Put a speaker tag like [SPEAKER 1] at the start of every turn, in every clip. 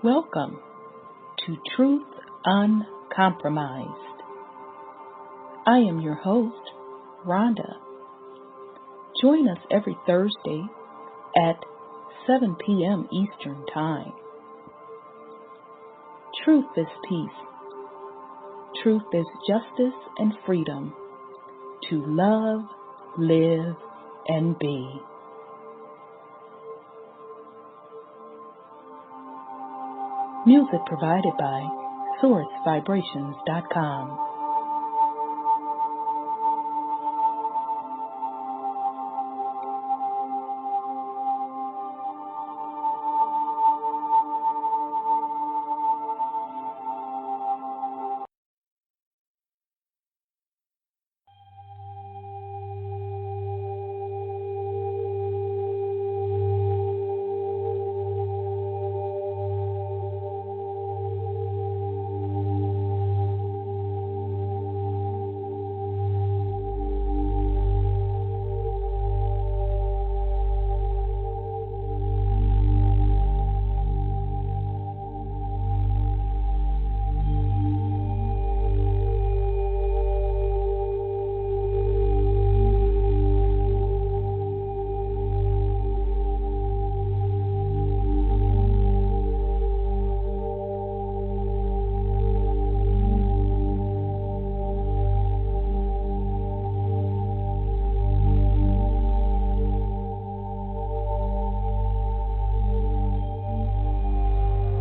[SPEAKER 1] Welcome to Truth Uncompromised. I am your host, Rhonda. Join us every Thursday at 7 p.m. Eastern Time. Truth is peace. Truth is justice and freedom to love, live, and be. Music provided by sourcevibrations.com.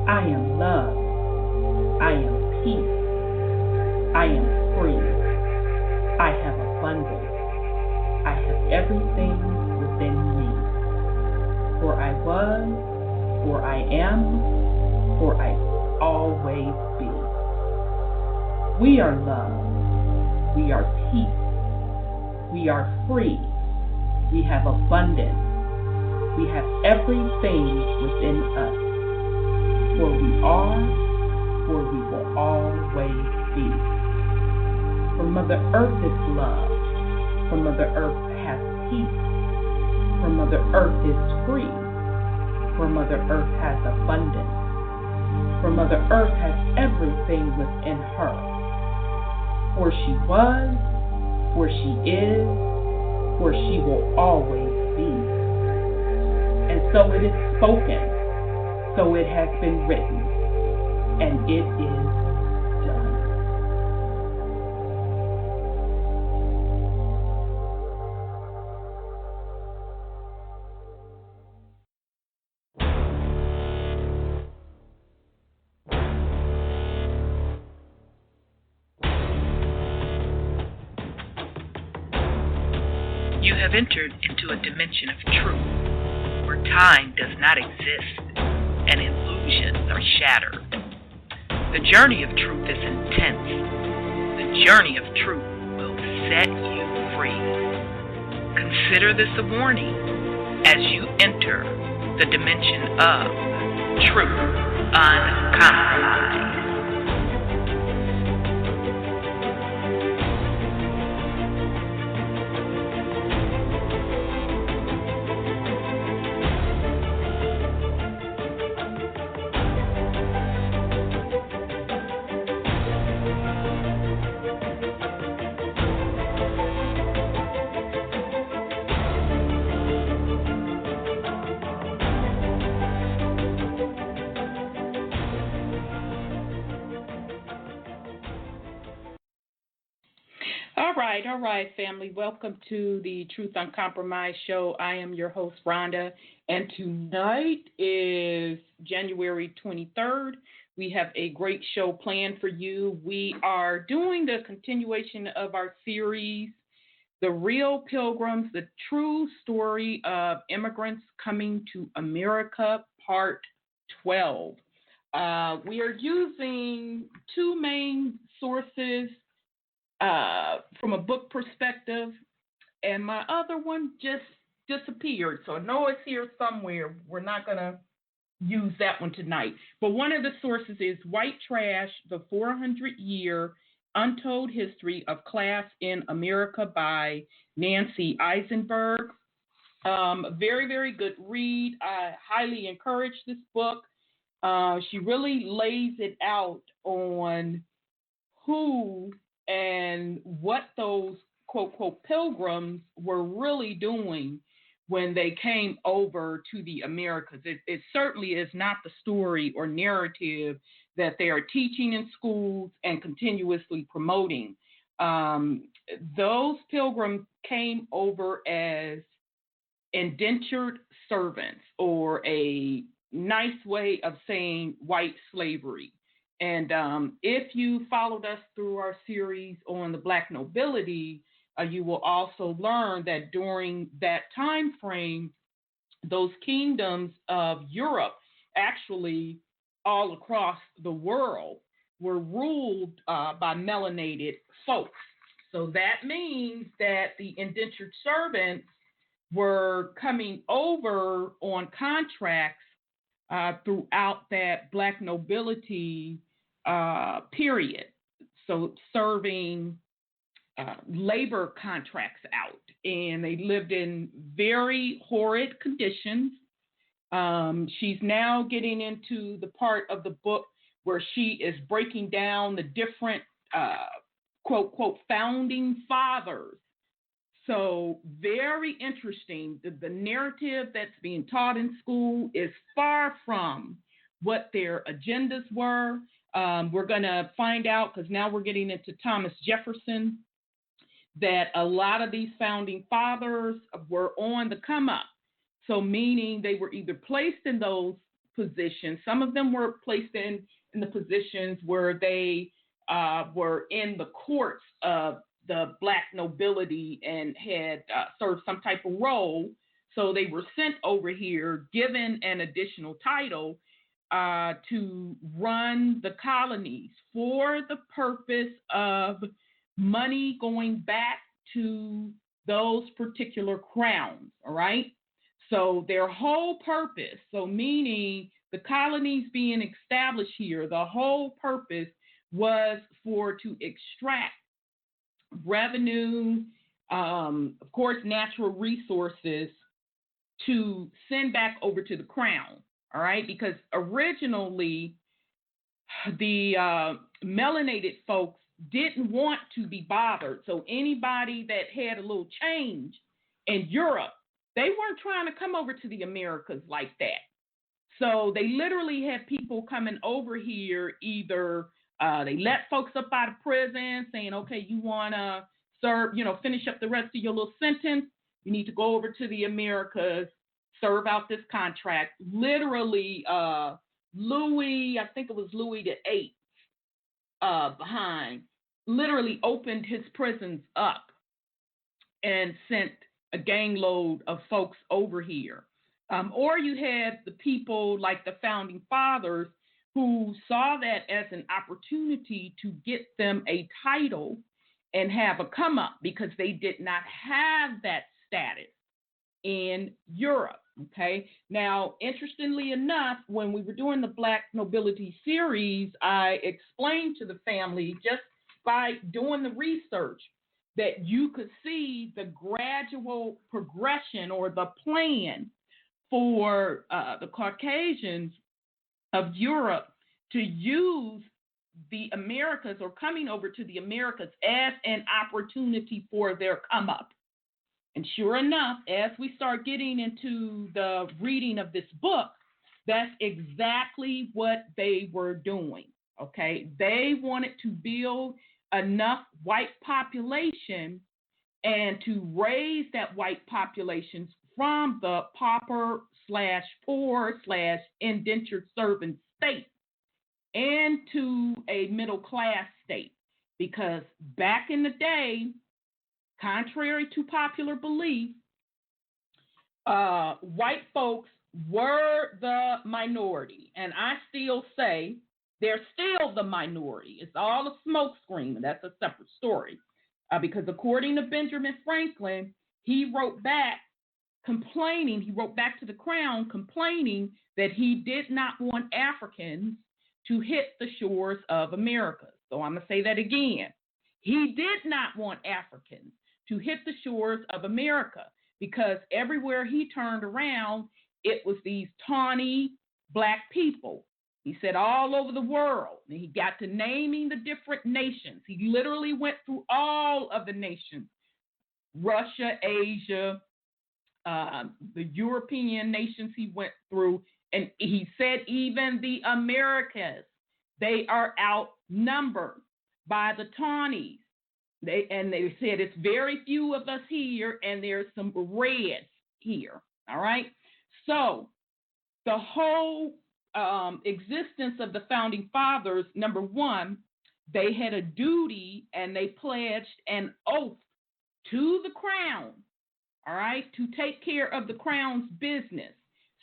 [SPEAKER 1] I am love. I am peace. I am free. I have abundance. I have everything within me. For I was, for I am, for I always be. We are love. We are peace. We are free. We have abundance. We have everything within us. For we are, for we will always be. For Mother Earth is love. For Mother Earth has peace. For Mother Earth is free. For Mother Earth has abundance. For Mother Earth has everything within her. For she was, for she is, for she will always be. And so it is spoken. So it has been written, and it is done.
[SPEAKER 2] You have entered into a dimension of truth, where time does not exist and illusions are shattered. The journey of truth is intense. The journey of truth will set you free. Consider this a warning as you enter the dimension of truth uncompromised.
[SPEAKER 1] All right, family. Welcome to the Truth Uncompromised show. I am your host, Rhonda, and tonight is January 23rd. We have a great show planned for you. We are doing the continuation of our series, The Real Pilgrims, the true story of immigrants coming to America, Part 12. We are using two main sources from a book perspective, and my other one just disappeared. So I know it's here somewhere. We're not going to use that one tonight. But one of the sources is White Trash, The 400-Year Untold History of Class in America by Nancy Eisenberg. Very, very good read. I highly encourage this book. She really lays it out on who and what those quote, quote, pilgrims were really doing when they came over to the Americas. It certainly is not the story or narrative that they are teaching in schools and continuously promoting. Those pilgrims came over as indentured servants, or a nice way of saying white slavery. And if you followed us through our series on the Black nobility, you will also learn that during that time frame, those kingdoms of Europe, actually all across the world, were ruled by melanated folks. So that means that the indentured servants were coming over on contracts throughout that Black nobility period. So serving labor contracts out, and they lived in very horrid conditions. She's now getting into the part of the book where she is breaking down the different quote, quote, founding fathers. So very interesting. The narrative that's being taught in school is far from what their agendas were. We're going to find out, because now we're getting into Thomas Jefferson, that a lot of these founding fathers were on the come up. So meaning they were either placed in those positions. Some of them were placed in the positions where they were in the courts of the Black nobility and had served some type of role. So they were sent over here, given an additional title to run the colonies for the purpose of money going back to those particular crowns, all right? So their whole purpose, so meaning the colonies being established here, the whole purpose was to extract revenue, of course, natural resources, to send back over to the crown, all right? Because originally the melanated folks didn't want to be bothered. So anybody that had a little change in Europe, they weren't trying to come over to the Americas like that. So they literally had people coming over here, either they let folks up out of prison saying, okay, you want to serve, finish up the rest of your little sentence, you need to go over to the Americas, serve out this contract. Literally, Louis, I think it was Louis the Eighth, behind, literally opened his prisons up and sent a gang load of folks over here. Or you had the people like the founding fathers who saw that as an opportunity to get them a title and have a come up, because they did not have that status in Europe. Okay. Now, interestingly enough, when we were doing the Black Nobility series, I explained to the family, just by doing the research, that you could see the gradual progression or the plan for the Caucasians of Europe to use the Americas, or coming over to the Americas, as an opportunity for their come up. And sure enough, as we start getting into the reading of this book, that's exactly what they were doing. Okay, they wanted to build enough white population and to raise that white population from the pauper/poor/indentured servant state into a middle class state. Because back in the day, contrary to popular belief, white folks were the minority. And I still say they're still the minority. It's all a smokescreen, and that's a separate story. Because according to Benjamin Franklin, he wrote back to the crown complaining that he did not want Africans to hit the shores of America. So I'm going to say that again. He did not want Africans to hit the shores of America, because everywhere he turned around, it was these tawny Black people. He said all over the world. And he got to naming the different nations. He literally went through all of the nations. Russia, Asia, the European nations he went through. And he said even the Americas, they are outnumbered by the Tawnies. They said it's very few of us here, and there's some reds here. All right. So the whole existence of the founding fathers, number one, they had a duty and they pledged an oath to the crown, all right, to take care of the crown's business.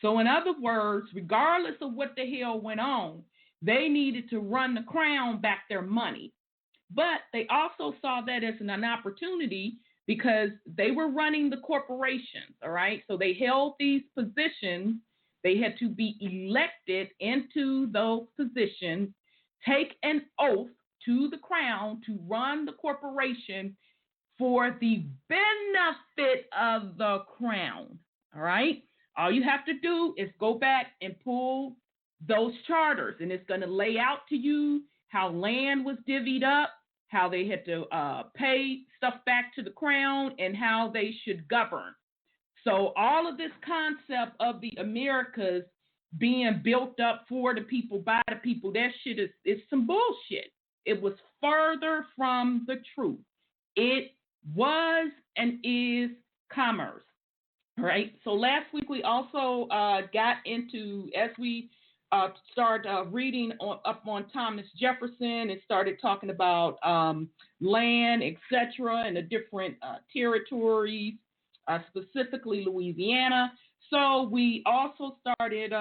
[SPEAKER 1] So in other words, regardless of what the hell went on, they needed to run the crown back their money. But they also saw that as an opportunity because they were running the corporations, all right? So they held these positions. They had to be elected into those positions, take an oath to the crown to run the corporation for the benefit of the crown, all right? All you have to do is go back and pull those charters, and it's going to lay out to you how land was divvied up, how they had to pay stuff back to the crown, and how they should govern. So all of this concept of the Americas being built up for the people, by the people, that shit is some bullshit. It was further from the truth. It was and is commerce. All right. So last week we also got into, as we started reading up on Thomas Jefferson and started talking about land, etc., and the different territories, specifically Louisiana. So we also started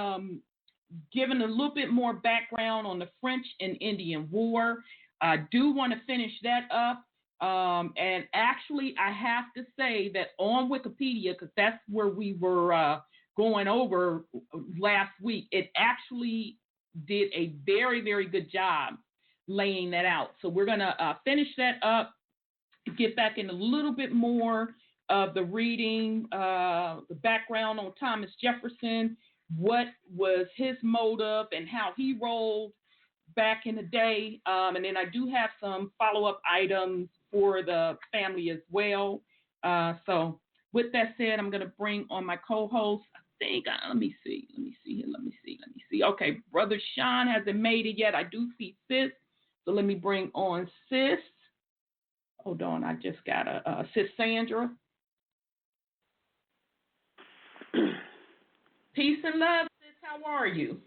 [SPEAKER 1] giving a little bit more background on the French and Indian War. I do want to finish that up. And actually, I have to say that on Wikipedia, because that's where we were going over last week, it actually did a very, very good job laying that out. So we're going to finish that up, get back in a little bit more of the reading, the background on Thomas Jefferson, what was his motive and how he rolled back in the day. And then I do have some follow-up items for the family as well. So with that said, I'm going to bring on my co-host. I think, let me see. Okay, Brother Sean hasn't made it yet. I do see Sis. So let me bring on Sis. Hold on, I just got Sis Sandra. Peace and love, Sis. How are you?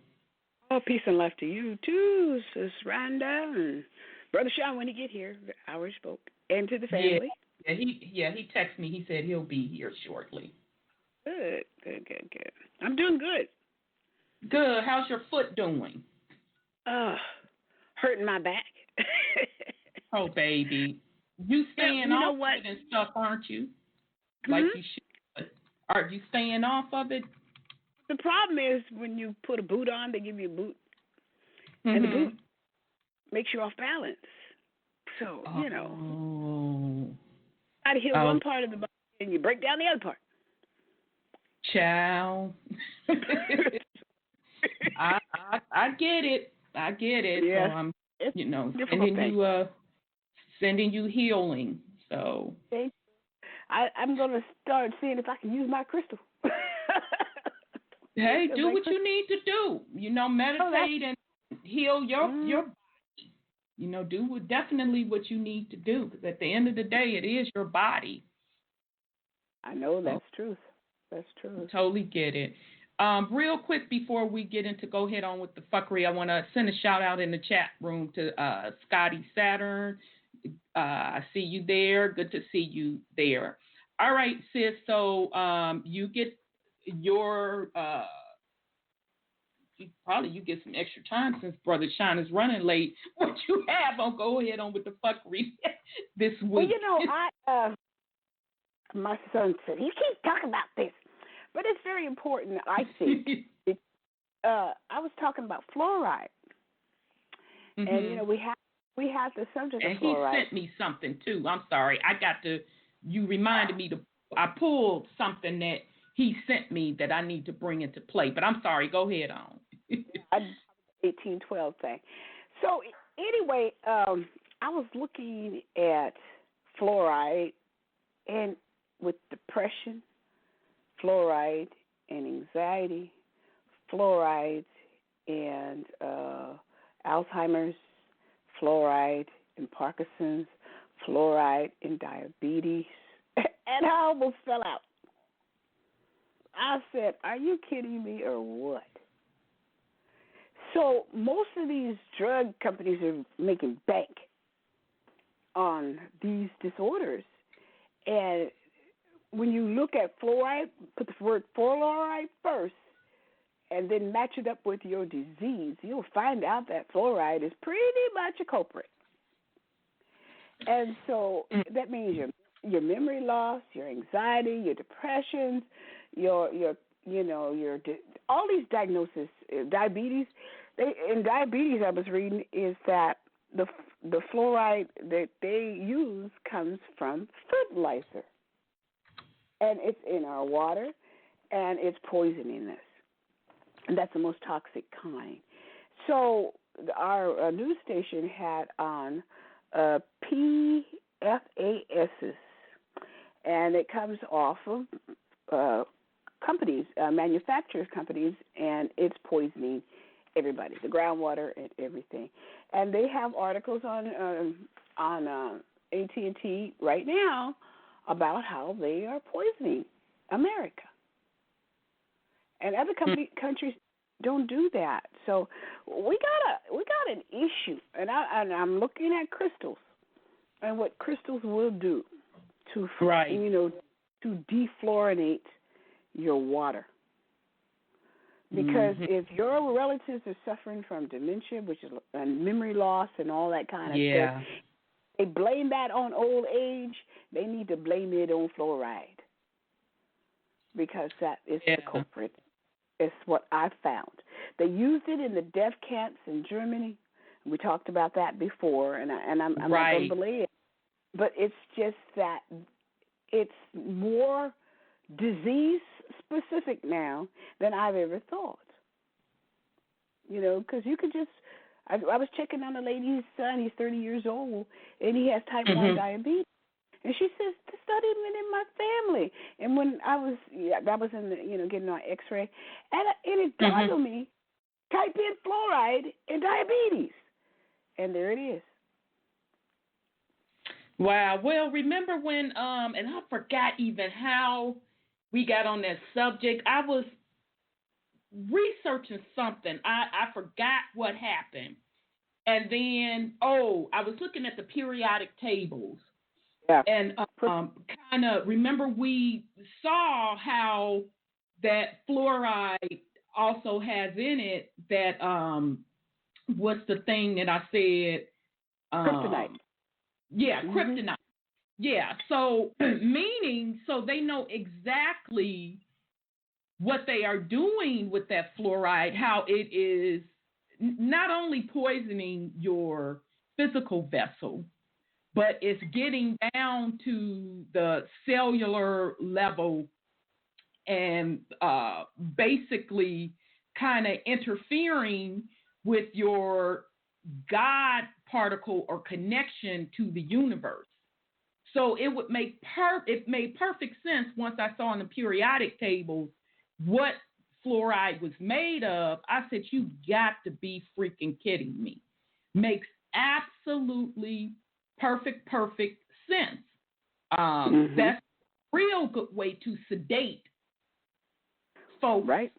[SPEAKER 3] Oh, peace and love to you too, Sis Rhonda and Brother Sean when he get here, our spoke, and to the family.
[SPEAKER 1] Yeah, he texted me. He said he'll be here shortly.
[SPEAKER 3] Good. I'm doing good.
[SPEAKER 1] Good. How's your foot doing?
[SPEAKER 3] Hurting my back.
[SPEAKER 1] Oh, baby. You staying off of it and stuff, aren't you? Like you should. Are you staying off of it?
[SPEAKER 3] The problem is when you put a boot on, they give you a boot. And the boot makes you off balance. So, got to heal one part of the body and you break down the other part.
[SPEAKER 1] Child. I get it.
[SPEAKER 3] Yeah.
[SPEAKER 1] So I'm, sending you healing. So
[SPEAKER 3] I'm going to start seeing if I can use my crystal.
[SPEAKER 1] Hey, do what you need to do. Meditate and heal your body. Do definitely what you need to do, because at the end of the day, it is your body.
[SPEAKER 3] I know that's truth. That's true.
[SPEAKER 1] Totally get it. Real quick before we go ahead on with the fuckery, I want to send a shout out in the chat room to Scotty Saturn. I see you there. Good to see you there. All right, sis. So you get your you get some extra time since Brother Sean is running late. What you have on? Go ahead on with the fuckery this week.
[SPEAKER 3] Well, my son said, you keep talking about this. But it's very important, I think. I was talking about fluoride. And, we have the subject of fluoride.
[SPEAKER 1] And he sent me something, too. I'm sorry. You reminded me I pulled something that he sent me that I need to bring into play. But I'm sorry. Go ahead on.
[SPEAKER 3] 1812 thing. So anyway, I was looking at fluoride and with depression, fluoride and anxiety, fluoride and Alzheimer's, fluoride and Parkinson's, fluoride and diabetes, and I almost fell out. I said, are you kidding me or what? So most of these drug companies are making bank on these disorders. And when you look at fluoride, put the word fluoride first, and then match it up with your disease, you'll find out that fluoride is pretty much a culprit. And so that means your memory loss, your anxiety, your depressions, your all these diagnoses, diabetes. In diabetes, I was reading is that the fluoride that they use comes from fertilizer, and it's in our water, and it's poisoning us, and that's the most toxic kind. So our news station had on PFASs, and it comes off of companies, manufacturers companies, and it's poisoning everybody, the groundwater and everything. And they have articles on AT&T right now about how they are poisoning America. And other countries don't do that. So we got an issue, and I'm looking at crystals and what crystals will do to to defluorinate your water. Because if your relatives are suffering from dementia, which is memory loss and all that kind of stuff, they blame that on old age. They need to blame it on fluoride because that is the culprit. It's what I found. They used it in the death camps in Germany. We talked about that before, and I'm not going to believe it. But it's just that it's more disease-specific now than I've ever thought. Because you could just I was checking on a lady's son. He's 30 years old, and he has type 1 diabetes. And she says, it's not even in my family. And when I was in the, getting on X-ray, and it dawned on me, type in fluoride and diabetes. And there it is.
[SPEAKER 1] Wow. Well, remember when, and I forgot even how we got on that subject. I was researching something. I forgot what happened. And then, I was looking at the periodic tables. Yeah. And kind of remember we saw how that fluoride also has in it that what's the thing that I said?
[SPEAKER 3] Kryptonite.
[SPEAKER 1] Yeah, kryptonite. Yeah, so meaning so they know exactly what they are doing with that fluoride, how it is not only poisoning your physical vessel, but it's getting down to the cellular level and basically kind of interfering with your God particle or connection to the universe. So it would make it made perfect sense once I saw in the periodic tables what fluoride was made of. I said, you got to be freaking kidding me. Makes absolutely perfect sense. That's a real good way to sedate folks, right?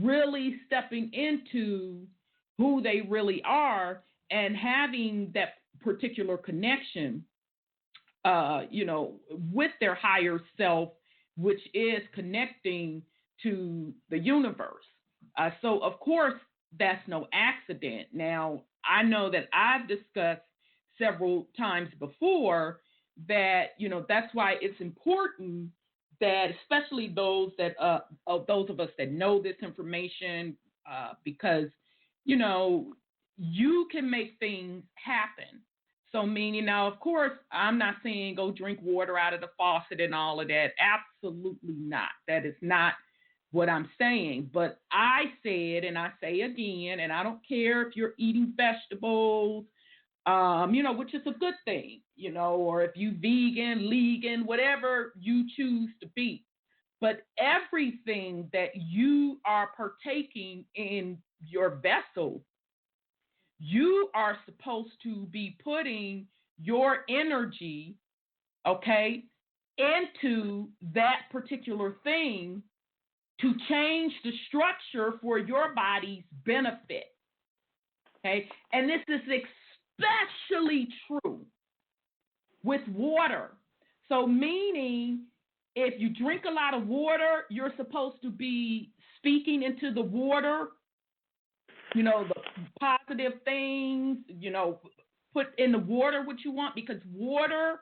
[SPEAKER 1] Really stepping into who they really are and having that particular connection, with their higher self, which is connecting to the universe. So, of course, that's no accident. Now, I know that I've discussed several times before that, that's why it's important that, especially those of us that know this information, because, you can make things happen. So meaning now, of course, I'm not saying go drink water out of the faucet and all of that. Absolutely not. That is not what I'm saying. But I said, and I say again, and I don't care if you're eating vegetables, which is a good thing, or if you vegan, whatever you choose to be. But everything that you are partaking in your vessel, you are supposed to be putting your energy, okay, into that particular thing to change the structure for your body's benefit. Okay, and this is especially true with water. So meaning if you drink a lot of water, you're supposed to be speaking into the water, the positive things, put in the water what you want, because water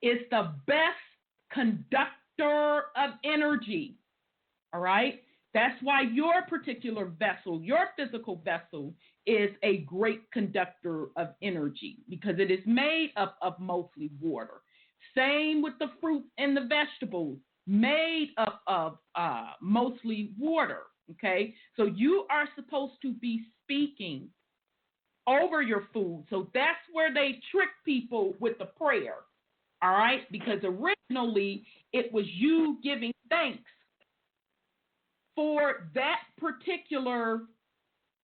[SPEAKER 1] is the best conductor of energy. All right? That's why your particular vessel, your physical vessel, is a great conductor of energy, because it is made up of mostly water. Same with the fruits and the vegetables, made up of mostly water. Okay? So you are supposed to be speaking over your food. So that's where they trick people with the prayer. All right? Because originally it was you giving thanks for that particular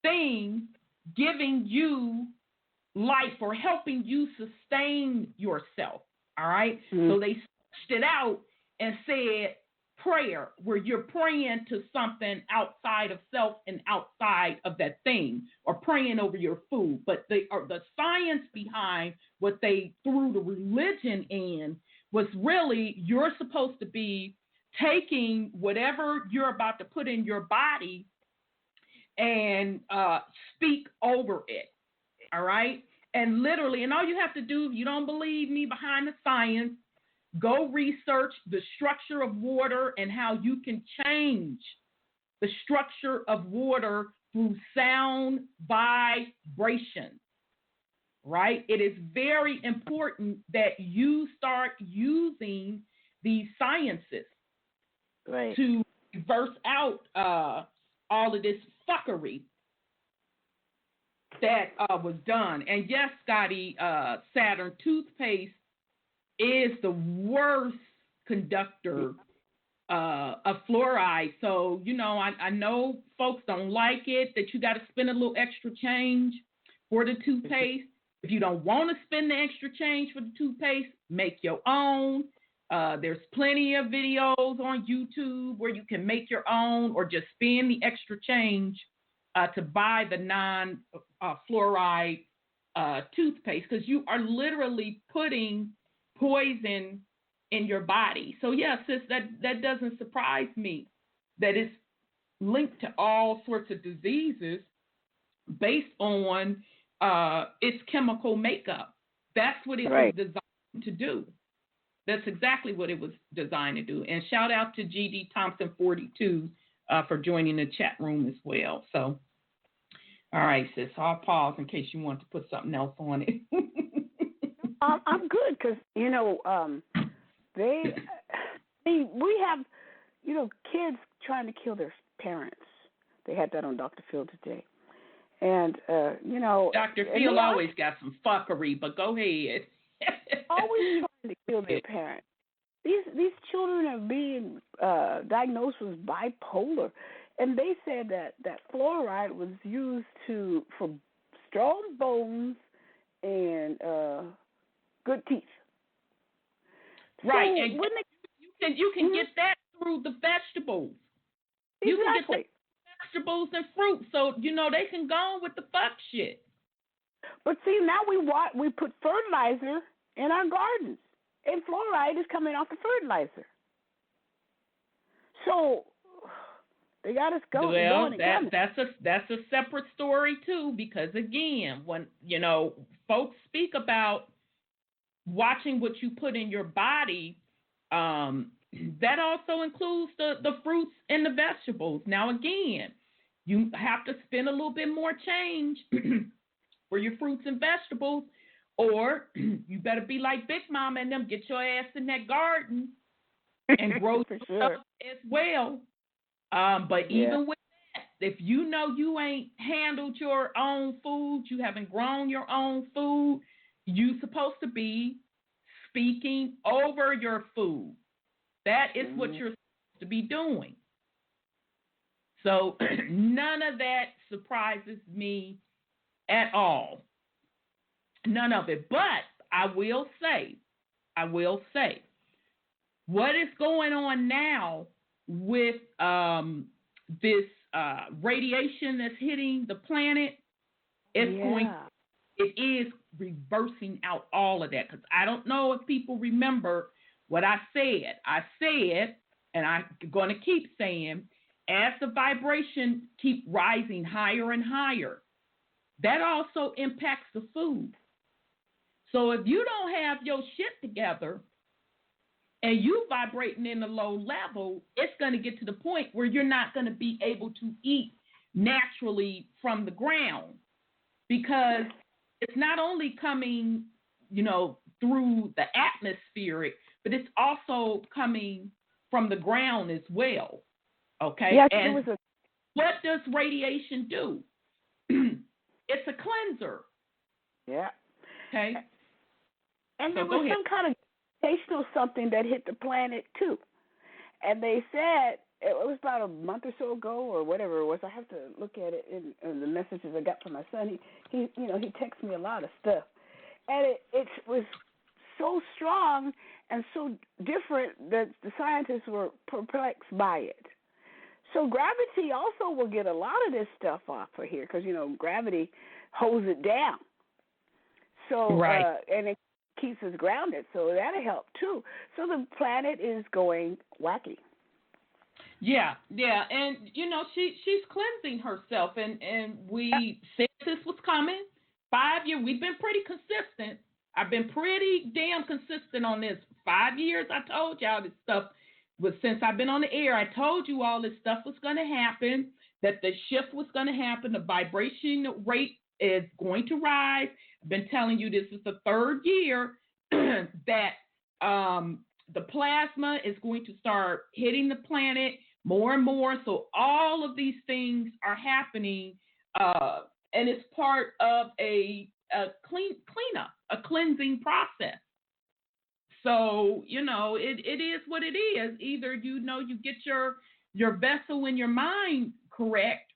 [SPEAKER 1] thing, giving you life or helping you sustain yourself. All right? Mm-hmm. So they switched it out and said prayer, where you're praying to something outside of self and outside of that thing, or praying over your food. But the science behind what they threw the religion in was really you're supposed to be taking whatever you're about to put in your body and speak over it. All right? And literally, and all you have to do, if you don't believe me behind the science, go research the structure of water and how you can change the structure of water through sound vibration. Right? It is very important that you start using these sciences, right, to reverse out all of this fuckery that was done. And yes, Scotty, Saturn toothpaste is the worst conductor of fluoride. So, I know folks don't like it, that you got to spend a little extra change for the toothpaste. If you don't want to spend the extra change for the toothpaste, make your own. There's plenty of videos on YouTube where you can make your own, or just spend the extra change to buy the non-fluoride toothpaste, because you are literally putting poison in your body. So yes, sis, that doesn't surprise me that it's linked to all sorts of diseases based on its chemical makeup. That's what it was designed to do. That's exactly what it was designed to do. And shout out to GD Thompson 42 for joining the chat room as well. So, all right, sis, I'll pause in case you want to put something else on it.
[SPEAKER 3] I'm good, because we have kids trying to kill their parents. They had that on Dr. Phil today, and
[SPEAKER 1] Dr. Phil always got some fuckery, but go ahead.
[SPEAKER 3] Always trying to kill their parents. These children are being diagnosed with bipolar, and they said that fluoride was used for strong bones and good teeth.
[SPEAKER 1] Right,
[SPEAKER 3] so
[SPEAKER 1] and you can get that through the vegetables.
[SPEAKER 3] Exactly.
[SPEAKER 1] You can get the vegetables and fruit, so they can go on with the fuck shit.
[SPEAKER 3] But see, now we put fertilizer in our gardens, and fluoride is coming off the fertilizer. So they got us going.
[SPEAKER 1] Well, that's a separate story too, because again, when folks speak about watching what you put in your body, that also includes the fruits and the vegetables. Now, again, you have to spend a little bit more change for your fruits and vegetables, or you better be like Big Mama and them, get your ass in that garden and grow
[SPEAKER 3] for sure
[SPEAKER 1] as well. But even with that, if you know you ain't handled your own food, you haven't grown your own food, you're supposed to be speaking over your food. That is what you're supposed to be doing. So none of that surprises me at all. None of it. But I will say, what is going on now with this radiation that's hitting the planet? It is reversing out all of that. Because I don't know if people remember what I said. I said, and I'm going to keep saying, as the vibration keep rising higher and higher, that also impacts the food. So if you don't have your shit together and you vibrating in a low level, it's going to get to the point where you're not going to be able to eat naturally from the ground, because it's not only coming, through the atmospheric, but it's also coming from the ground as well. Okay?
[SPEAKER 3] Yes,
[SPEAKER 1] and what does radiation do? It's a cleanser.
[SPEAKER 3] Yeah.
[SPEAKER 1] Okay.
[SPEAKER 3] And there was some kind of gravitational something that hit the planet too. And they said it was about a month or so ago or whatever it was. I have to look at it in the messages I got from my son. He texts me a lot of stuff. And it was so strong and so different that the scientists were perplexed by it. So gravity also will get a lot of this stuff off of here because, gravity holds it down. So, and it keeps us grounded, so that'll help too. So the planet is going wacky. Yeah, and, she's cleansing herself, and we said this was coming. 5 years, we've been pretty consistent. I've been pretty damn consistent on this. 5 years, I told y'all this stuff. Since I've been on the air, I told you all this stuff was going to happen, that the shift was going to happen, the vibration rate is going to rise. I've been telling you this is the third year that the plasma is going to start hitting the planet more and more. So all of these things are happening, and it's part of a cleanup, a cleansing process. So, it is what it is. Either, you get your vessel and your mind correct,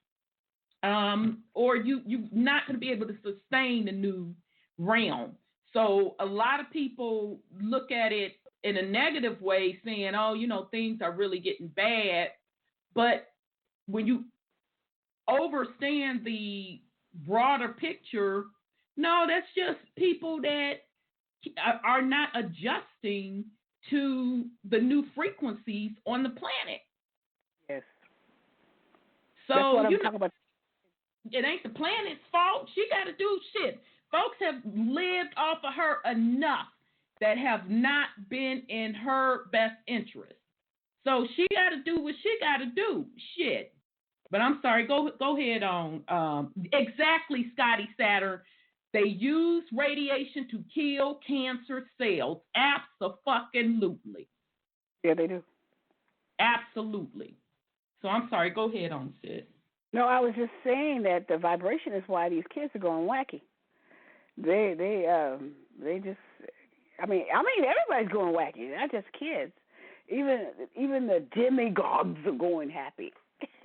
[SPEAKER 3] or you're not going to be able to sustain the new realm. So a lot of people look at it in a negative way, saying, things are really getting bad. But when you understand the broader picture, no, that's just people that are not adjusting to the new frequencies on the planet. Yes. So, that's what I'm talking about. It ain't the planet's fault. She got to do shit. Folks have lived off of her enough that have not been in her best interest. So she got to do what she got to do. Shit. But I'm sorry. Go ahead on. Exactly, Scotty Saturn. They use radiation to kill cancer cells. Abso-fucking-lutely. Yeah, they do. Absolutely. So I'm sorry. Go ahead on, Sid. No, I was just saying that the vibration is why these kids are going wacky. They just, I mean, everybody's going wacky, not just kids. Even the demigods are going happy.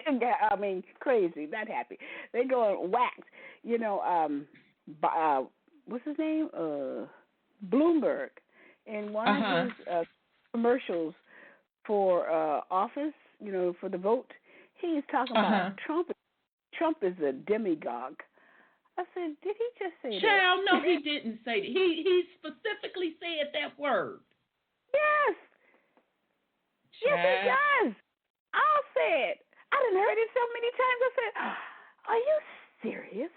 [SPEAKER 3] I mean, crazy, not happy. They're going whacked. What's his name? Bloomberg, in one of his commercials for office, for the vote, he's talking about Trump. Trump is a demagogue. I said, did he just say that? Child, no, he didn't say that. He specifically said that word. Yes. Child. Yes, he does. I'll say it. I done heard it so many times. I said, are you serious?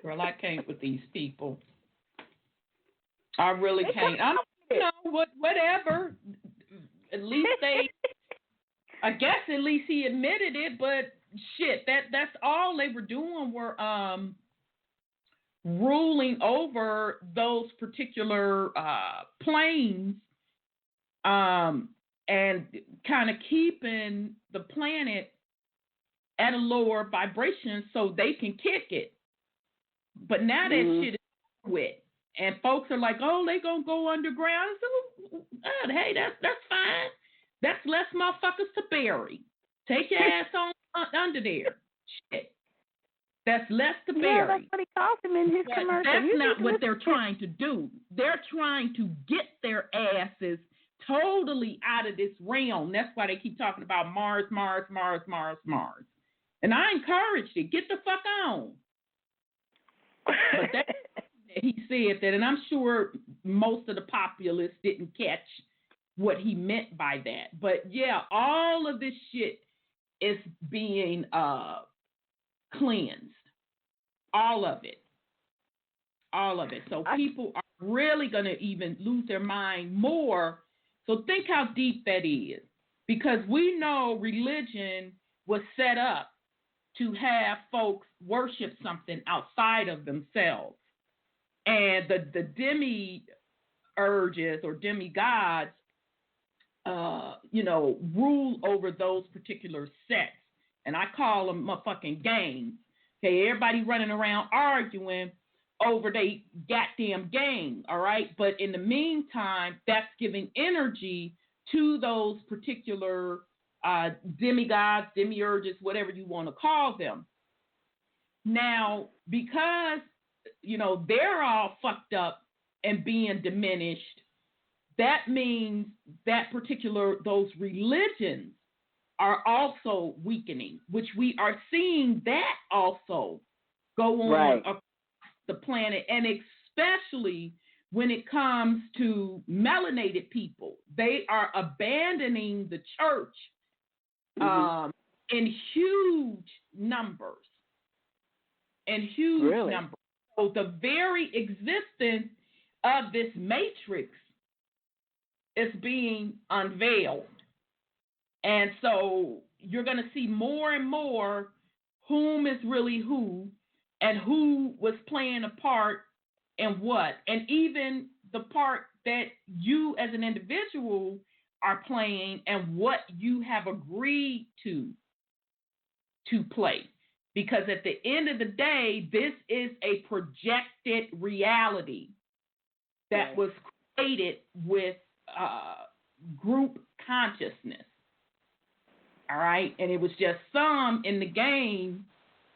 [SPEAKER 3] Girl, I can't with these people. I really can't. Whatever. At least I guess at least he admitted it, but shit, that's all they were doing were ruling over those particular planes and kind of keeping
[SPEAKER 1] the planet at a lower vibration so they can kick it. But now that shit is with, and folks are like, oh, they gonna go underground. So, hey, that's fine. That's less motherfuckers to bury. Take your ass on under there. Shit. That's less to bury.
[SPEAKER 3] Yeah, that's what he calls him in his
[SPEAKER 1] But
[SPEAKER 3] commercial.
[SPEAKER 1] that's not what they're trying to do. They're trying to get their asses totally out of this realm. That's why they keep talking about Mars, Mars, Mars, Mars, Mars. And I encouraged it. Get the fuck on. But that, he said that, and I'm sure most of the populace didn't catch what he meant by that. But yeah, all of this shit is being cleansed. All of it. All of it. So people are really going to even lose their mind more. So think how deep that is. Because we know religion was set up to have folks worship something outside of themselves. And the demi-urges or demigods, rule over those particular sects. And I call them motherfucking gangs. Okay, everybody running around arguing over they goddamn gang, all right? But in the meantime, that's giving energy to those particular demigods, demiurges, whatever you want to call them. Now, because, they're all fucked up and being diminished, that means that those religions are also weakening, which we are seeing that also go on across the planet, and especially when it comes to melanated people. They are abandoning the church in huge numbers. So the very existence of this matrix is being unveiled. And so you're going to see more and more whom is really who and who was playing a part and what. And even the part that you as an individual are playing and what you have agreed to play. Because at the end of the day, this is a projected reality that was created with group consciousness. All right? And it was just some in the game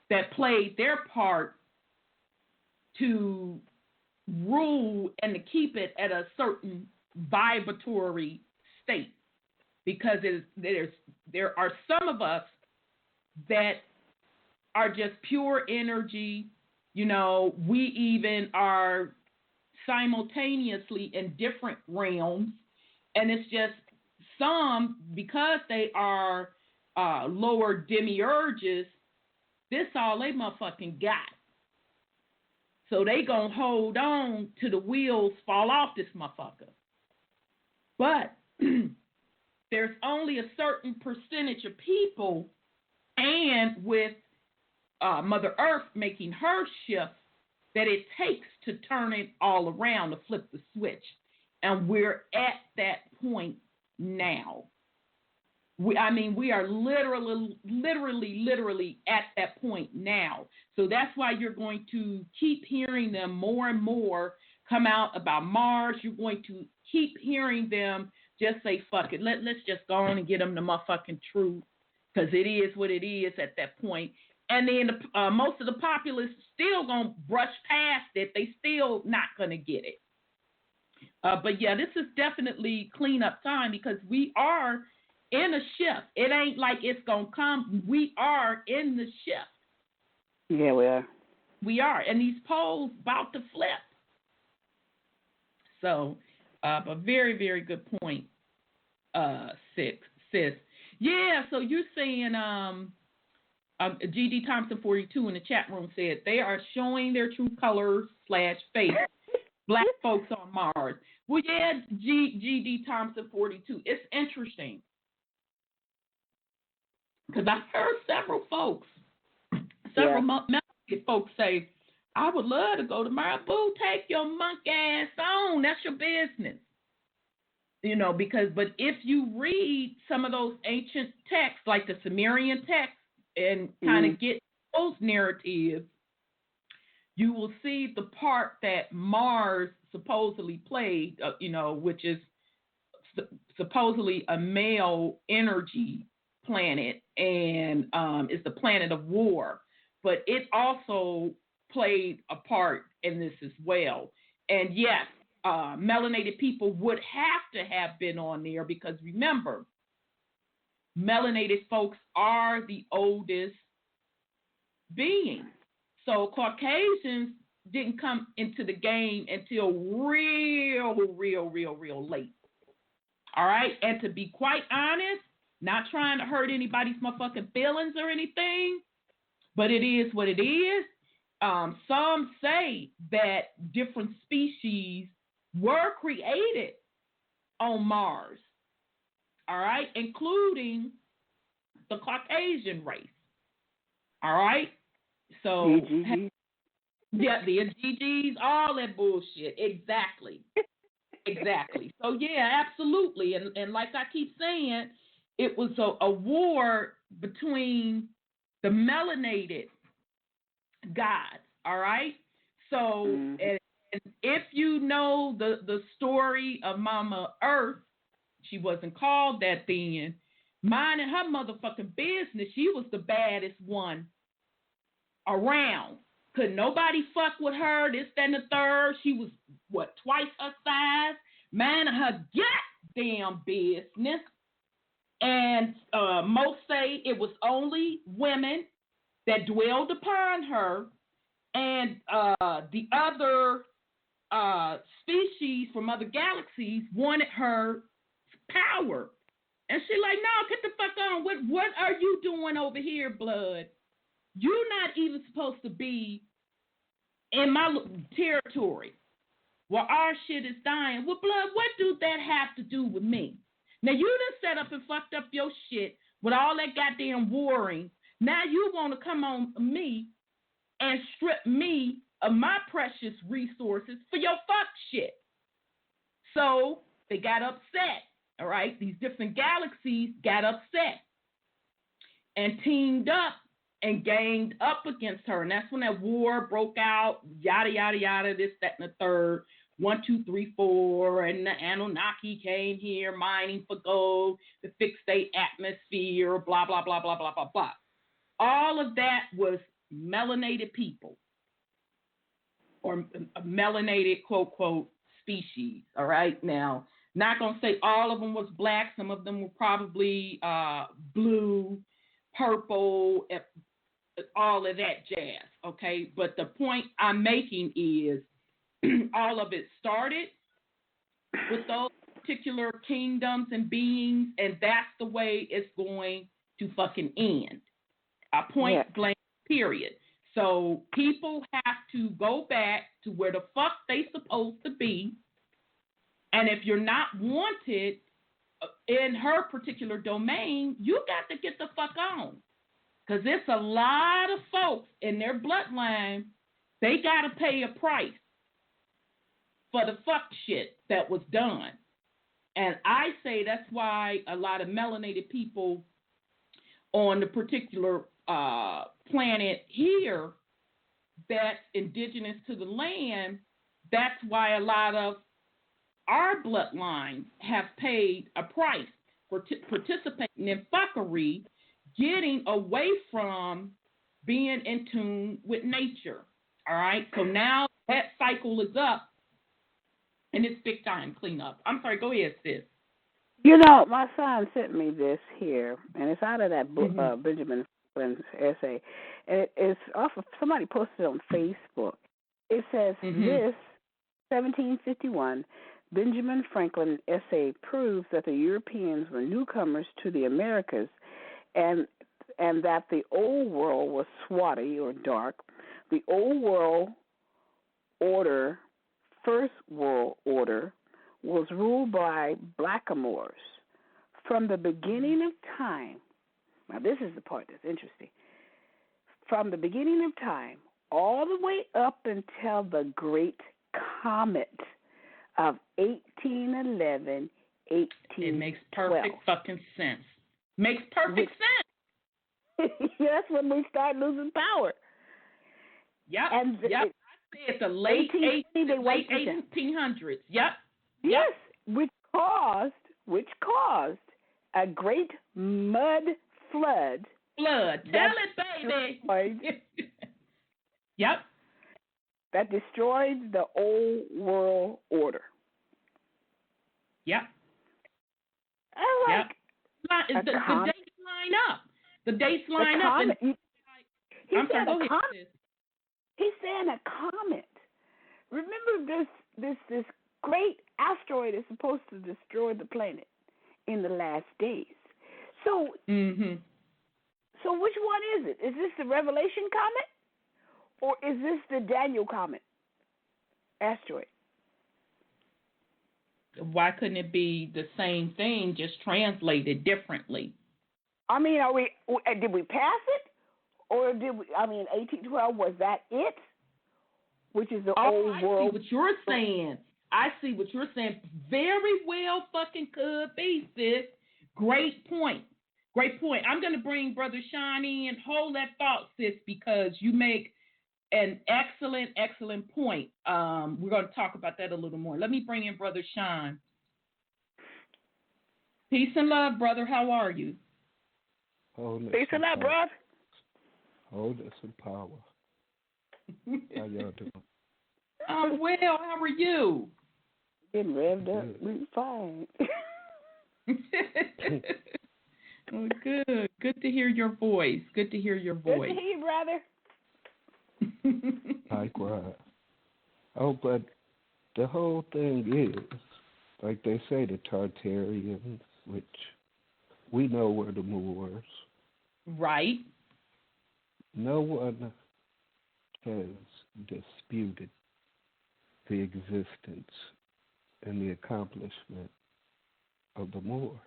[SPEAKER 1] that played their part to rule and to keep it at a certain vibratory state. Because there are some of us that are just pure energy. We even are simultaneously in different realms. And it's just some, because they are lower demiurges, this all they motherfucking got. So they gonna hold on till the wheels fall off this motherfucker. But there's only a certain percentage of people, and with Mother Earth making her shift, that it takes to turn it all around, to flip the switch. And we're at that point now. We are literally at that point now. So that's why you're going to keep hearing them more and more come out about Mars. You're going to keep hearing them just say, fuck it. Let's just go on and get them the motherfucking truth, because it is what it is at that point. And then most of the populace still going to brush past it. They still not going to get it. But yeah, this is definitely cleanup time, because we are in a shift. It ain't like it's going to come. We are in the shift.
[SPEAKER 3] Yeah, we are.
[SPEAKER 1] We are. And these poles about to flip. So, a very, very good point, sis. Yeah, so you're saying GD Thompson 42 in the chat room said they are showing their true colors / face. Black folks on Mars. Well, yeah, GD Thompson 42. It's interesting, because I've heard several folks, folks say, I would love to go to Mars. Boo, take your monk ass on. That's your business. but if you read some of those ancient texts, like the Sumerian texts, and kind of get those narratives, you will see the part that Mars supposedly played, which is supposedly a male energy planet, and is the planet of war. But it also played a part in this as well. And yes, melanated people would have to have been on there, because remember, melanated folks are the oldest beings. So Caucasians didn't come into the game until real late. All right? And to be quite honest, not trying to hurt anybody's motherfucking feelings or anything, but it is what it is. Some say that different species were created on Mars, all right, including the Caucasian race, all right? So, yeah, the GGs, all that bullshit, exactly. So, yeah, absolutely. And like I keep saying, it was a war between the melanated gods, all right? So, and if you know the story of Mama Earth, she wasn't called that then, minding her motherfucking business, she was the baddest one around. Could nobody fuck with her, this, that, and the third. She was, twice her size, minding her goddamn business. And most say it was only women that dwelled upon her, and the other species from other galaxies wanted her power. And she like, no, get the fuck on. What are you doing over here, blood? You're not even supposed to be in my territory where our shit is dying. Well, blood, what do that have to do with me? Now, you done set up and fucked up your shit with all that goddamn warring. Now you want to come on me and strip me of my precious resources for your fuck shit. So they got upset, all right? These different galaxies got upset and teamed up and ganged up against her. And that's when that war broke out, yada, yada, yada, this, that, and the third. 1, 2, 3, 4, and the Anunnaki came here mining for gold to fix their atmosphere, blah, blah, blah, blah, blah, blah, blah. All of that was melanated people, or melanated, quote, quote, species, all right? Now, not going to say all of them was black. Some of them were probably blue, purple, all of that jazz, okay? But the point I'm making is all of it started with those particular kingdoms and beings, and that's the way it's going to fucking end. A point blank, period. So people have to go back to where the fuck they supposed to be, and if you're not wanted in her particular domain, you got to get the fuck on. Because it's a lot of folks in their bloodline, they got to pay a price for the fuck shit that was done. And I say that's why a lot of melanated people on the particular planet here that's indigenous to the land, that's why a lot of our bloodlines have paid a price for participating in fuckery, getting away from being in tune with nature. All right? So now that cycle is up, and it's big time cleanup. I'm sorry, go ahead, sis.
[SPEAKER 3] You know, my son sent me this here, and it's out of that book, Benjamin Franklin's essay. And it's off of, somebody posted it on Facebook. It says, this 1751 Benjamin Franklin essay proves that the Europeans were newcomers to the Americas, and that the old world was swarthy or dark. The old world order, first world order, was ruled by blackamoors. From the beginning of time, now this is the part that's interesting, from the beginning of time all the way up until the great comet of 1811
[SPEAKER 1] It makes perfect fucking sense. Makes perfect sense.
[SPEAKER 3] That's when we start losing power.
[SPEAKER 1] Yep.
[SPEAKER 3] And
[SPEAKER 1] I say it's the late 1800s. Yep.
[SPEAKER 3] Yes, which caused a great mud flood.
[SPEAKER 1] Tell it, baby. Yep.
[SPEAKER 3] That destroyed the old world order.
[SPEAKER 1] Yep.
[SPEAKER 3] I like
[SPEAKER 1] the dates line up. The dates line up.
[SPEAKER 3] He's saying a comet. Remember this great asteroid is supposed to destroy the planet in the last days. So, So which one is it? Is this the Revelation comet, or is this the Daniel comet asteroid?
[SPEAKER 1] Why couldn't it be the same thing, just translated differently?
[SPEAKER 3] I mean, did we pass it, or did we? I mean, 1812, was that it? Which is the old world.
[SPEAKER 1] I see what you're saying. I see what you're saying. Very well fucking could be, sis. Great point. Great point. I'm going to bring Brother Sean in. Hold that thought, sis, because you make an excellent, excellent point. We're going to talk about that a little more. Let me bring in Brother Sean. Peace and love, brother. How are you?
[SPEAKER 3] Peace and love, brother.
[SPEAKER 4] Wholeness and power. How y'all doing?
[SPEAKER 1] I'm well. How are you?
[SPEAKER 3] Getting revved up. We're fine.
[SPEAKER 1] Oh, good. Good to hear your voice. Good to hear your voice.
[SPEAKER 3] Good to hear you, brother.
[SPEAKER 4] Likewise. Oh, but the whole thing is, like they say, the Tartarians, which we know were the Moors.
[SPEAKER 1] Right.
[SPEAKER 4] No one has disputed the existence and the accomplishment of the Moors.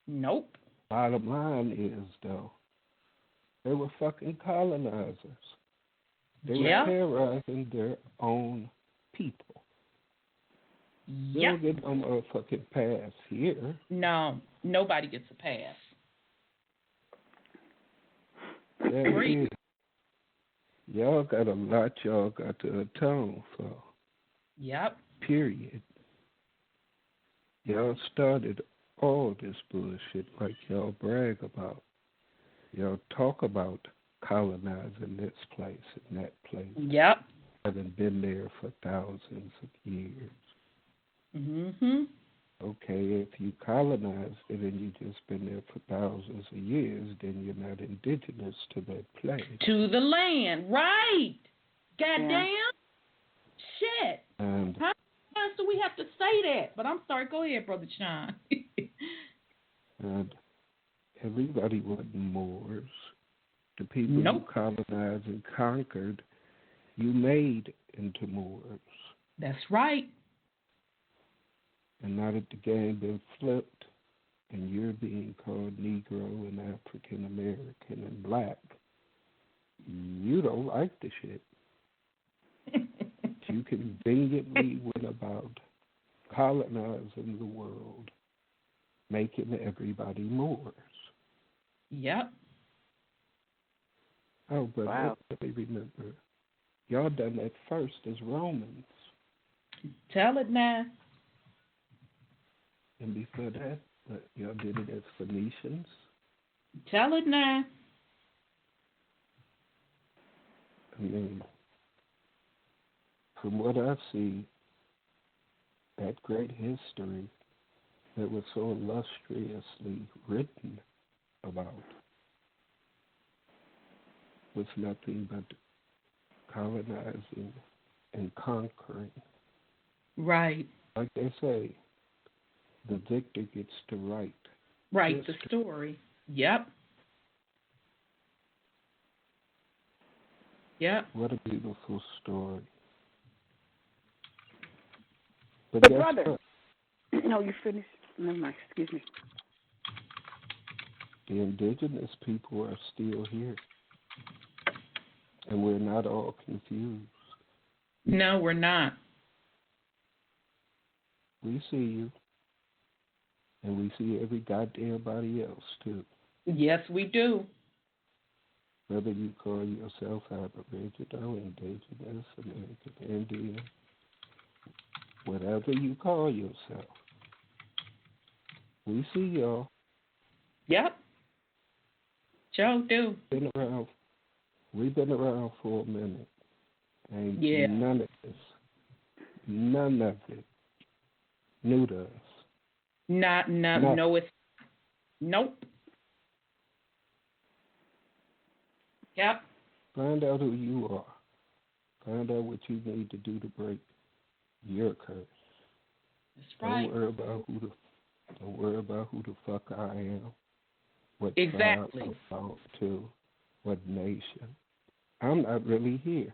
[SPEAKER 1] Nope.
[SPEAKER 4] Bottom line is, though, they were fucking colonizers. They were terrorizing their own people. They don't get no motherfucking pass here.
[SPEAKER 1] No, nobody gets a pass.
[SPEAKER 4] Yeah, y'all got a lot y'all got to atone for.
[SPEAKER 1] Yep.
[SPEAKER 4] Period. Y'all started all this bullshit like y'all brag about. Y'all talk about colonizing this place and that place.
[SPEAKER 1] Yep.
[SPEAKER 4] Having been there for thousands of years.
[SPEAKER 1] Mm-hmm.
[SPEAKER 4] Okay, if you colonized it and you just been there for thousands of years, then you're not indigenous to that place.
[SPEAKER 1] To the land, right. Goddamn. Shit.
[SPEAKER 4] And
[SPEAKER 1] how else do we have to say that? But I'm sorry, go ahead, Brother Sean.
[SPEAKER 4] And everybody wasn't Moors. The people who colonized and conquered, you made into Moors.
[SPEAKER 1] That's right.
[SPEAKER 4] And now that the game been flipped and you're being called Negro and African American and Black, you don't like the shit. You conveniently went about colonizing the world, making everybody Moors.
[SPEAKER 1] Yep.
[SPEAKER 4] Oh, but let me remember. Y'all done that first as Romans.
[SPEAKER 1] Tell it now.
[SPEAKER 4] And before that, y'all did it as Phoenicians.
[SPEAKER 1] Tell it now.
[SPEAKER 4] I mean, from what I see, that great history that was so illustriously written about was nothing but colonizing and conquering.
[SPEAKER 1] Right.
[SPEAKER 4] Like they say, the victor gets to write.
[SPEAKER 1] Right, the story. Yep. Yep.
[SPEAKER 4] What a beautiful story. But
[SPEAKER 3] brother, no, you finished. Never mind, excuse me.
[SPEAKER 4] The indigenous people are still here. And we're not all confused.
[SPEAKER 1] No, we're not.
[SPEAKER 4] We see you. And we see every goddamn body else, too.
[SPEAKER 1] Yes, we do.
[SPEAKER 4] Whether you call yourself Aboriginal, Indigenous, American Indian, whatever you call yourself, we see y'all.
[SPEAKER 1] Yep. Sure do.
[SPEAKER 4] We've been around for a minute. And
[SPEAKER 1] yeah.
[SPEAKER 4] none of it new to us.
[SPEAKER 1] No, it's nope. Yep.
[SPEAKER 4] Find out who you are. Find out what you need to do to break your curse.
[SPEAKER 1] That's right.
[SPEAKER 4] Don't worry about who the fuck I am. What
[SPEAKER 1] exactly.
[SPEAKER 4] tribe I belong to. What nation. I'm not really here.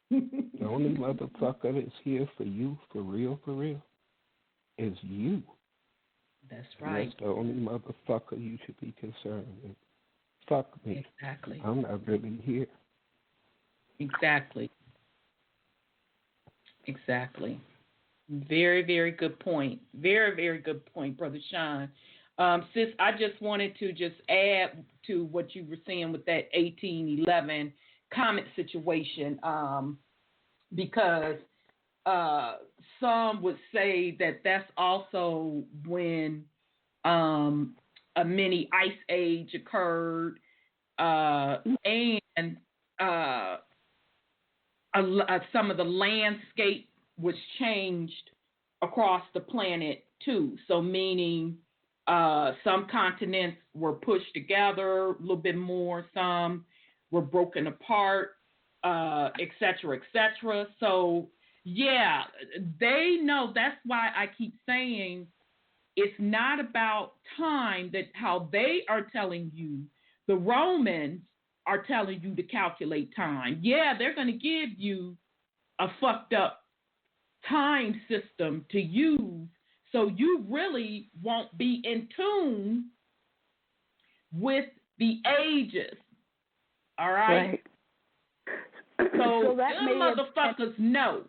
[SPEAKER 4] The only motherfucker that's here for you, for real, is you.
[SPEAKER 1] That's right.
[SPEAKER 4] That's the only motherfucker you should be concerned with. Fuck me.
[SPEAKER 1] Exactly.
[SPEAKER 4] I'm not really here.
[SPEAKER 1] Exactly. Very, very good point. Very, very good point, Brother Sean. Sis, I just wanted to just add to what you were saying with that 1811 comet situation, because some would say that that's also when a mini ice age occurred, and some of the landscape was changed across the planet too. So meaning some continents were pushed together a little bit more, some were broken apart, et cetera, et cetera. So yeah, they know. That's why I keep saying it's not about time, that how they are telling you. The Romans are telling you to calculate time. Yeah, they're going to give you a fucked up time system to use, so you really won't be in tune with the ages. All right? So them motherfuckers know.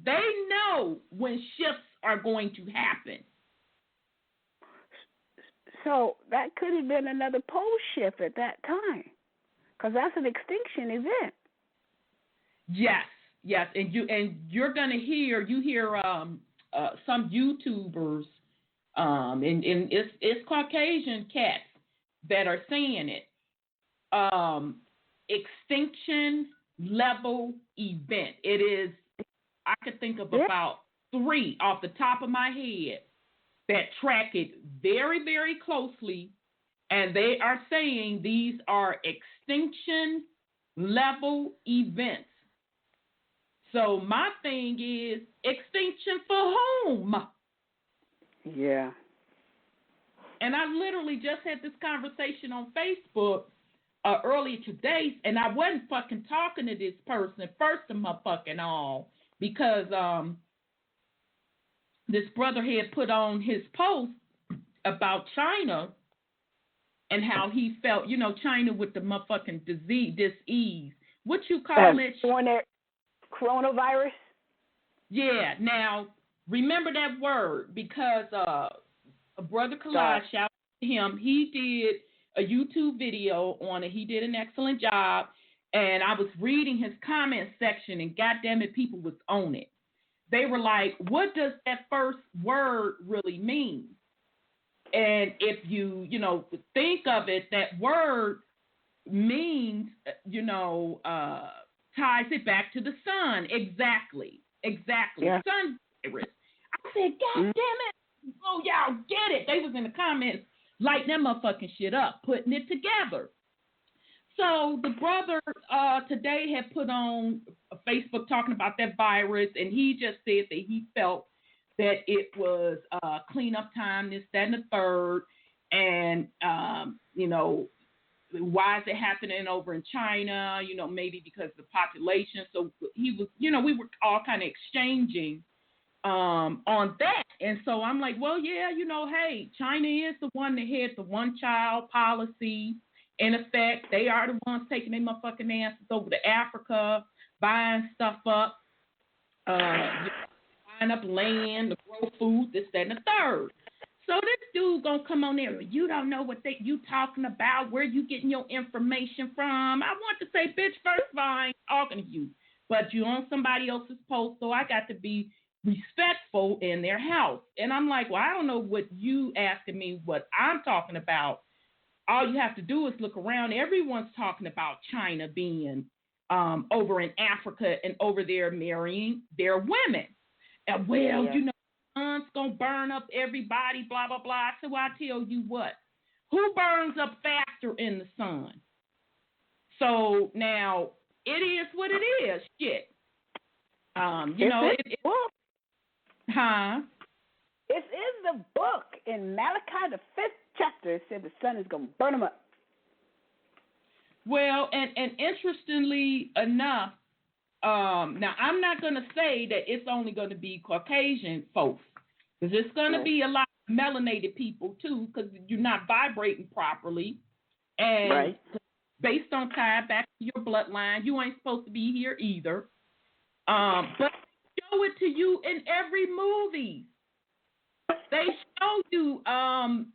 [SPEAKER 1] They know when shifts are going to happen.
[SPEAKER 3] So that could have been another pole shift at that time, because that's an extinction event.
[SPEAKER 1] Yes, and you're gonna hear some YouTubers, and it's Caucasian cats that are saying it. Extinction level event. It is. I could think of about 3 off the top of my head that track it very, very closely, and they are saying these are extinction level events. So my thing is, extinction for whom?
[SPEAKER 3] Yeah.
[SPEAKER 1] And I literally just had this conversation on Facebook earlier today, and I wasn't fucking talking to this person first of my fucking all, because this brother had put on his post about China and how he felt, China with the motherfucking disease. What you call it?
[SPEAKER 3] Coronavirus?
[SPEAKER 1] Yeah. Now, remember that word, because Brother Collage, shout out to him, he did a YouTube video on it. He did an excellent job. And I was reading his comment section, and goddamn it, people was on it. They were like, what does that first word really mean? And if you think of it, that word means, ties it back to the sun. Exactly.
[SPEAKER 3] Yeah.
[SPEAKER 1] Sun virus. I said, God damn it. Oh, y'all get it. They was in the comments lighting that motherfucking shit up, putting it together. So the brother today had put on Facebook talking about that virus, and he just said that he felt that it was cleanup time, this, that, and the third, and, why is it happening over in China, maybe because of the population. So he was, we were all kind of exchanging on that. And so I'm like, well, yeah, hey, China is the one that had the one-child policy. In effect, they are the ones taking their motherfucking asses over to Africa, buying stuff up, buying up land to grow food, this, that, and the third.
[SPEAKER 5] So this dude gonna come on there. You don't know what you talking about. Where you getting your information from? I want to say, bitch, first of all, I ain't talking to you, but you on somebody else's post, so I got to be respectful in their house. And I'm like, well, I don't know what you asking me what I'm talking about. All you have to do is look around. Everyone's talking about China being over in Africa and over there marrying their women. And you know, the sun's going to burn up everybody, blah, blah, blah. I said, well, I tell you what, who burns up faster in the sun? So now it is what it is. Shit. You know,
[SPEAKER 3] book.
[SPEAKER 5] Huh?
[SPEAKER 3] It's in the book in Malachi, the 5th chapter. It said the sun is going to burn them up.
[SPEAKER 5] Well, and interestingly enough, now I'm not going to say that it's only going to be Caucasian folks, because it's going to be a lot of melanated people too, because you're not vibrating properly, and based on tie back to your bloodline, you ain't supposed to be here either. But show it to you in every movie. They show you, and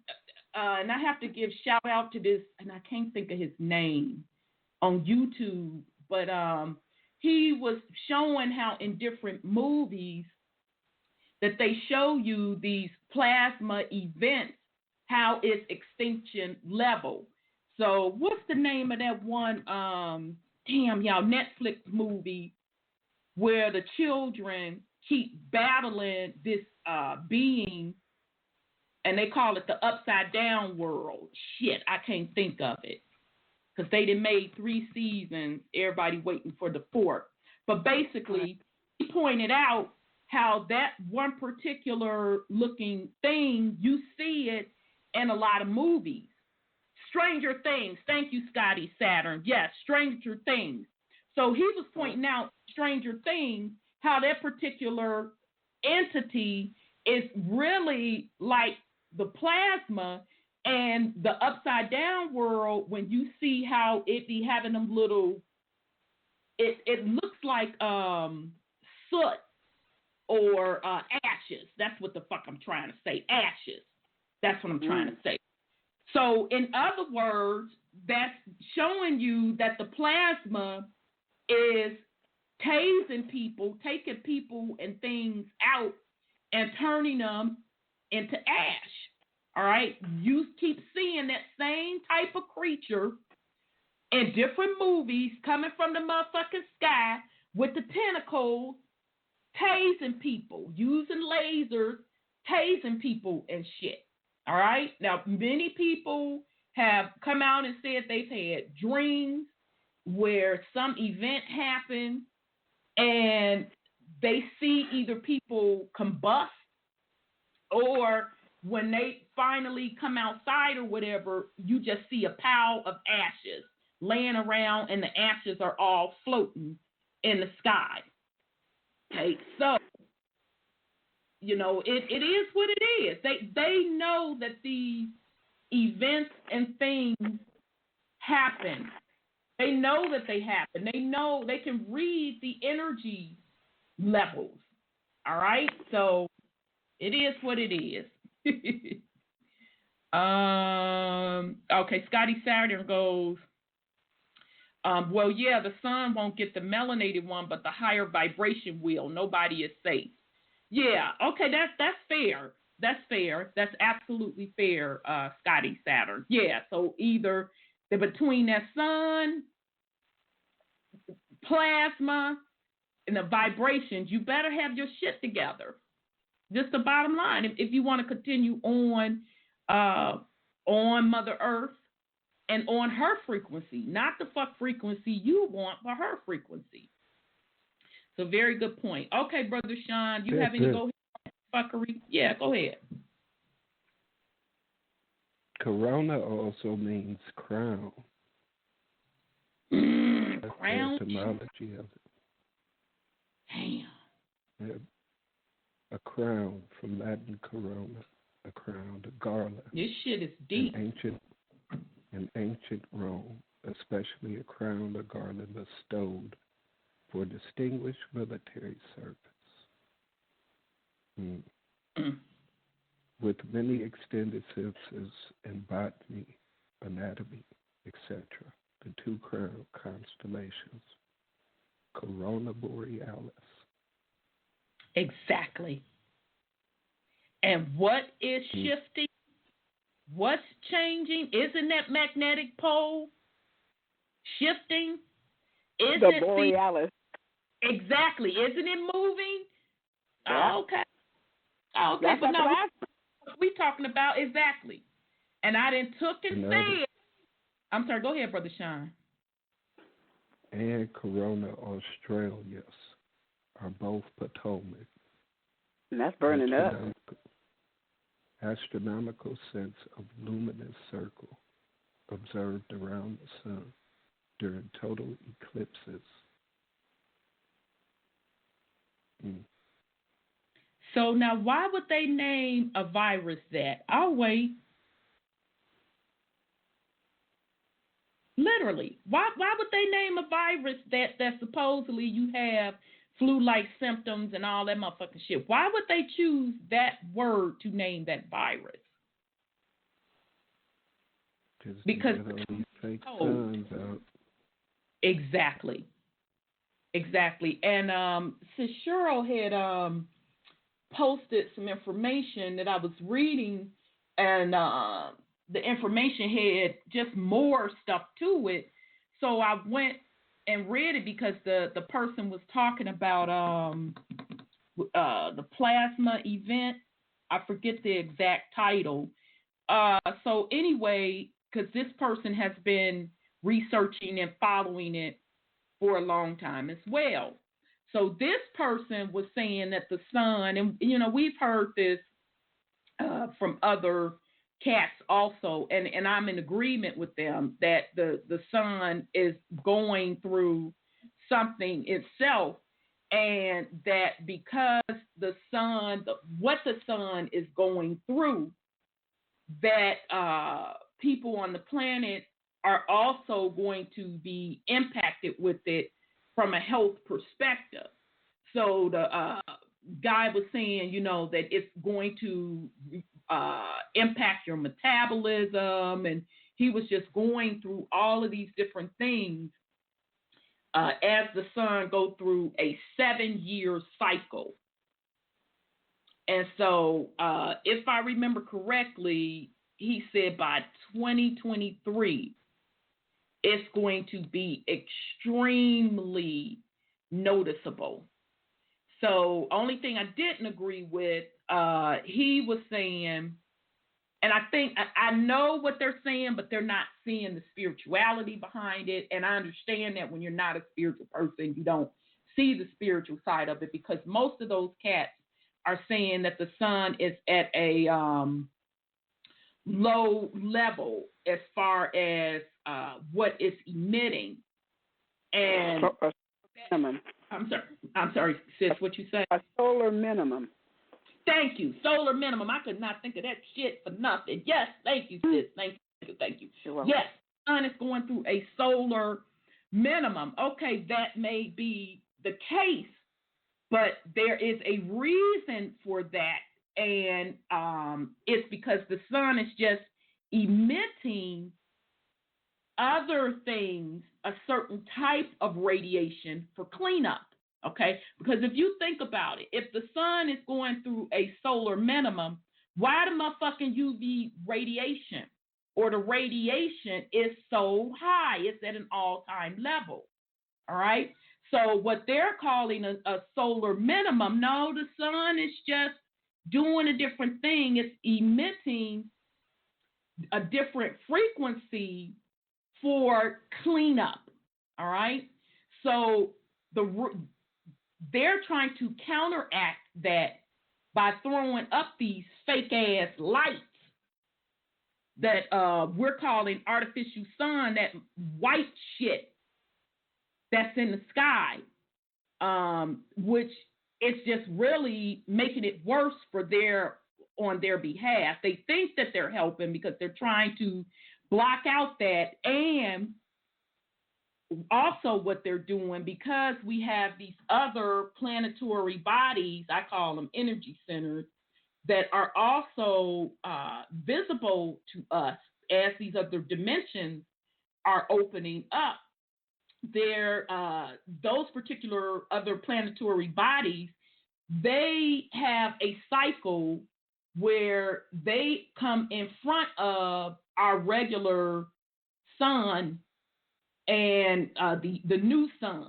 [SPEAKER 5] I have to give shout out to this, and I can't think of his name on YouTube, but he was showing how in different movies that they show you these plasma events, how it's extinction level. So what's the name of that one, Netflix movie where the children keep battling this being, and they call it the upside down world. Shit, I can't think of it, because they done made 3 seasons, everybody waiting for the 4th. But basically, he pointed out how that one particular looking thing, you see it in a lot of movies. Stranger Things. Thank you, Scotty Saturn. Yes, Stranger Things. So he was pointing out Stranger Things, how that particular entity is really like the plasma and the upside down world. When you see how it be having them little, it looks like soot or ashes. That's what the fuck I'm trying to say. Ashes. That's what I'm trying to say. So in other words, that's showing you that the plasma is tasing people, taking people and things out and turning them into ash. All right? You keep seeing that same type of creature in different movies coming from the motherfucking sky with the tentacles, tasing people, using lasers, tasing people and shit. All right? Now, many people have come out and said they've had dreams where some event happened and they see either people combust, or when they finally come outside or whatever, you just see a pile of ashes laying around and the ashes are all floating in the sky. Okay, so, you know, it is what it is. They know that these events and things happen. They know that they happen. They know they can read the energy levels. All right? So it is what it is. Okay, Scotty Saturn goes, well, yeah, the sun won't get the melanated one, but the higher vibration will. Nobody is safe. Yeah, okay, that's fair. That's fair. That's absolutely fair, Scotty Saturn. Yeah, so either between that sun, plasma, and the vibrations, you better have your shit together. Just the bottom line. If you want to continue on Mother Earth and on her frequency, not the fuck frequency you want, but her frequency. So very good point. Okay, Brother Sean, you have any go ahead fuckery? Yeah, go ahead.
[SPEAKER 4] Corona also means crown.
[SPEAKER 5] Crown?
[SPEAKER 4] The etymology of it.
[SPEAKER 5] Damn.
[SPEAKER 4] Yeah. A crown, from Latin corona, a crown, a garland.
[SPEAKER 5] This shit is deep.
[SPEAKER 4] In ancient Rome, especially a crown or garland bestowed for distinguished military service. with many extended senses in botany, anatomy, etc. The two crown constellations, Corona Borealis.
[SPEAKER 5] Exactly. And what is shifting? What's changing? Isn't that magnetic pole shifting? Isn't
[SPEAKER 3] the Borealis.
[SPEAKER 5] Exactly. Isn't it moving?
[SPEAKER 3] Yeah.
[SPEAKER 5] Okay. Okay,
[SPEAKER 3] That's
[SPEAKER 5] but no,
[SPEAKER 3] what
[SPEAKER 5] we talking about exactly. And I didn't took and said. I'm sorry, go ahead, Brother Sean.
[SPEAKER 4] And Corona Australis are both Potomac.
[SPEAKER 3] And that's burning up.
[SPEAKER 4] Astronomical sense of luminous circle observed around the sun during total eclipses.
[SPEAKER 5] So now, why would they name a virus that? I'll wait. Literally, why would they name a virus that supposedly you have flu-like symptoms and all that motherfucking shit? Why would they choose that word to name that virus? Because
[SPEAKER 4] fake signs out.
[SPEAKER 5] Exactly. And since Cheryl had posted some information that I was reading, and the information had just more stuff to it, so I went and read it because the person was talking about the plasma event. I forget the exact title. So anyway, because this person has been researching and following it for a long time as well. So this person was saying that the sun, and we've heard this from other cats also, and I'm in agreement with them that the sun is going through something itself, and that because the sun, what the sun is going through, that people on the planet are also going to be impacted with it from a health perspective. So the guy was saying, that it's going to impact your metabolism, and he was just going through all of these different things as the sun go through a 7-year cycle. And so if I remember correctly, he said by 2023, it's going to be extremely noticeable. So only thing I didn't agree with, he was saying, and I think I know what they're saying, but they're not seeing the spirituality behind it. And I understand that when you're not a spiritual person, you don't see the spiritual side of it, because most of those cats are saying that the sun is at a low level as far as what it's emitting. And
[SPEAKER 3] minimum.
[SPEAKER 5] I'm sorry, sis, what you say?
[SPEAKER 3] A solar minimum.
[SPEAKER 5] Thank you. Solar minimum. I could not think of that shit for nothing. Yes, thank you, sis. Thank you. Yes, the sun is going through a solar minimum. Okay, that may be the case, but there is a reason for that, and it's because the sun is just emitting other things, a certain type of radiation for cleanup, okay? Because if you think about it, if the sun is going through a solar minimum, why the motherfucking UV radiation or the radiation is so high? It's at an all-time level, all right? So what they're calling a solar minimum, no, the sun is just doing a different thing. It's emitting a different frequency for cleanup, all right? So they're trying to counteract that by throwing up these fake-ass lights that we're calling artificial sun, that white shit that's in the sky, which is just really making it worse on their behalf. They think that they're helping because they're trying to block out that, and also what they're doing, because we have these other planetary bodies, I call them energy centers, that are also visible to us as these other dimensions are opening up. Those particular other planetary bodies, they have a cycle where they come in front of our regular sun and the new sun.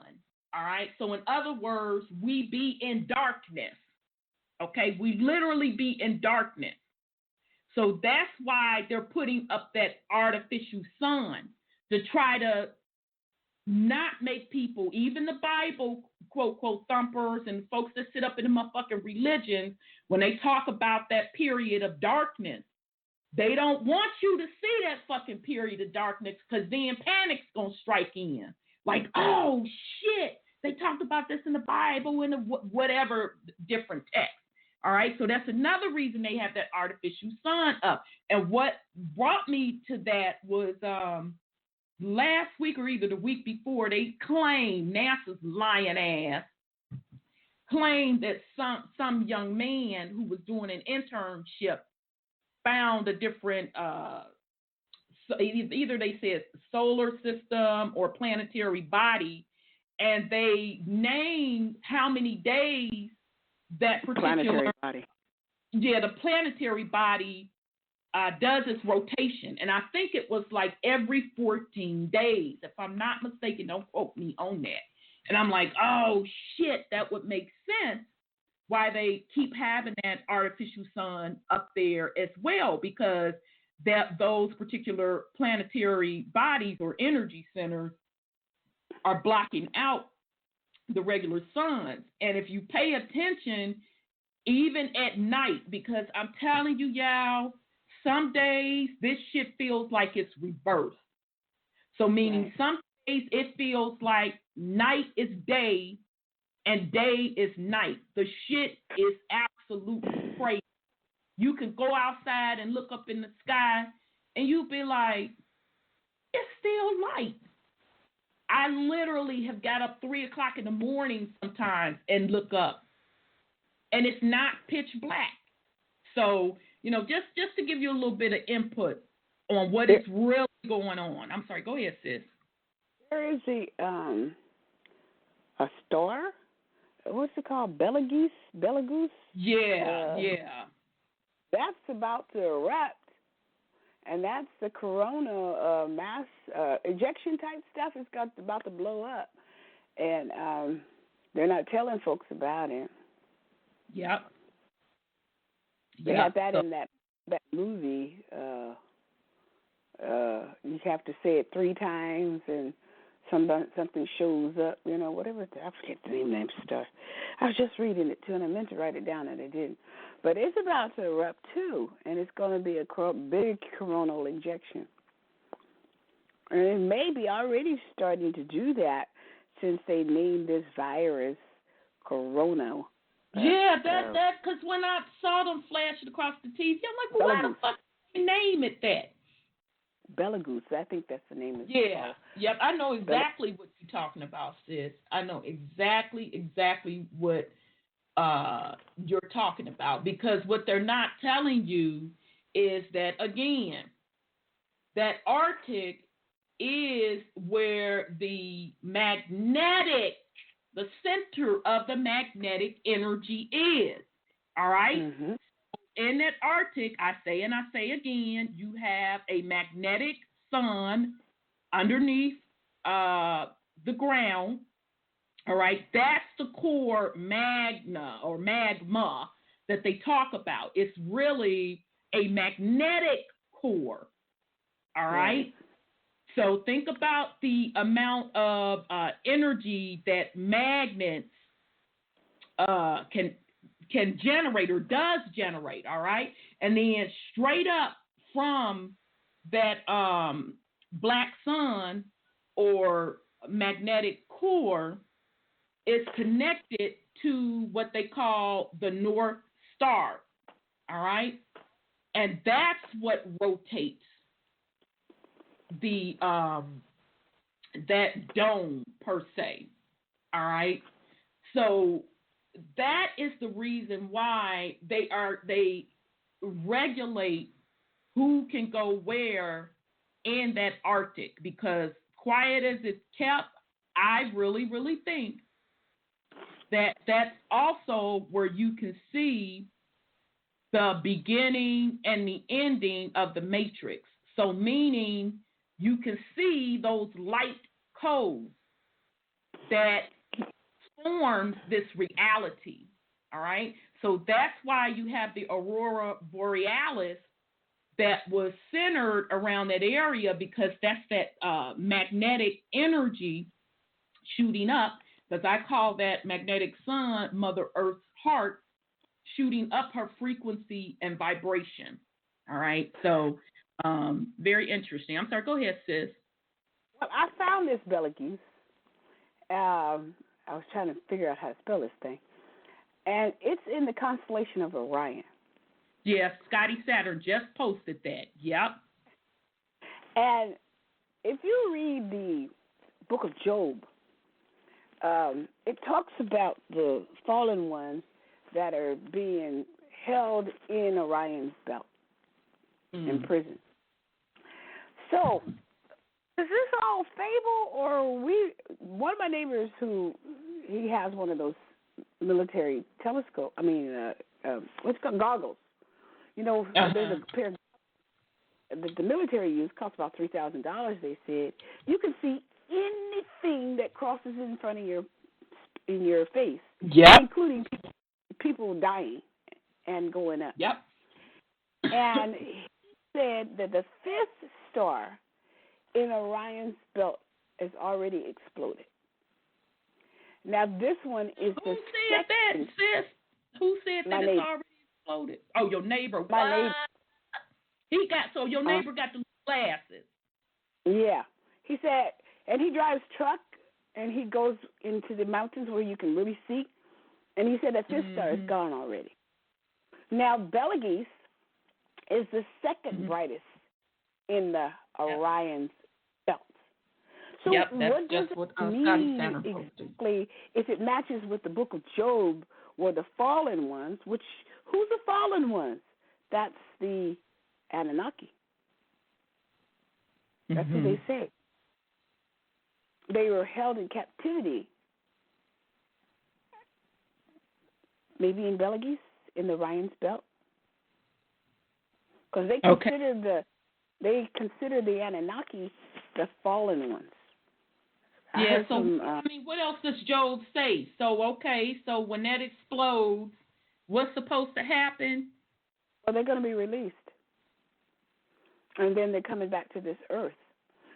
[SPEAKER 5] All right. So in other words, we be in darkness. Okay. We literally be in darkness. So that's why they're putting up that artificial sun to try to not make people, even the Bible, quote, quote, thumpers and folks that sit up in the motherfucking religion, when they talk about that period of darkness, they don't want you to see that fucking period of darkness, because then panic's going to strike in. Like, oh, shit, they talked about this in the Bible and whatever different text. All right, so that's another reason they have that artificial sun up. And what brought me to that was last week or either the week before, they claimed, NASA's lying ass, claimed that some young man who was doing an internship found a different, either they said solar system or planetary body, and they named how many days that particular
[SPEAKER 3] planetary body.
[SPEAKER 5] Yeah, the planetary body does its rotation, and I think it was like every 14 days, if I'm not mistaken. Don't quote me on that. And I'm like, oh shit, that would make sense why they keep having that artificial sun up there as well, because those particular planetary bodies or energy centers are blocking out the regular suns. And if you pay attention, even at night, because I'm telling you, y'all, some days this shit feels like it's reversed. So meaning some days it feels like night is day and day is night. The shit is absolutely crazy. You can go outside and look up in the sky and you'll be like, it's still light. I literally have got up 3 o'clock in the morning sometimes and look up, and it's not pitch black. So, just to give you a little bit of input on what is really going on. I'm sorry, go ahead, sis.
[SPEAKER 3] There is a star. What's it called? Betelgeuse?
[SPEAKER 5] Yeah.
[SPEAKER 3] That's about to erupt, and that's the corona mass ejection type stuff. It's about to blow up, and they're not telling folks about it.
[SPEAKER 5] Yep.
[SPEAKER 3] They had that in that movie. You have to say it 3 times, and something shows up. Whatever. I forget the name of that star. I was just reading it too, and I meant to write it down, and I didn't. But it's about to erupt too, and it's going to be a big coronal injection. And it may be already starting to do that since they named this virus Corona.
[SPEAKER 5] Yeah, that because when I saw them flashing across the TV, I'm like, well, why the fuck did you name it that?
[SPEAKER 3] Betelgeuse, I think that's the name of it.
[SPEAKER 5] Yeah, yep, I know exactly what you're talking about, sis. I know exactly what you're talking about, because what they're not telling you is that, again, that Arctic is where the center of the magnetic energy is. All right? Mm-hmm. In that Arctic, I say again, you have a magnetic sun underneath the ground. All right? That's the core magma that they talk about. It's really a magnetic core. All right? So think about the amount of energy that magnets can generate or does generate, all right? And then straight up from that black sun or magnetic core is connected to what they call the North Star, all right? And that's what rotates the that dome per se. All right. So that is the reason why they regulate who can go where in that Arctic, because quiet as it's kept, I really, really think that that's also where you can see the beginning and the ending of the matrix. So meaning you can see those light codes that forms this reality. All right. So that's why you have the aurora borealis that was centered around that area, because that's that magnetic energy shooting up. Because I call that magnetic sun Mother Earth's heart, shooting up her frequency and vibration. All right. So very interesting. I'm sorry. Go ahead, sis.
[SPEAKER 3] Well, I found this Betelgeuse. I was trying to figure out how to spell this thing. And it's in the constellation of Orion.
[SPEAKER 5] Yes, Scotty Saturn just posted that. Yep.
[SPEAKER 3] And if you read the book of Job, it talks about the fallen ones that are being held in Orion's belt in prison. So, is this all fable, or one of my neighbors he has one of those military telescope, what's it called, goggles. You know, there's a pair that the military use, costs about $3,000, they said. You can see anything that crosses in front of your face, including people dying and going up.
[SPEAKER 5] Yep.
[SPEAKER 3] And he said that the fifth star in Orion's belt has already exploded. Now this one is the
[SPEAKER 5] second. That, sis? Who said that it's already exploded? Oh, your neighbor.
[SPEAKER 3] My neighbor.
[SPEAKER 5] Your neighbor got the glasses.
[SPEAKER 3] Yeah. He said, and he drives truck, and he goes into the mountains where you can really see. And he said that fifth star is gone already. Now, Betelgeuse is the second brightest in the Orion's belt. So what does it mean exactly if it matches with the book of Job, where the fallen ones, who's the fallen ones? That's the Anunnaki. That's what they say. They were held in captivity, maybe in Betelgeuse, in the Orion's belt, because they consider the Anunnaki the fallen ones.
[SPEAKER 5] Yeah. So what else does Job say? So when that explodes, what's supposed to happen?
[SPEAKER 3] Well, they're going to be released, and then they're coming back to this earth,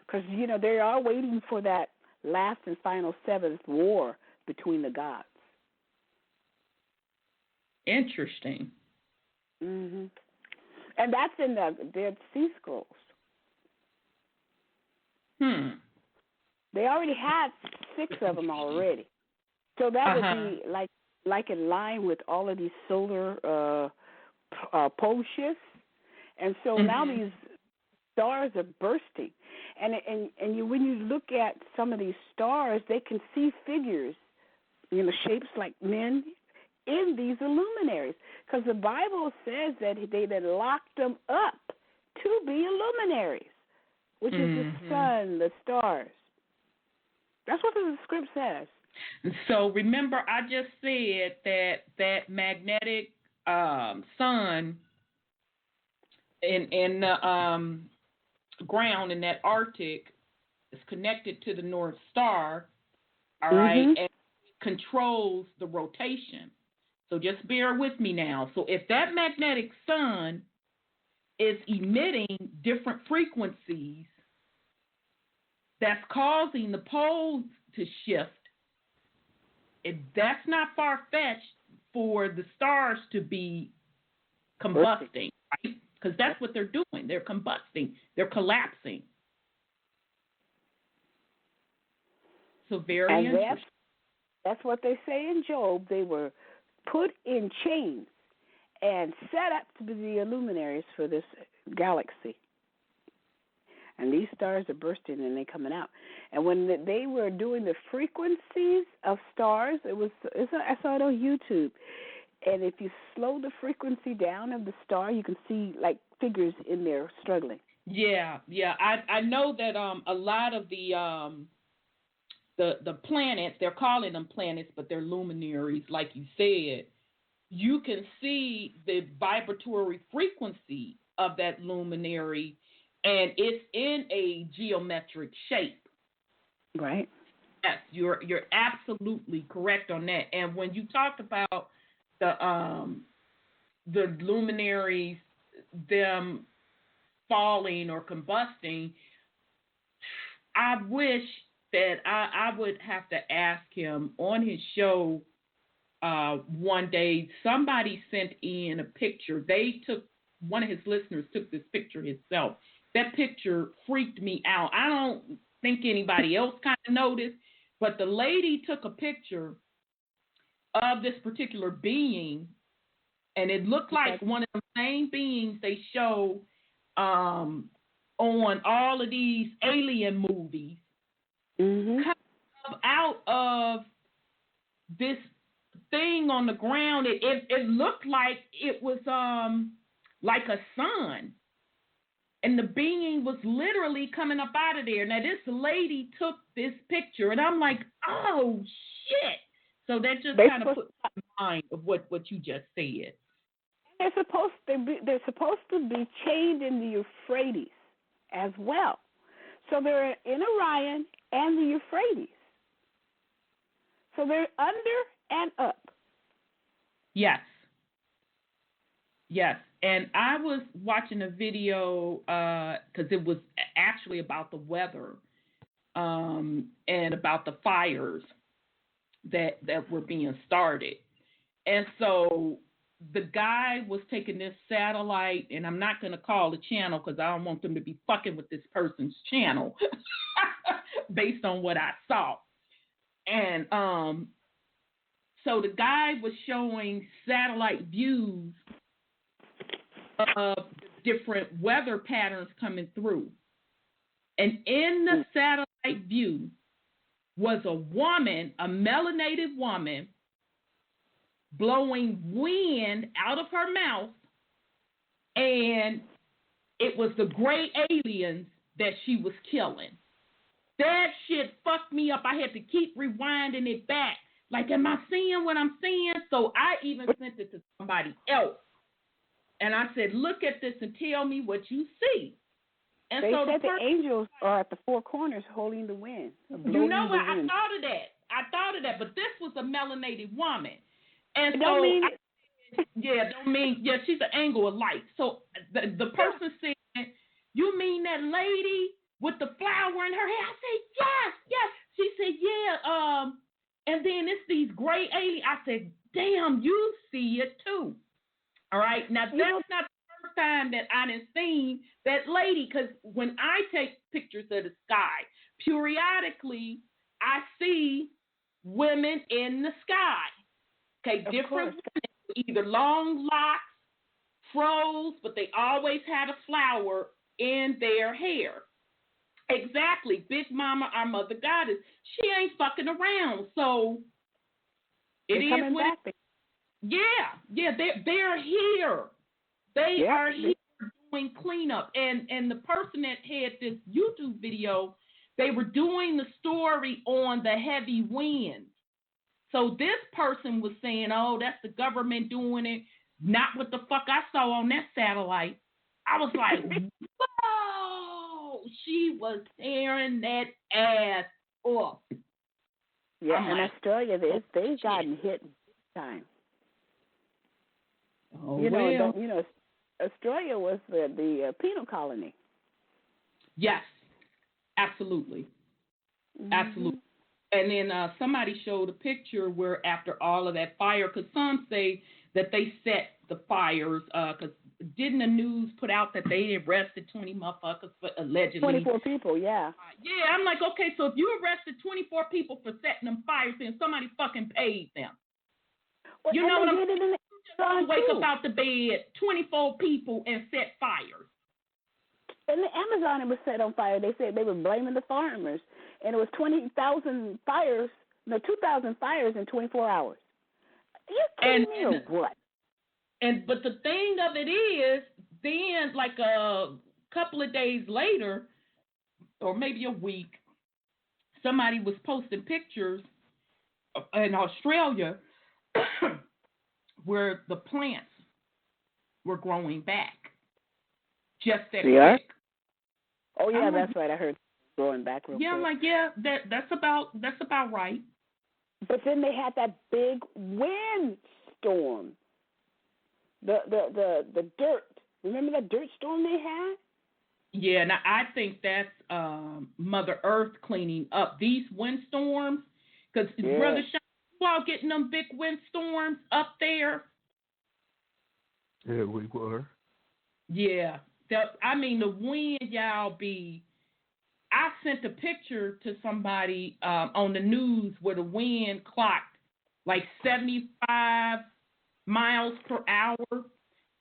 [SPEAKER 3] because they are waiting for that last and final seventh war between the gods.
[SPEAKER 5] Interesting.
[SPEAKER 3] And that's in the Dead Sea Scrolls. They already had 6 of them already, so that would be like in line with all of these solar pole shifts, and so now these stars are bursting, and when you look at some of these stars, they can see figures, shapes like men in these luminaries, because the Bible says that they locked them up to be luminaries, which is the sun, the stars. That's what the script says.
[SPEAKER 5] So remember, I just said that magnetic sun in the ground in that Arctic is connected to the North Star, all right, and controls the rotation. So just bear with me now. So if that magnetic sun is emitting different frequencies that's causing the poles to shift, that's not far-fetched for the stars to be combusting, right? Because that's what they're doing. They're combusting. They're collapsing. So very interesting.
[SPEAKER 3] That's what they say in Job. They were put in chains and set up to be the luminaries for this galaxy. And these stars are bursting and they're coming out. And when they were doing the frequencies of stars, I saw it on YouTube. And if you slow the frequency down of the star, you can see like figures in there struggling.
[SPEAKER 5] Yeah. I know that a lot of the planets, they're calling them planets, but they're luminaries, like you said. You can see the vibratory frequency of that luminary, and it's in a geometric shape.
[SPEAKER 3] Right.
[SPEAKER 5] Yes, you're absolutely correct on that. And when you talked about the luminaries, them falling or combusting, I wish that I would have to ask him on his show one day. Somebody sent in a picture. One of his listeners took this picture himself. That picture freaked me out. I don't think anybody else kind of noticed, but the lady took a picture of this particular being, and it looked like one of the same beings they show on all of these alien movies.
[SPEAKER 3] Mm-hmm.
[SPEAKER 5] Come out of this thing on the ground. It looked like it was like a sun, and the being was literally coming up out of there. Now this lady took this picture, and I'm like, oh shit! So that just kind of put my mind of what you just said.
[SPEAKER 3] They're supposed to be chained in the Euphrates as well. So they're in Orion and the Euphrates. So they're under and up. Yes.
[SPEAKER 5] And I was watching a video because it was actually about the weather and about the fires that were being started. And so the guy was taking this satellite, and I'm not going to call the channel because I don't want them to be fucking with this person's channel based on what I saw. And so the guy was showing satellite views of different weather patterns coming through. And in the satellite view was a woman, a melanated woman, blowing wind out of her mouth, and it was the gray aliens that she was killing. That shit fucked me up. I had to keep rewinding it back. Like, am I seeing what I'm seeing? So I even sent it to somebody else. And I said, look at this and tell me what you see. And
[SPEAKER 3] they
[SPEAKER 5] so
[SPEAKER 3] said the angels are at the four corners holding the wind.
[SPEAKER 5] You know what? I thought of that. But this was a melanated woman. And she's an angle of light. So the person said, you mean that lady with the flower in her hair? I said, yes. She said, yeah. And then it's these gray aliens. I said, damn, you see it too. All right. Now, that's not the first time that I done seen that lady, because when I take pictures of the sky, periodically I see women in the sky. Okay, different women, either long locks, froze, but they always had a flower in their hair. Exactly. Big Mama, our mother goddess, she ain't fucking around. So it is what it is. Yeah, they're here. They are here doing cleanup. And the person that had this YouTube video, they were doing the story on the heavy winds. So this person was saying, oh, that's the government doing it, not what the fuck I saw on that satellite. I was like, whoa, she was tearing that ass up.
[SPEAKER 3] Yeah, in Australia, they've gotten hit big time.
[SPEAKER 5] Oh,
[SPEAKER 3] Australia was the penal colony.
[SPEAKER 5] Yes, absolutely. Mm-hmm. Absolutely. And then somebody showed a picture where after all of that fire, because some say that they set the fires, because didn't the news put out that they arrested 20 motherfuckers for allegedly?
[SPEAKER 3] 24 people, yeah.
[SPEAKER 5] Yeah, I'm like, okay, so if you arrested 24 people for setting them fires, then somebody fucking paid them.
[SPEAKER 3] Well,
[SPEAKER 5] you know what I'm saying?
[SPEAKER 3] Don't
[SPEAKER 5] wake up out the bed, 24 people, and set fires.
[SPEAKER 3] In the Amazon, it was set on fire. They said they were blaming the farmers, and it was 20,000 fires, 2,000 fires in 24 hours. Are you kidding me or what?
[SPEAKER 5] But the thing of it is, then like a couple of days later, or maybe a week, somebody was posting pictures in Australia where the plants were growing back. Just that quick.
[SPEAKER 3] Oh yeah, that's right. I heard growing back real quick.
[SPEAKER 5] I'm like, yeah, that's about right.
[SPEAKER 3] But then they had that big windstorm. The dirt. Remember that dirt storm they had?
[SPEAKER 5] Yeah, now I think that's Mother Earth cleaning up these windstorms. Because Brother Sean, you all getting them big windstorms up there?
[SPEAKER 4] Yeah, we were.
[SPEAKER 5] Yeah. The wind, y'all be... I sent a picture to somebody on the news where the wind clocked like 75 miles per hour.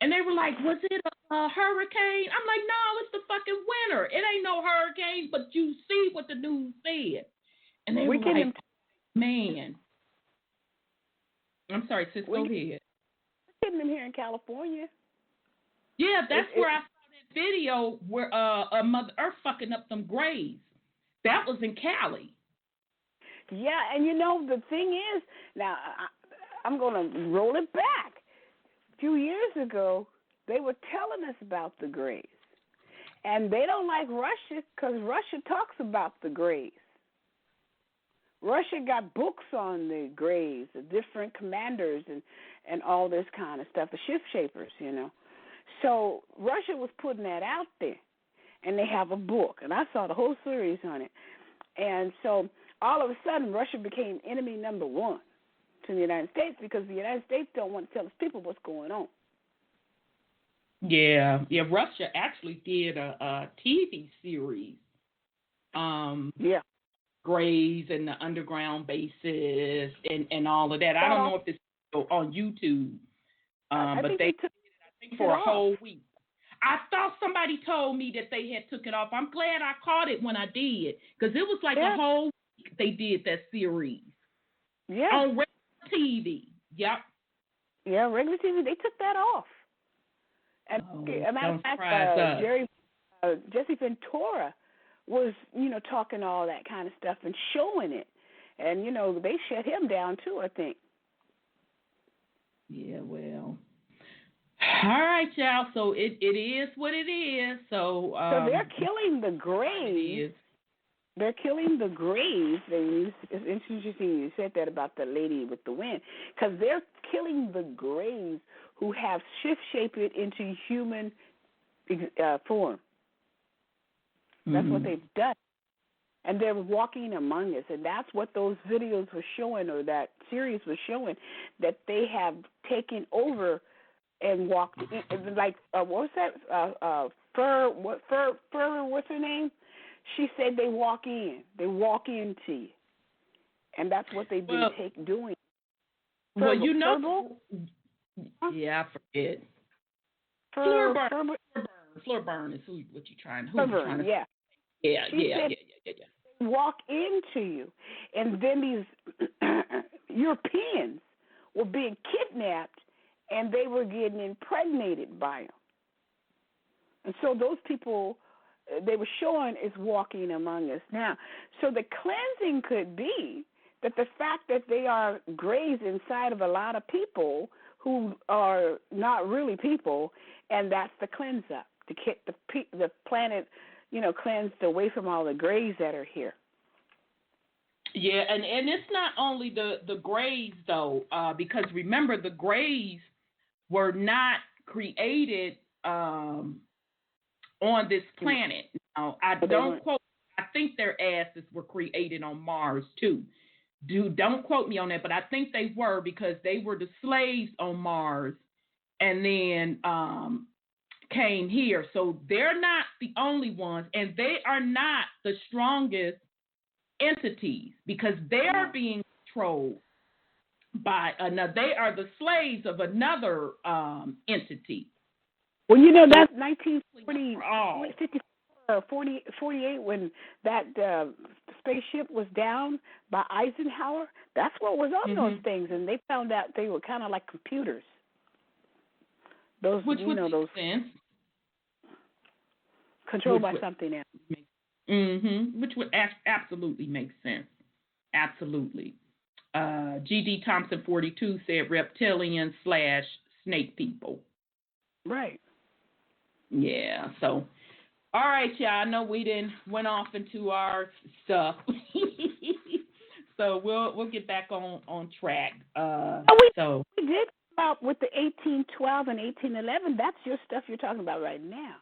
[SPEAKER 5] And they were like, was it a hurricane? I'm like, no, it's the fucking winter. It ain't no hurricane, but you see what the news said. And they were like, man. I'm sorry, sis, go ahead.
[SPEAKER 3] We're getting them here in California.
[SPEAKER 5] Yeah, that's where I saw that video where Mother Earth fucking up them graves. That was in Cali.
[SPEAKER 3] Yeah, and the thing is, now I'm going to roll it back. A few years ago, they were telling us about the graves. And they don't like Russia because Russia talks about the graves. Russia got books on the graves, the different commanders and all this kind of stuff, the shift shapers, So Russia was putting that out there, and they have a book, and I saw the whole series on it. And so all of a sudden, Russia became enemy number one to the United States because the United States don't want to tell its people what's going on.
[SPEAKER 5] Yeah, Russia actually did a TV series. Graves and the underground bases and all of that. I don't know if it's on YouTube, but they took it for a whole week. I thought somebody told me that they had took it off. I'm glad I caught it when I did, because it was like a whole week they did that series.
[SPEAKER 3] Yeah.
[SPEAKER 5] On regular TV. Yep.
[SPEAKER 3] Yeah, regular TV. They took that off. And a matter of fact, Jesse Ventura was, talking all that kind of stuff and showing it. And, they shut him down too, I think.
[SPEAKER 5] Yeah, well. All right, y'all. So it is what it is. So
[SPEAKER 3] they're killing the graves. They're killing the graves. It's interesting you said that about the lady with the wind, because they're killing the graves who have shift-shaped it into human form. That's what they've done. And they're walking among us, and that's what those videos were showing, or that series was showing, that they have taken over and walked in, like, what's that? Fur, what's her name? She said they walk in. They walk into you. And that's what they've been doing.
[SPEAKER 5] Well, yeah, I forget. Floor burn is what you're trying to
[SPEAKER 3] yeah.
[SPEAKER 5] Yeah.
[SPEAKER 3] They walk into you. And then these Europeans were being kidnapped, and they were getting impregnated by them. And so those people, they were showing, is walking among us now. So the cleansing could be that the fact that they are graves inside of a lot of people who are not really people, and that's the cleanse up, to get the planet, cleansed away from all the graves that are here.
[SPEAKER 5] Yeah, and it's not only the graves, though, because remember, the graves were not created on this planet. Now, I think their asses were created on Mars, too. Don't quote me on that, but I think they were, because they were the slaves on Mars and then came here. So they're not the only ones, and they are not the strongest entities, because they are being controlled by another. They are the slaves of another entity.
[SPEAKER 3] Well, that's 1940. 48 when that spaceship was down by Eisenhower. That's what was on those things, and they found out they were kind of like computers. Those,
[SPEAKER 5] which would make
[SPEAKER 3] those
[SPEAKER 5] sense.
[SPEAKER 3] Controlled by something else.
[SPEAKER 5] Which would absolutely make sense. Absolutely. G.D. Thompson 42 said reptilian/snake people.
[SPEAKER 3] Right.
[SPEAKER 5] Yeah. So, all right, y'all. I know we went off into our stuff. So we'll get back on track.
[SPEAKER 3] We did come out with the 1812 and 1811. That's your stuff you're talking about right now.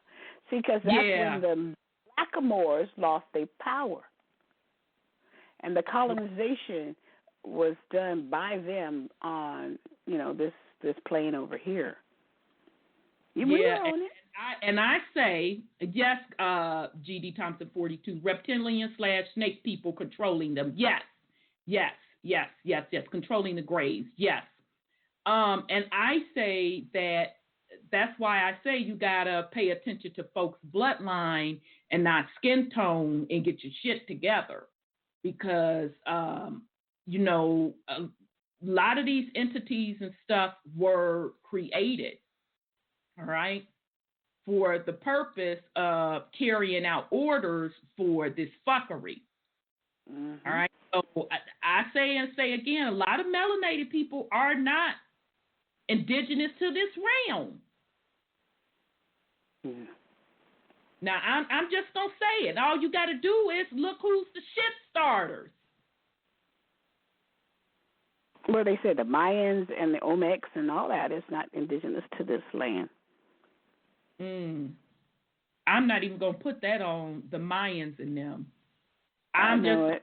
[SPEAKER 3] See, because that's when the Blackamoors lost their power, and the colonization was done by them on this plane over here. We were on it.
[SPEAKER 5] And I say yes, G.D. Thompson 42, reptilian/snake people controlling them. Yes, controlling the graves. Yes. And I say that's why I say you gotta pay attention to folks' bloodline and not skin tone and get your shit together, because a lot of these entities and stuff were created, all right, for the purpose of carrying out orders for this fuckery. All right. So I say and say again, a lot of melanated people are not indigenous to this realm. Now, I'm just going to say it. All you got to do is look who's the shit starters.
[SPEAKER 3] Well, they said the Mayans and the Olmecs and all that is not indigenous to this land.
[SPEAKER 5] I'm not even going to put that on the Mayans and them. Who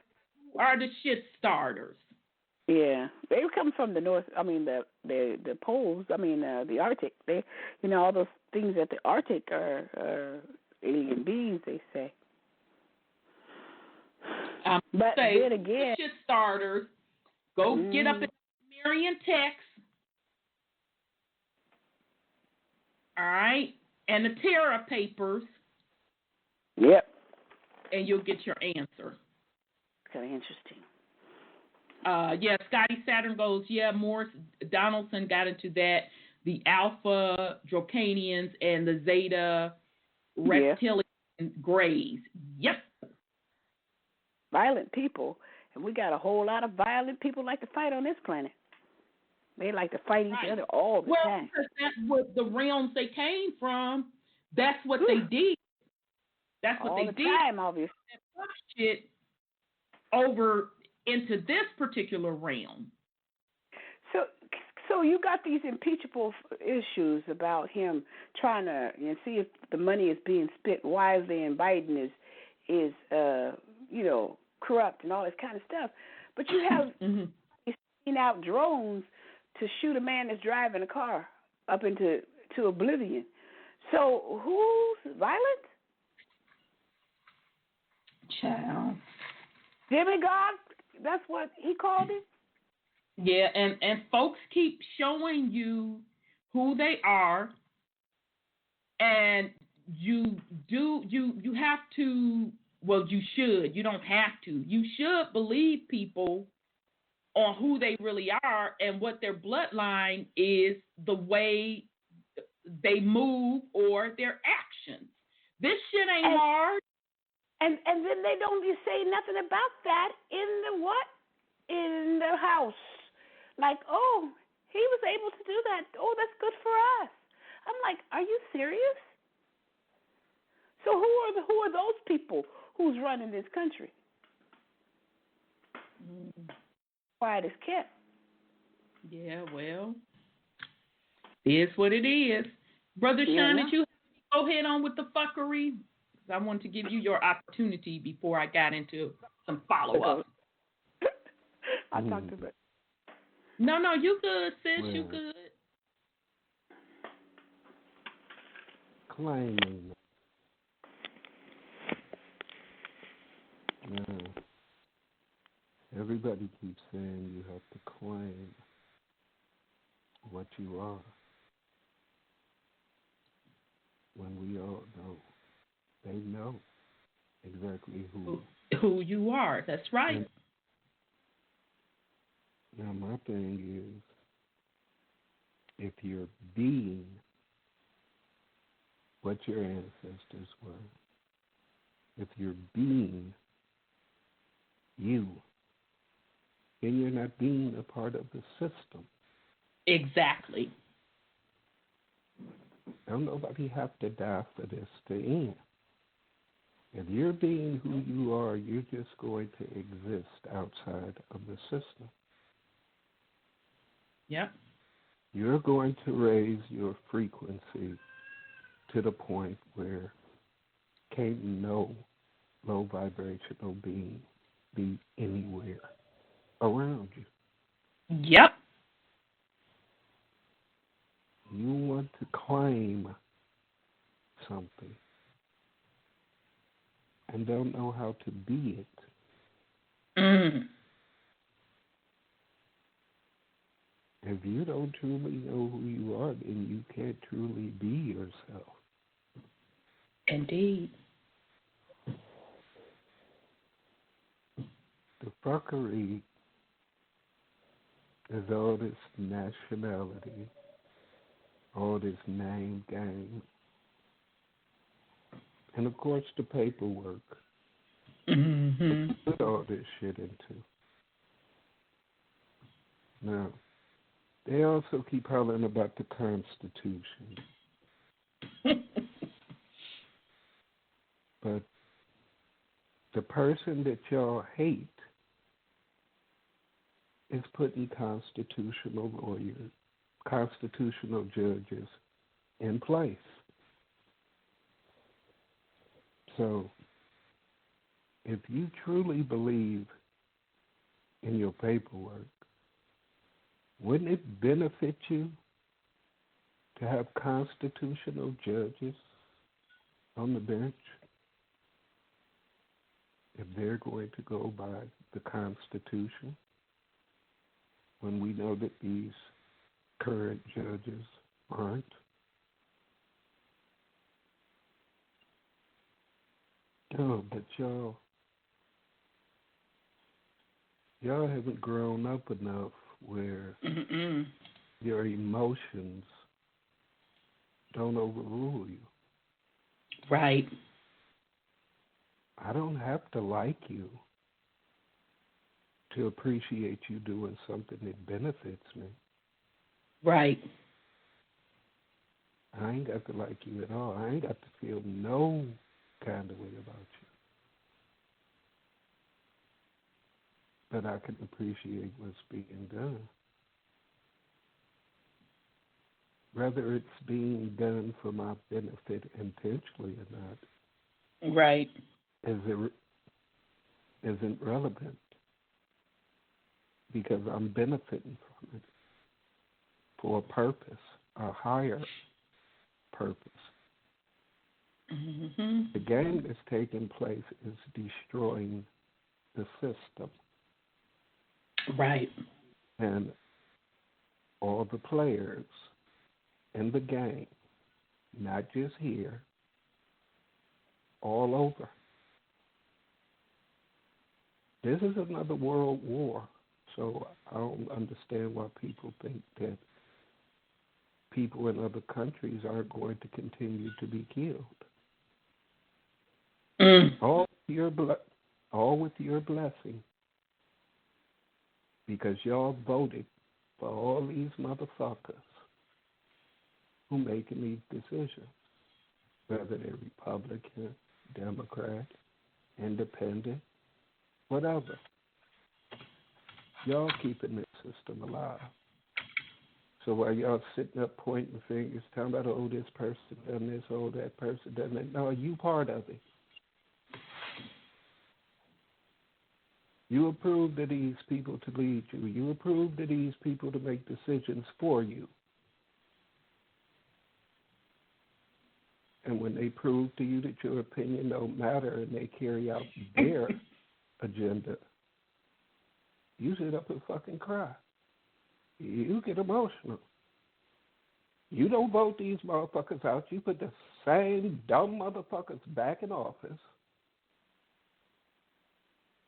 [SPEAKER 5] are the shit starters.
[SPEAKER 3] Yeah, they come from the north. I mean, the poles. I mean, the Arctic. They, all those things at the Arctic are alien beings. They say. But then again,
[SPEAKER 5] shit starters. Go get up in Marian text. All right, and the Terra papers.
[SPEAKER 3] Yep.
[SPEAKER 5] And you'll get your answer.
[SPEAKER 3] Kind of interesting.
[SPEAKER 5] Scotty Saturn goes, Morris Donaldson got into that. The Alpha Draconians and the Zeta Reptilian Greys. Yep.
[SPEAKER 3] Violent people. And we got a whole lot of violent people like to fight on this planet. They like to fight each other all the time.
[SPEAKER 5] Well, that's what the realms they came from. That's what they did. That's what
[SPEAKER 3] all
[SPEAKER 5] they
[SPEAKER 3] the
[SPEAKER 5] did.
[SPEAKER 3] Time, obviously.
[SPEAKER 5] They pushed it over into this particular realm.
[SPEAKER 3] So you got these impeachable issues about him trying to see if the money is being spent wisely and Biden is corrupt and all this kind of stuff. But you have seen out drones to shoot a man that's driving a car up into oblivion. So who's violent?
[SPEAKER 5] Child.
[SPEAKER 3] Demigod, that's what he called it?
[SPEAKER 5] Yeah, and folks keep showing you who they are, and you have to, well, you should, you don't have to, you should believe people on who they really are and what their bloodline is, the way they move or their actions. This shit ain't hard.
[SPEAKER 3] And then they don't say nothing about that in the House. Like, oh, he was able to do that. Oh, that's good for us. I'm like, are you serious? So who are those people who's running this country? Quiet as kept.
[SPEAKER 5] Yeah, well, it's what it is. Brother Sean, did you go ahead on with the fuckery? I wanted to give you your opportunity before I got into some follow-up.
[SPEAKER 3] I talked about it.
[SPEAKER 5] No, you good, sis. Well, you good.
[SPEAKER 4] Claiming. Everybody keeps saying you have to claim what you are, when we all know. They know. exactly
[SPEAKER 5] who you are. That's right.
[SPEAKER 4] And now my thing is, if you're being what your ancestors were, if you're being you, then you're not being a part of the system.
[SPEAKER 5] Exactly.
[SPEAKER 4] Don't nobody have to die for this to end. If you're being who you are, you're just going to exist outside of the system.
[SPEAKER 5] Yep.
[SPEAKER 4] You're going to raise your frequency to the point where can't no low vibrational being be anywhere around you.
[SPEAKER 5] Yep.
[SPEAKER 4] You want to claim something and don't know how to be it.
[SPEAKER 5] Mm.
[SPEAKER 4] If you don't truly know who you are, then you can't truly be yourself.
[SPEAKER 5] Indeed.
[SPEAKER 4] The fuckery is all this nationality, all this name game, and of course the paperwork.
[SPEAKER 5] Mm-hmm.
[SPEAKER 4] Put all this shit into. Now, they also keep hollering about the Constitution. But the person that y'all hate is putting constitutional lawyers, constitutional judges in place. So, if you truly believe in your paperwork, wouldn't it benefit you to have constitutional judges on the bench if they're going to go by the Constitution, when we know that these current judges aren't? No, but y'all haven't grown up enough where your emotions don't overrule you.
[SPEAKER 5] Right.
[SPEAKER 4] I don't have to like you to appreciate you doing something that benefits me.
[SPEAKER 5] Right.
[SPEAKER 4] I ain't got to like you at all. I ain't got to feel no kind of way about you. But I can appreciate what's being done. Whether it's being done for my benefit intentionally or not,
[SPEAKER 5] Right.
[SPEAKER 4] isn't relevant, because I'm benefiting from it for a purpose, a higher purpose.
[SPEAKER 5] Mm-hmm.
[SPEAKER 4] The game that's taking place is destroying the system.
[SPEAKER 5] Right.
[SPEAKER 4] And all the players in the game, not just here, all over. This is another world war, so I don't understand why people think that people in other countries are going to continue to be killed. All with your blessing, because y'all voted for all these motherfuckers who making these decisions, whether they're Republican, Democrat, Independent, whatever. Y'all keeping this system alive. So while y'all sitting up pointing fingers, talking about, oh, this person done this, oh, that person done that, no, you part of it. You approved of these people to lead you. You approved of these people to make decisions for you. And when they prove to you that your opinion don't matter and they carry out their agenda, you sit up and fucking cry. You get emotional. You don't vote these motherfuckers out. You put the same dumb motherfuckers back in office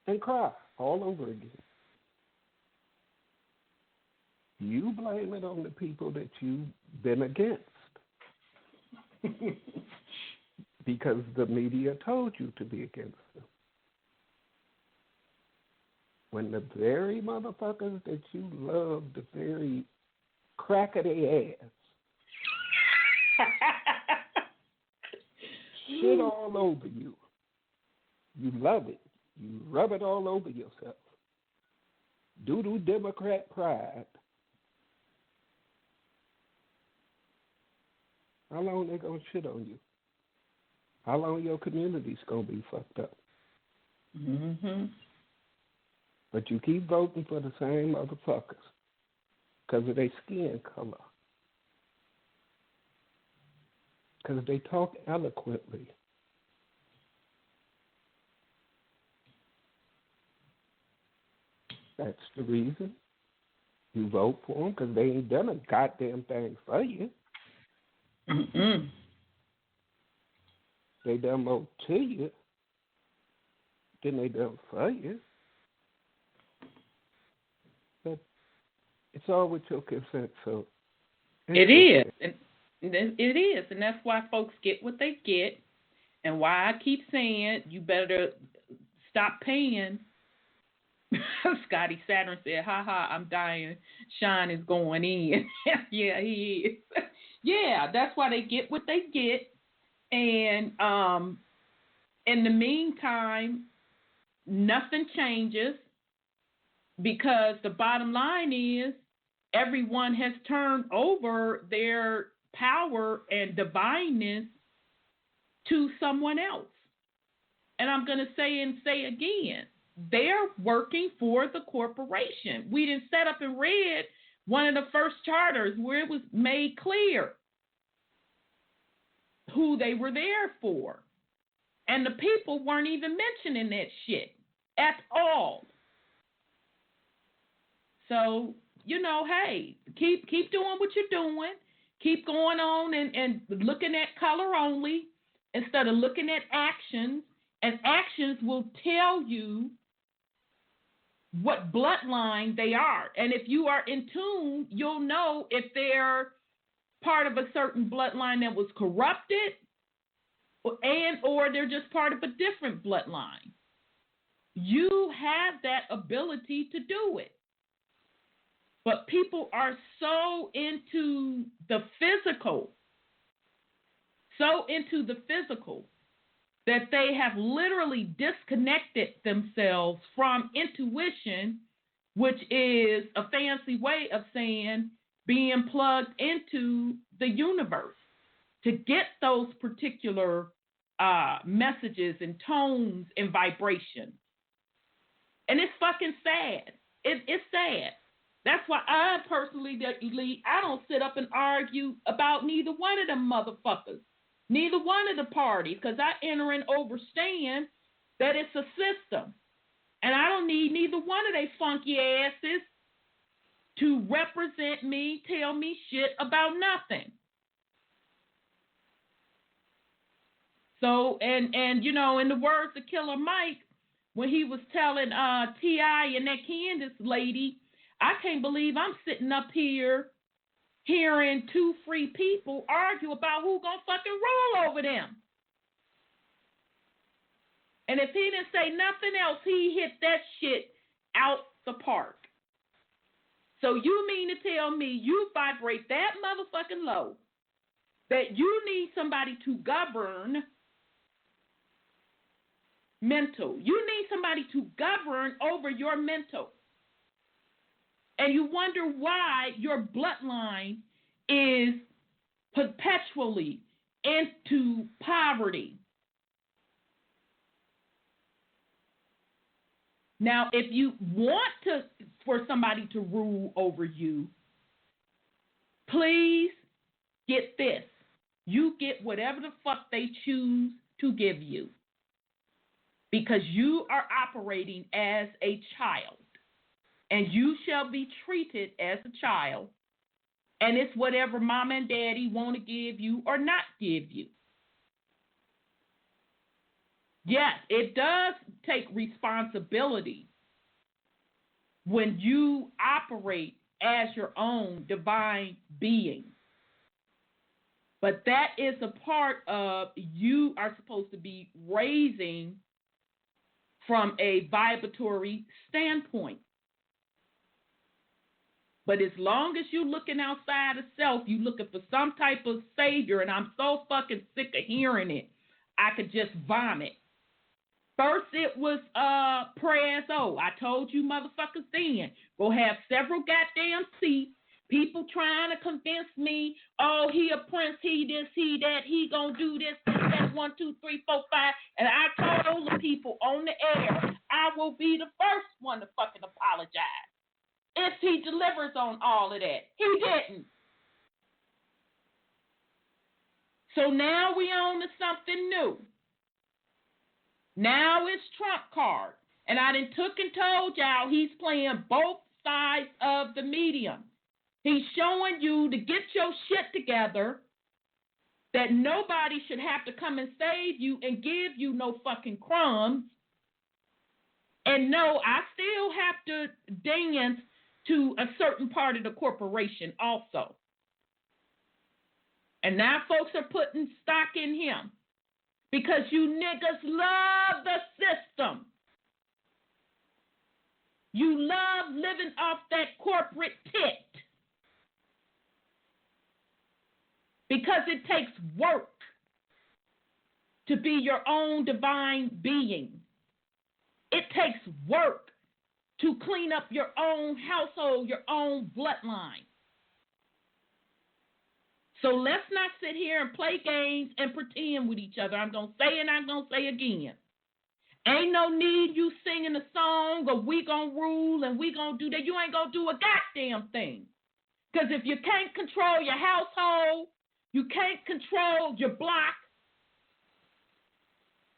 [SPEAKER 4] and cry all over again. You blame it on the people that you've been against because the media told you to be against them. When the very motherfuckers that you love, the very crack of their ass, shit all over you, you love it. You rub it all over yourself. Doo-doo Democrat pride. How long they gonna shit on you? How long your community's gonna be fucked up?
[SPEAKER 5] Mm-hmm.
[SPEAKER 4] But you keep voting for the same motherfuckers because of their skin color. Because they talk eloquently. That's the reason you vote for them, because they ain't done a goddamn thing for you.
[SPEAKER 5] Mm-mm.
[SPEAKER 4] They done more to you than they done for you. But it's all with your consent, so.
[SPEAKER 5] It is. It is. And that's why folks get what they get. And why I keep saying you better stop paying. Scotty Saturn said, ha ha, I'm dying. Sean is going in. Yeah, he is. Yeah, that's why they get what they get. And in the meantime, nothing changes because the bottom line is everyone has turned over their power and divineness to someone else. And I'm going to say again, they're working for the corporation. We didn't set up and read one of the first charters where it was made clear who they were there for. And the people weren't even mentioning that shit at all. So, hey, keep doing what you're doing. Keep going on and looking at color only instead of looking at actions. And actions will tell you what bloodline they are. And if you are in tune, you'll know if they're part of a certain bloodline that was corrupted or they're just part of a different bloodline. You have that ability to do it. But people are so into the physical, that they have literally disconnected themselves from intuition, which is a fancy way of saying being plugged into the universe to get those particular messages and tones and vibrations. And it's fucking sad. It's sad. That's why I personally, I don't sit up and argue about neither one of them motherfuckers, neither one of the parties, because I enter and understand that it's a system. And I don't need neither one of they funky asses to represent me, tell me shit about nothing. So, and in the words of Killer Mike, when he was telling T.I. and that Candace lady, I can't believe I'm sitting up here hearing two free people argue about who gonna fucking rule over them. And if he didn't say nothing else, he hit that shit out the park. So you mean to tell me you vibrate that motherfucking low that you need somebody to govern mental. You need somebody to govern over your mental. And you wonder why your bloodline is perpetually into poverty. Now, if you want for somebody to rule over you, please get this. You get whatever the fuck they choose to give you. Because you are operating as a child. And you shall be treated as a child. And it's whatever mom and daddy want to give you or not give you. Yes, it does take responsibility when you operate as your own divine being. But that is a part of you are supposed to be raising from a vibratory standpoint. But as long as you're looking outside of self, you're looking for some type of savior, and I'm so fucking sick of hearing it, I could just vomit. First it was prayers. Oh, I told you motherfuckers then. Go have several goddamn seats. People trying to convince me, oh, he a prince, he this, he that, he gonna do this, that, 1, 2, 3, 4, 5. And I told the people on the air, I will be the first one to fucking apologize if he delivers on all of that. He didn't. So now we on to something new. Now it's Trump card. And I done took and told y'all he's playing both sides of the medium. He's showing you to get your shit together, that nobody should have to come and save you and give you no fucking crumbs. And no, I still have to dance to a certain part of the corporation also. And now folks are putting stock in him because you niggas love the system. You love living off that corporate tit because it takes work to be your own divine being. It takes work to clean up your own household, your own bloodline. So let's not sit here and play games and pretend with each other. I'm going to say and I'm going to say again. Ain't no need you singing a song or we going to rule and we going to do that. You ain't going to do a goddamn thing. Because if you can't control your household, you can't control your block,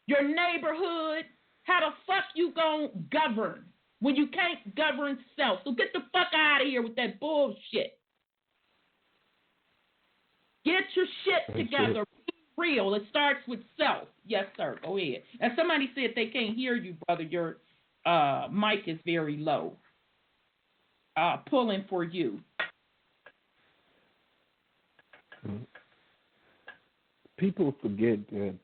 [SPEAKER 5] your neighborhood, how the fuck you going to govern when you can't govern self? So get the fuck out of here with that bullshit. Get your shit together. Be real. It starts with self. Yes, sir. Go ahead. And somebody said they can't hear you, brother. Your mic is very low. Pulling for you.
[SPEAKER 4] People forget that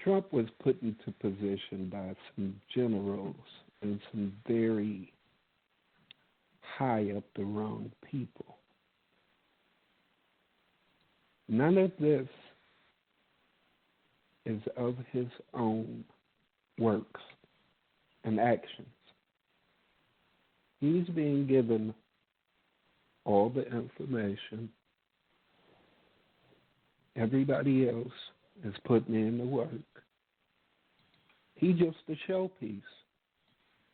[SPEAKER 4] Trump was put into position by some generals and some very high up the wrong people. None of this is of his own works and actions. He's being given all the information. Everybody else is putting in the work. He's just a showpiece.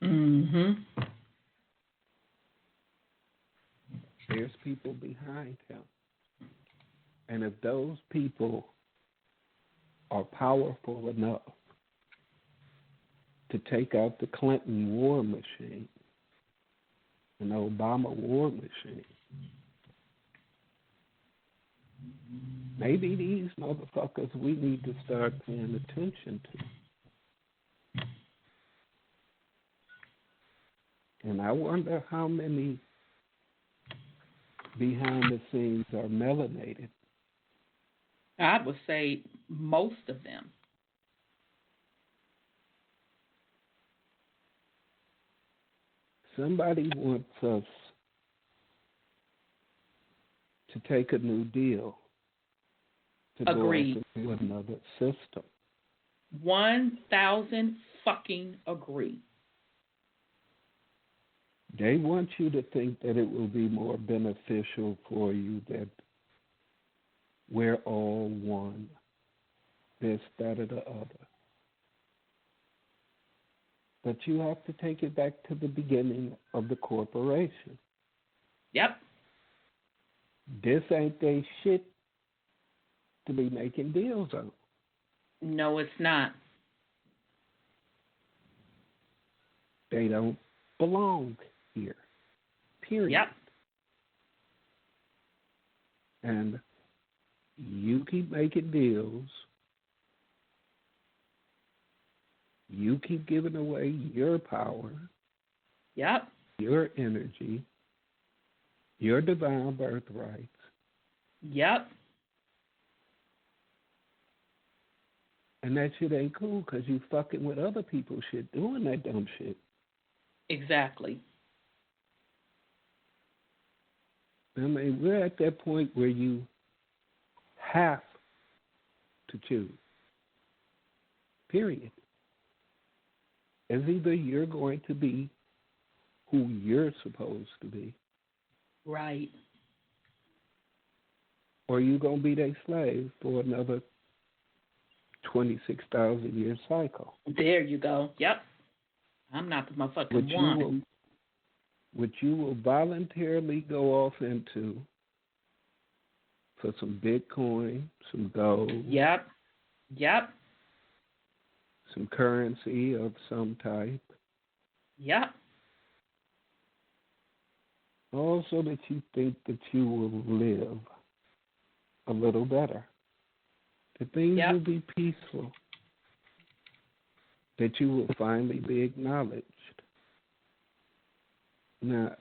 [SPEAKER 5] Mm-hmm.
[SPEAKER 4] There's people behind him. And if those people are powerful enough to take out the Clinton war machine and the Obama war machine, maybe these motherfuckers we need to start paying attention to. And I wonder how many behind the scenes are melanated.
[SPEAKER 5] I would say most of them.
[SPEAKER 4] Somebody wants us to take a new deal to
[SPEAKER 5] Agreed.
[SPEAKER 4] go into another system.
[SPEAKER 5] 1,000 fucking agree.
[SPEAKER 4] They want you to think that it will be more beneficial for you, that we're all one, this, that, or the other. But you have to take it back to the beginning of the corporation.
[SPEAKER 5] Yep.
[SPEAKER 4] This ain't they shit to be making deals on.
[SPEAKER 5] No, it's not.
[SPEAKER 4] They don't belong here. Period.
[SPEAKER 5] Yep.
[SPEAKER 4] And you keep making deals You keep giving away your power,
[SPEAKER 5] Yep.
[SPEAKER 4] your energy, your divine birthrights.
[SPEAKER 5] Yep.
[SPEAKER 4] And that shit ain't cool because you fucking with other people's shit doing that dumb shit.
[SPEAKER 5] Exactly.
[SPEAKER 4] I mean, we're at that point where you have to choose. Period. It's either you're going to be who you're supposed to be,
[SPEAKER 5] Right.
[SPEAKER 4] or you're going to be their slave for another 26,000-year cycle.
[SPEAKER 5] There you go. Yep. I'm not the motherfucking one.
[SPEAKER 4] Which you will voluntarily go off into for some Bitcoin, some gold.
[SPEAKER 5] Yep. Yep.
[SPEAKER 4] Some currency of some type.
[SPEAKER 5] Yep.
[SPEAKER 4] Also that you think that you will live a little better. That things will be peaceful. That you will finally be acknowledged. Now,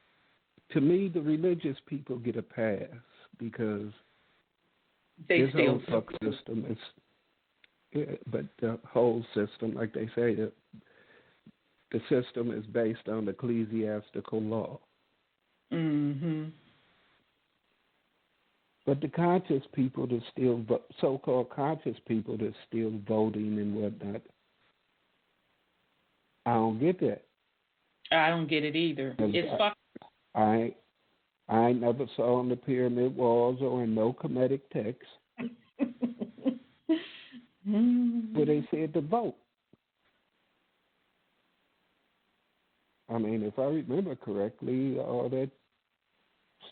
[SPEAKER 4] to me, the religious people get a pass because this whole fuck system is, but the whole system, like they say, the system is based on ecclesiastical law.
[SPEAKER 5] Mm-hmm.
[SPEAKER 4] But the conscious people that still, so-called conscious people that's still voting and whatnot, I don't get that.
[SPEAKER 5] I don't get it either. It's
[SPEAKER 4] I never saw on the pyramid walls or in no Kemetic text where they said to vote. I mean, if I remember correctly, all that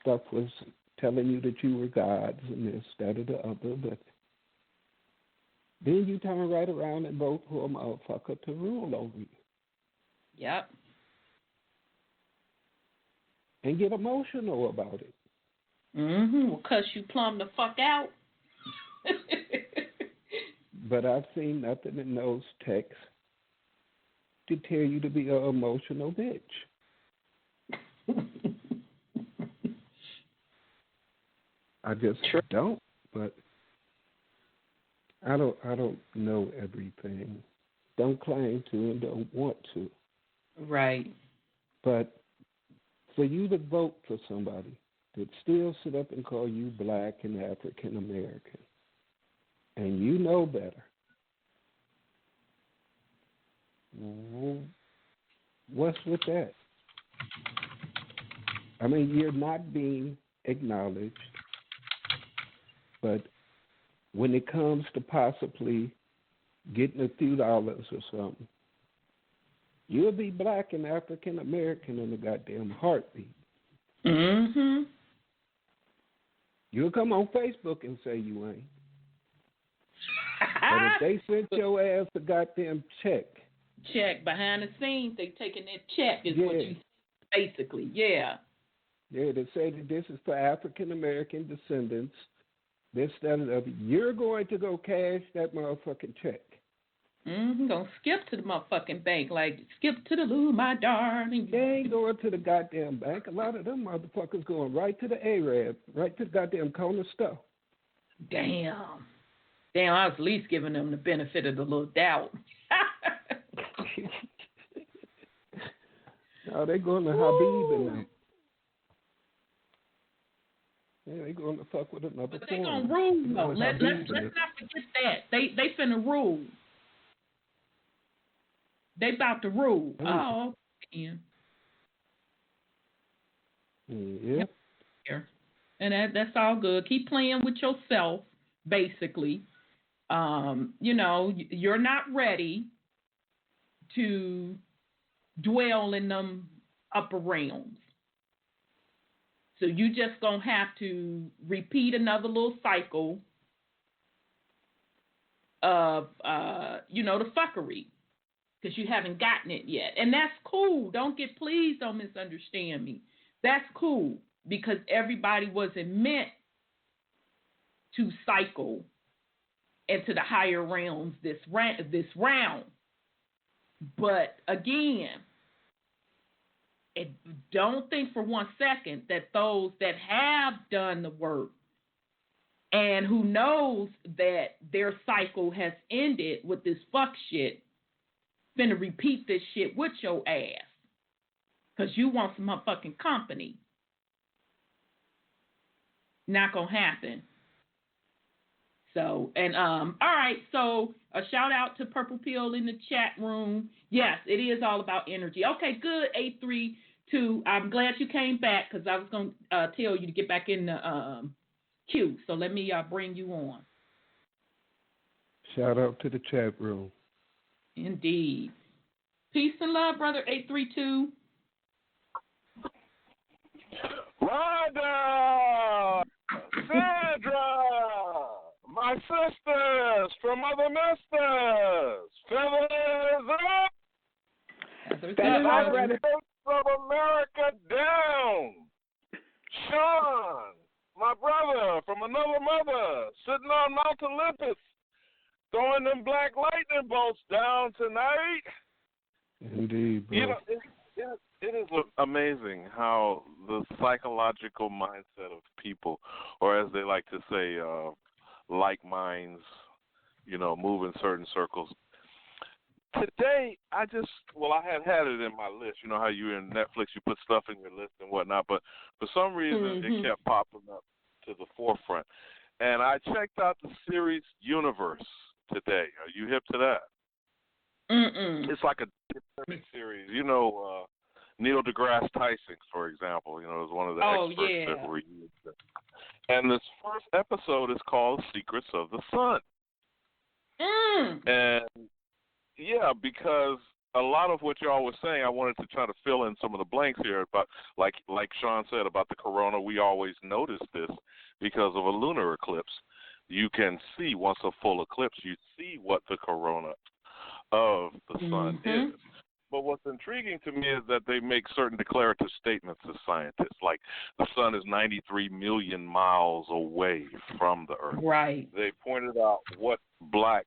[SPEAKER 4] stuff was telling you that you were gods and this, that, or the other, but then you turn right around and vote for a motherfucker to rule over you.
[SPEAKER 5] Yep.
[SPEAKER 4] And get emotional about it.
[SPEAKER 5] Mm-hmm. Well, cuss you plumb the fuck out.
[SPEAKER 4] But I've seen nothing in those texts to tell you to be an emotional bitch. I just don't. But I don't know everything. Don't claim to and don't want to.
[SPEAKER 5] Right.
[SPEAKER 4] But for you to vote for somebody that still sit up and call you black and African American, and you know better, what's with that? I mean, you're not being acknowledged, but when it comes to possibly getting a few dollars or something, you'll be black and African American in a goddamn heartbeat.
[SPEAKER 5] Mm-hmm.
[SPEAKER 4] You'll come on Facebook and say you ain't. But if they sent your ass a goddamn check.
[SPEAKER 5] Check behind the scenes, they taking that check is what you basically, Yeah,
[SPEAKER 4] they say that this is for African American descendants, this, that, and the other. You're going to go cash that motherfucking check.
[SPEAKER 5] Mm-hmm. Gonna skip to the motherfucking bank, like skip to the loo, my darling.
[SPEAKER 4] They ain't going to the goddamn bank. A lot of them motherfuckers going right to the Arab, right to the goddamn corner store.
[SPEAKER 5] Damn, I was at least giving them the benefit of the little doubt.
[SPEAKER 4] No, they going to Habib and them. Yeah, they going to fuck with another.
[SPEAKER 5] But they gonna rule though. Let's not forget that they finna rule. They about to rule. Oh, man.
[SPEAKER 4] Yeah.
[SPEAKER 5] And that's all good. Keep playing with yourself, basically. You're not ready to dwell in them upper realms. So you just gonna have to repeat another little cycle of the fuckery. Because you haven't gotten it yet. And that's cool. Please don't misunderstand me. That's cool. Because everybody wasn't meant to cycle into the higher realms this round. But again, don't think for 1 second that those that have done the work and who knows that their cycle has ended with this fuck shit, finna repeat this shit with your ass. Because you want some motherfucking company. Not gonna happen. So, and all right, so a shout out to Purple Pill in the chat room. Yes, it is all about energy. Okay, good, 832. I'm glad you came back because I was going to tell you to get back in the queue. So let me bring you on.
[SPEAKER 4] Shout out to the chat room.
[SPEAKER 5] Indeed. Peace and love, brother 832.
[SPEAKER 6] Rhonda! Sandra! My sisters from other misters! Feathers up!
[SPEAKER 5] Feathers up,
[SPEAKER 3] brother.
[SPEAKER 6] From America down! Sean! My brother from another mother, sitting on Mount Olympus, throwing them black lightning bolts down tonight.
[SPEAKER 4] Indeed, bro.
[SPEAKER 6] You know, it is amazing how the psychological mindset of people, or as they like to say, like minds, move in certain circles. Today, I had it in my list. You know how you in Netflix, you put stuff in your list and whatnot, but for some reason it kept popping up to the forefront. And I checked out the series Universe today. Are you hip to that? It's like a different series. Neil deGrasse Tyson, for example, is one of the experts that were used. And this first episode is called Secrets of the Sun. And yeah, because a lot of what y'all was saying, I wanted to try to fill in some of the blanks here about, like Sean said about the corona. We always notice this because of a lunar eclipse. You can see, once a full eclipse, you see what the corona of the sun is. But what's intriguing to me is that they make certain declarative statements as scientists, like the sun is 93 million miles away from the Earth.
[SPEAKER 5] Right.
[SPEAKER 6] They pointed out what black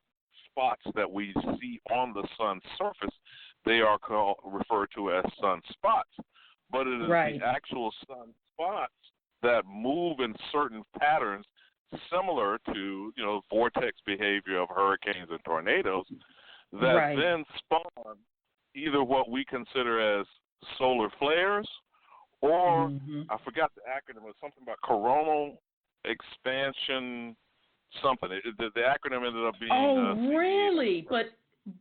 [SPEAKER 6] spots that we see on the sun's surface, they are referred to as sunspots. But it is the actual sunspots that move in certain patterns similar to, vortex behavior of hurricanes and tornadoes that then spawn either what we consider as solar flares or, I forgot the acronym, it's something about coronal expansion something. The acronym ended up being...
[SPEAKER 5] Oh, really? But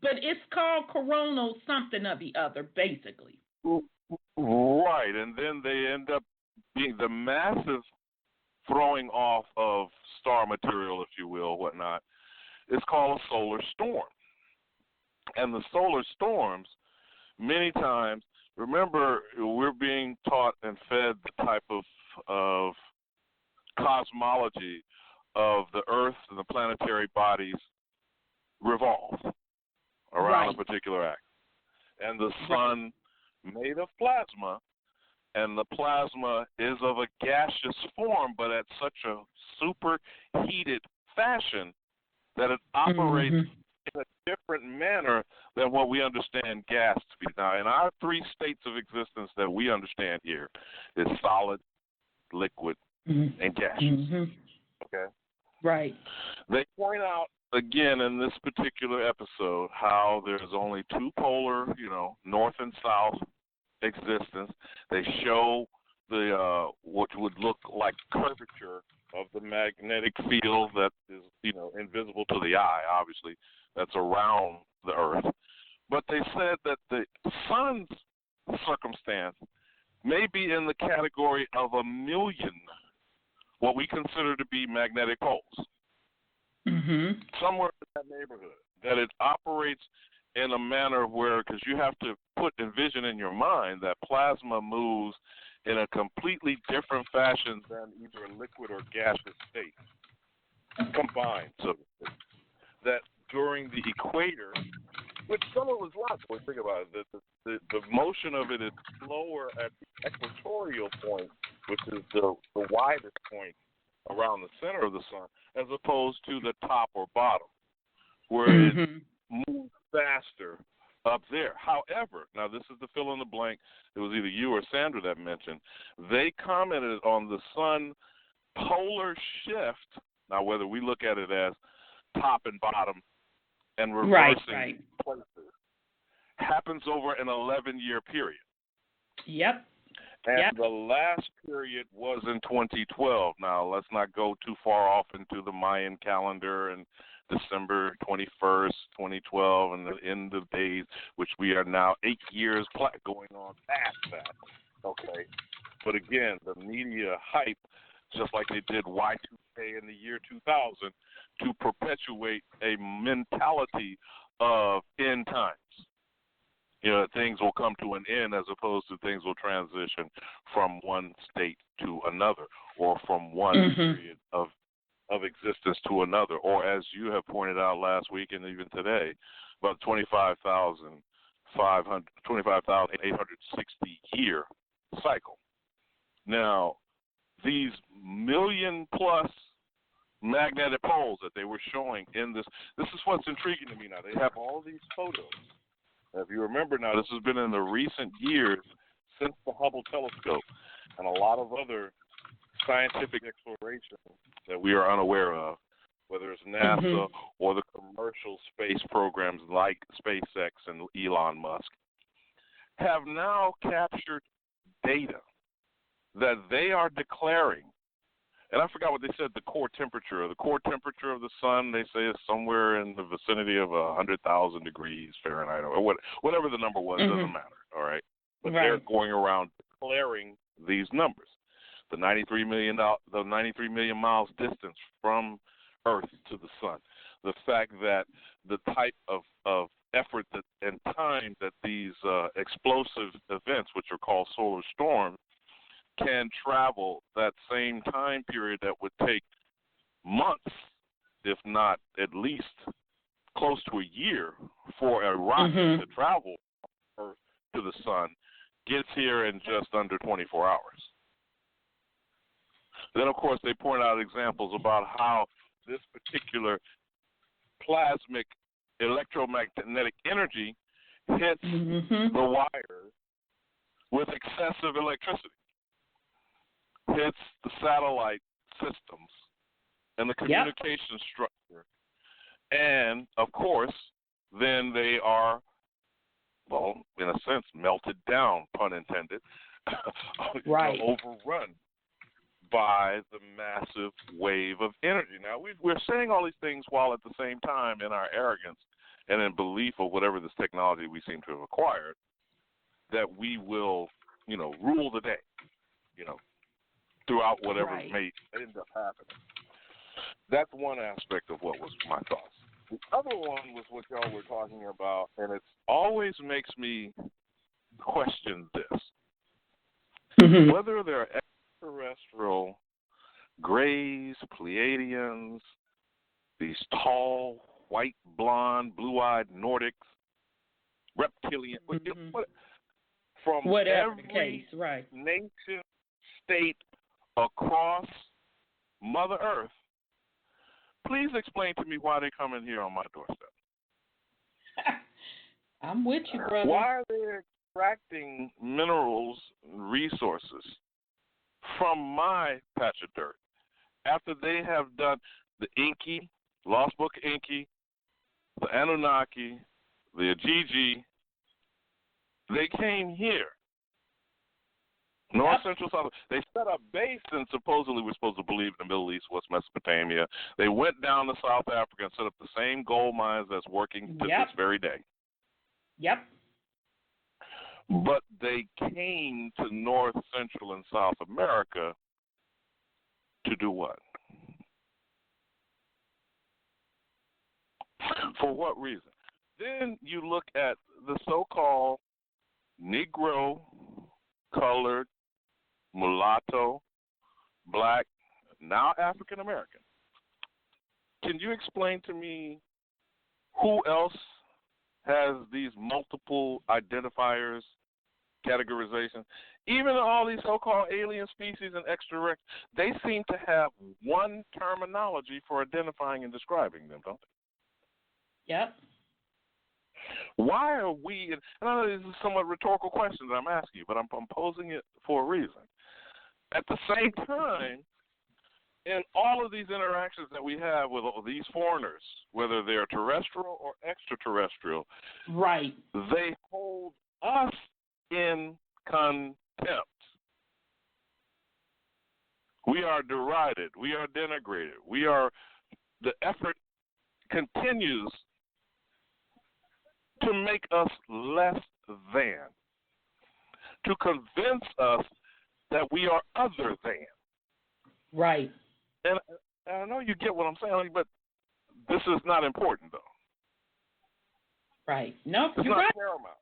[SPEAKER 5] it's called coronal something or the other, basically.
[SPEAKER 6] Right, and then they end up being the massive throwing off of star material, if you will, whatnot. It's called a solar storm. And the solar storms, many times, remember, we're being taught and fed the type of cosmology of the Earth and the planetary bodies revolve around a particular axis. And the sun made of plasma, and the plasma is of a gaseous form, but at such a superheated fashion that it operates in a different manner than what we understand gas to be. Now, in our three states of existence that we understand here is solid, liquid, and gaseous. Okay?
[SPEAKER 5] Right.
[SPEAKER 6] They point out, again, in this particular episode, how there's only two polar, north and south existence. They show the what would look like curvature of the magnetic field that is, invisible to the eye, obviously, that's around the Earth. But they said that the sun's circumstance may be in the category of 1 million, what we consider to be magnetic poles. Somewhere in that neighborhood, that it operates in a manner where, because you have to envision in your mind that plasma moves in a completely different fashion than either a liquid or gaseous state combined, so to speak. That during the equator, which some of us logical, think about it, the motion of it is slower at the equatorial point, which is the widest point around the center of the sun, as opposed to the top or bottom, where it moves faster up there. However, now this is the fill in the blank. It was either you or Sandra that mentioned. They commented on the sun polar shift. Now, whether we look at it as top and bottom and reversing places, happens over an 11-year period.
[SPEAKER 5] Yep.
[SPEAKER 6] And the last period was in 2012. Now, let's not go too far off into the Mayan calendar and December 21st, 2012, and the end of days, which we are now 8 years going on past that. Okay. But again, the media hype, just like they did Y2K in the year 2000, to perpetuate a mentality of end times. You know, things will come to an end as opposed to things will transition from one state to another, or from one period of existence to another, or as you have pointed out last week and even today, about 25,860 year cycle. Now, these million-plus magnetic poles that they were showing in this is what's intriguing to me now. They have all these photos. If you remember now, this has been in the recent years since the Hubble telescope and a lot of other scientific exploration that we are unaware of, whether it's NASA or the commercial space programs like SpaceX and Elon Musk, have now captured data that they are declaring. And I forgot what they said, the core temperature. The core temperature of the sun, they say, is somewhere in the vicinity of 100,000 degrees Fahrenheit, or whatever the number was, doesn't matter, all right? But they're going around declaring these numbers. The 93 million miles distance from Earth to the sun. The fact that the type of effort and time that these explosive events, which are called solar storms, can travel that same time period that would take months, if not at least close to a year, for a rocket to travel from Earth to the sun, gets here in just under 24 hours. Then, of course, they point out examples about how this particular plasmic electromagnetic energy hits the wires with excessive electricity, hits the satellite systems and the communication structure. And, of course, then they are, well, in a sense, melted down, pun intended, overrun by the massive wave of energy. Now, we're saying all these things while at the same time, in our arrogance and in belief of whatever this technology we seem to have acquired, that we will, rule the day, throughout whatever may end up happening. That's one aspect of what was my thoughts. The other one was what y'all were talking about, and it always makes me question this. Whether there are extraterrestrial Greys, Pleiadians, these tall, white, blonde, blue-eyed Nordics, reptilian, from
[SPEAKER 5] whatever
[SPEAKER 6] every
[SPEAKER 5] the case,
[SPEAKER 6] nation, state across Mother Earth, please explain to me why they come in here on my doorstep.
[SPEAKER 5] I'm with you, brother.
[SPEAKER 6] Why are they extracting minerals and resources from my patch of dirt after they have done the Inky, Lost Book of Inky, the Anunnaki, the Ajiji? They came here. North Central South. They set up base, and supposedly we're supposed to believe in the Middle East, West Mesopotamia. They went down to South Africa and set up the same gold mines that's working to this very day. But they came to North, Central, and South America to do what? For what reason? Then you look at the so-called Negro, colored, mulatto, black, now African American. Can you explain to me who else has these multiple identifiers, categorizations? Even all these so-called alien species and extraterrestrial, they seem to have one terminology for identifying and describing them, don't they? Why are we, and I know this is a somewhat rhetorical question that I'm asking you, but I'm posing it for a reason. At the same time, in all of these interactions that we have with these foreigners, whether they're terrestrial or extraterrestrial,
[SPEAKER 5] right,
[SPEAKER 6] they hold us in contempt. We are derided. We are denigrated. The effort continues to make us less than, to convince us that we are other than.
[SPEAKER 5] Right.
[SPEAKER 6] And I know you get what I'm saying, but this is not important, though.
[SPEAKER 5] Right. No,
[SPEAKER 6] it's
[SPEAKER 5] you're
[SPEAKER 6] not
[SPEAKER 5] right.
[SPEAKER 6] paramount.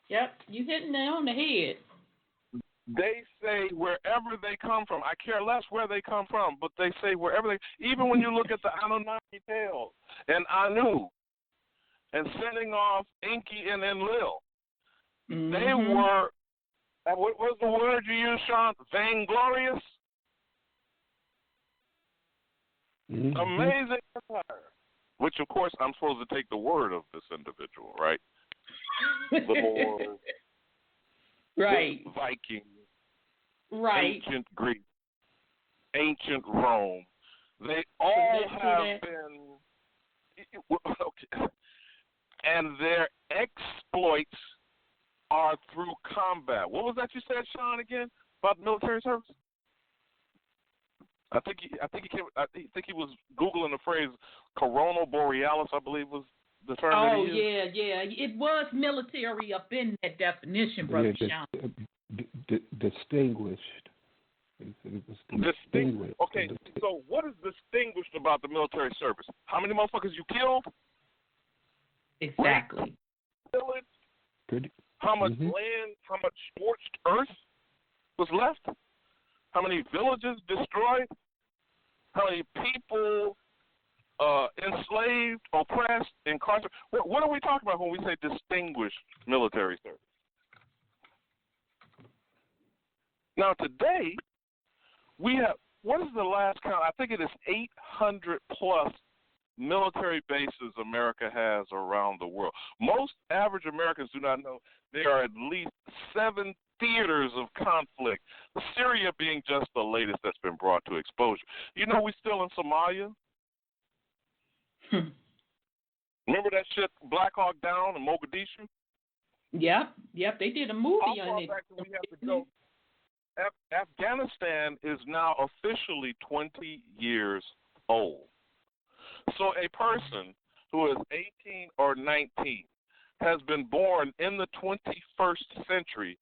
[SPEAKER 5] Yep, you hitting it on the head.
[SPEAKER 6] They say wherever they come from. I care less where they come from, but they say wherever they. Even when you look at the Anunnaki tales and Anu, and sending off Enki and Enlil, they were. What was the word you used, Sean? Vainglorious. Amazing empire. Which, of course, I'm supposed to take the word of this individual, right? The Moors,
[SPEAKER 5] right?
[SPEAKER 6] The Vikings,
[SPEAKER 5] right?
[SPEAKER 6] Ancient Greece, ancient Rome. They all have been, okay. And their exploits are through combat. What was that you said, Sean, again about military service? I think he was Googling the phrase "coronal borealis." I believe was the term.
[SPEAKER 5] Oh
[SPEAKER 6] that he used.
[SPEAKER 5] yeah. It was military up in that definition, brother Sean.
[SPEAKER 4] Distinguished. It was distinguished.
[SPEAKER 6] Okay, so what is distinguished about the military service? How many motherfuckers you killed?
[SPEAKER 5] Exactly.
[SPEAKER 6] Village. How much land? How much scorched earth was left? How many villages destroyed? How many people enslaved, oppressed, incarcerated? What are we talking about when we say distinguished military service? Now, today, we have, what is the last count? I think it is 800 plus military bases America has around the world. Most average Americans do not know there are at least 7 theaters of conflict, Syria being just the latest that's been brought to exposure. You know, we're still in Somalia. Remember that shit, Black Hawk Down in Mogadishu?
[SPEAKER 5] Yep, they did a movie on it.
[SPEAKER 6] Back we have to go. Afghanistan is now officially 20 years old. So a person who is 18 or 19 has been born in the 21st century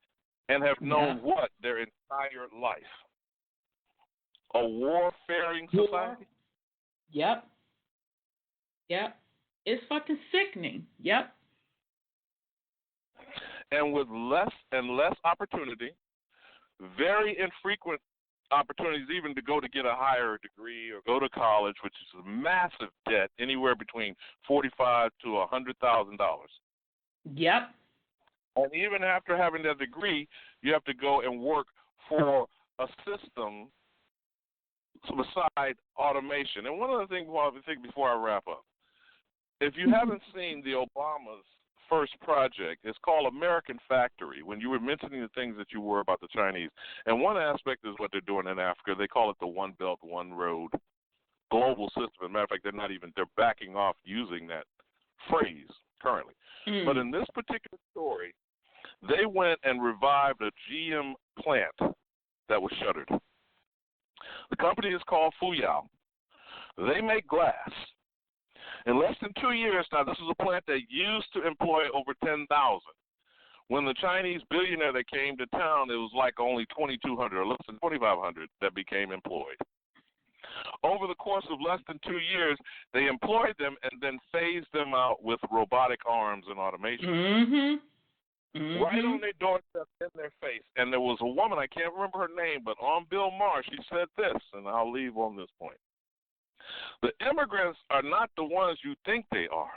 [SPEAKER 6] and have known what their entire life? A warfaring society?
[SPEAKER 5] Yep. It's fucking sickening. Yep. And
[SPEAKER 6] with less and less opportunity, very infrequent opportunities even to go to get a higher degree or go to college, which is a massive debt, anywhere between $45,000 to $100,000.
[SPEAKER 5] Yep.
[SPEAKER 6] And even after having that degree, you have to go and work for a system beside automation. And one other thing before I wrap up, if you haven't seen the Obama's first project, it's called American Factory, when you were mentioning the things that you were about the Chinese. And one aspect is what they're doing in Africa. They call it the One Belt, One Road global system. As a matter of fact, they're backing off using that phrase currently. But in this particular story, they went and revived a GM plant that was shuttered. The company is called Fuyao. They make glass. In less than 2 years, now this is a plant that used to employ over 10,000. When the Chinese billionaire that came to town, it was like only 2,200 or less than 2,500 that became employed. Over the course of less than 2 years, they employed them and then phased them out with robotic arms and automation. Right on their doorstep, in their face. And there was a woman, I can't remember her name, but on Bill Maher, she said this, and I'll leave on this point. The immigrants are not the ones you think they are.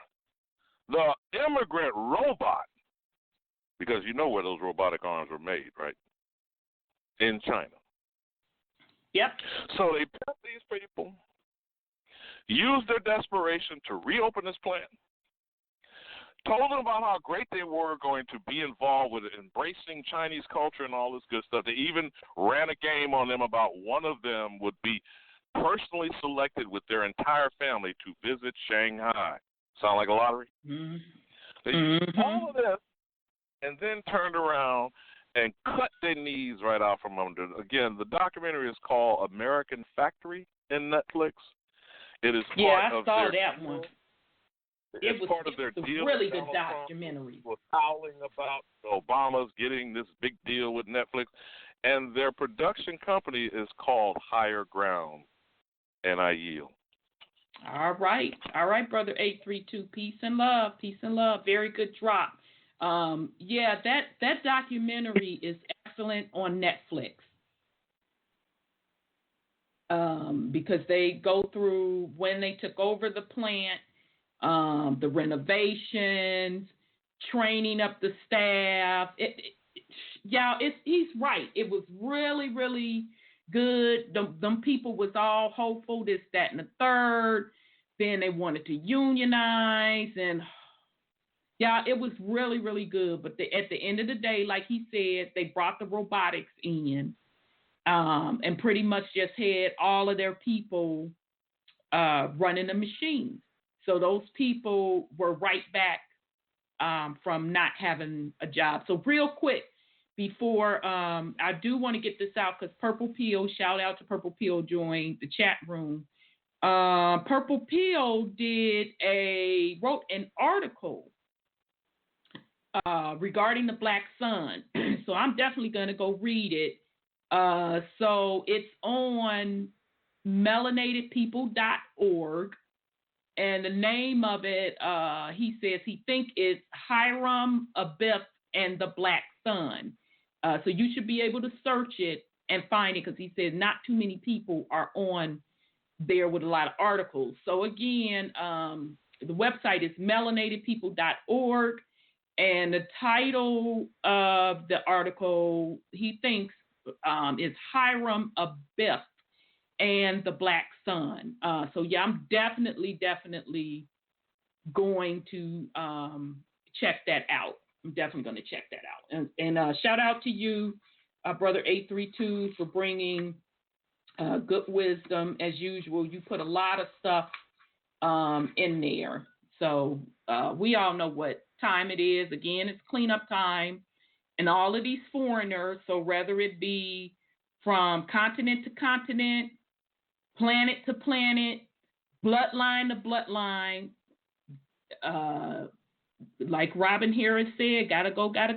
[SPEAKER 6] The immigrant robot, because you know where those robotic arms were made, right? In China.
[SPEAKER 5] Yep.
[SPEAKER 6] So they put these people, use their desperation to reopen this plant, told them about how great they were going to be involved with embracing Chinese culture and all this good stuff. They even ran a game on them about one of them would be personally selected with their entire family to visit Shanghai. Sound like a lottery?
[SPEAKER 5] Mm-hmm.
[SPEAKER 6] They used all of this and then turned around and cut their knees right out from under. Again, the documentary is called American Factory in Netflix. It is part of
[SPEAKER 5] saw
[SPEAKER 6] their
[SPEAKER 5] that one.
[SPEAKER 6] It was part of their deal.
[SPEAKER 5] Really good documentary.
[SPEAKER 6] Was howling about Obama's getting this big deal with Netflix, and their production company is called Higher Ground. And I yield.
[SPEAKER 5] All right, brother 832. Peace and love. Very good drop. That documentary is excellent on Netflix. Because they go through when they took over the plant, the renovations, training up the staff. He's right. It was really, really good. Them people was all hopeful, this, that, and the third. Then they wanted to unionize, and it was really, really good. But at the end of the day, like he said, they brought the robotics in, and pretty much just had all of their people running the machines. So those people were right back from not having a job. So real quick, before I do want to get this out, because Purple Pill, shout out to Purple Pill, joined the chat room. Purple Pill wrote an article regarding the Black Sun. So I'm definitely going to go read it. So it's on melanatedpeople.org. And the name of it, he says he think it's Hiram Abiff and the Black Sun. So you should be able to search it and find it, because he says not too many people are on there with a lot of articles. So again, the website is melanatedpeople.org, and the title of the article he thinks is Hiram Abiff and the Black Sun. So I'm definitely going to check that out. I'm definitely going to check that out. And shout out to you, brother 832, for bringing good wisdom as usual. You put a lot of stuff in there. So we all know what time it is. Again, it's cleanup time, and all of these foreigners. So whether it be from continent to continent, planet to planet, bloodline to bloodline, like Robin Harris said, gotta go. Got to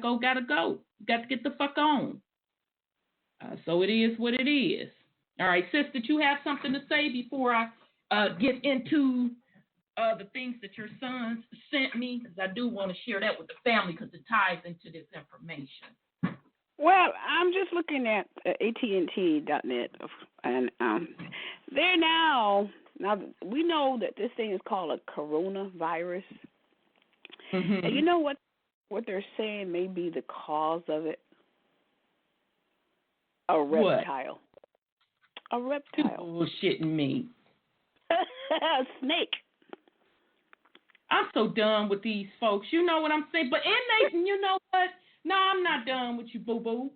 [SPEAKER 5] get the fuck on. So it is what it is. All right, sis, did you have something to say before I get into the things that your sons sent me? Because I do want to share that with the family, because it ties into this information.
[SPEAKER 3] Well, I'm just looking at AT&T.net, and they're now we know that this thing is called a coronavirus.
[SPEAKER 5] Mm-hmm.
[SPEAKER 3] And you know what they're saying may be the cause of it? A reptile.
[SPEAKER 5] What?
[SPEAKER 3] A reptile.
[SPEAKER 5] You bullshitting me.
[SPEAKER 3] A snake.
[SPEAKER 5] I'm so done with these folks. You know what I'm saying? But Nathan, you know what? No, I'm not done with you, boo-boo.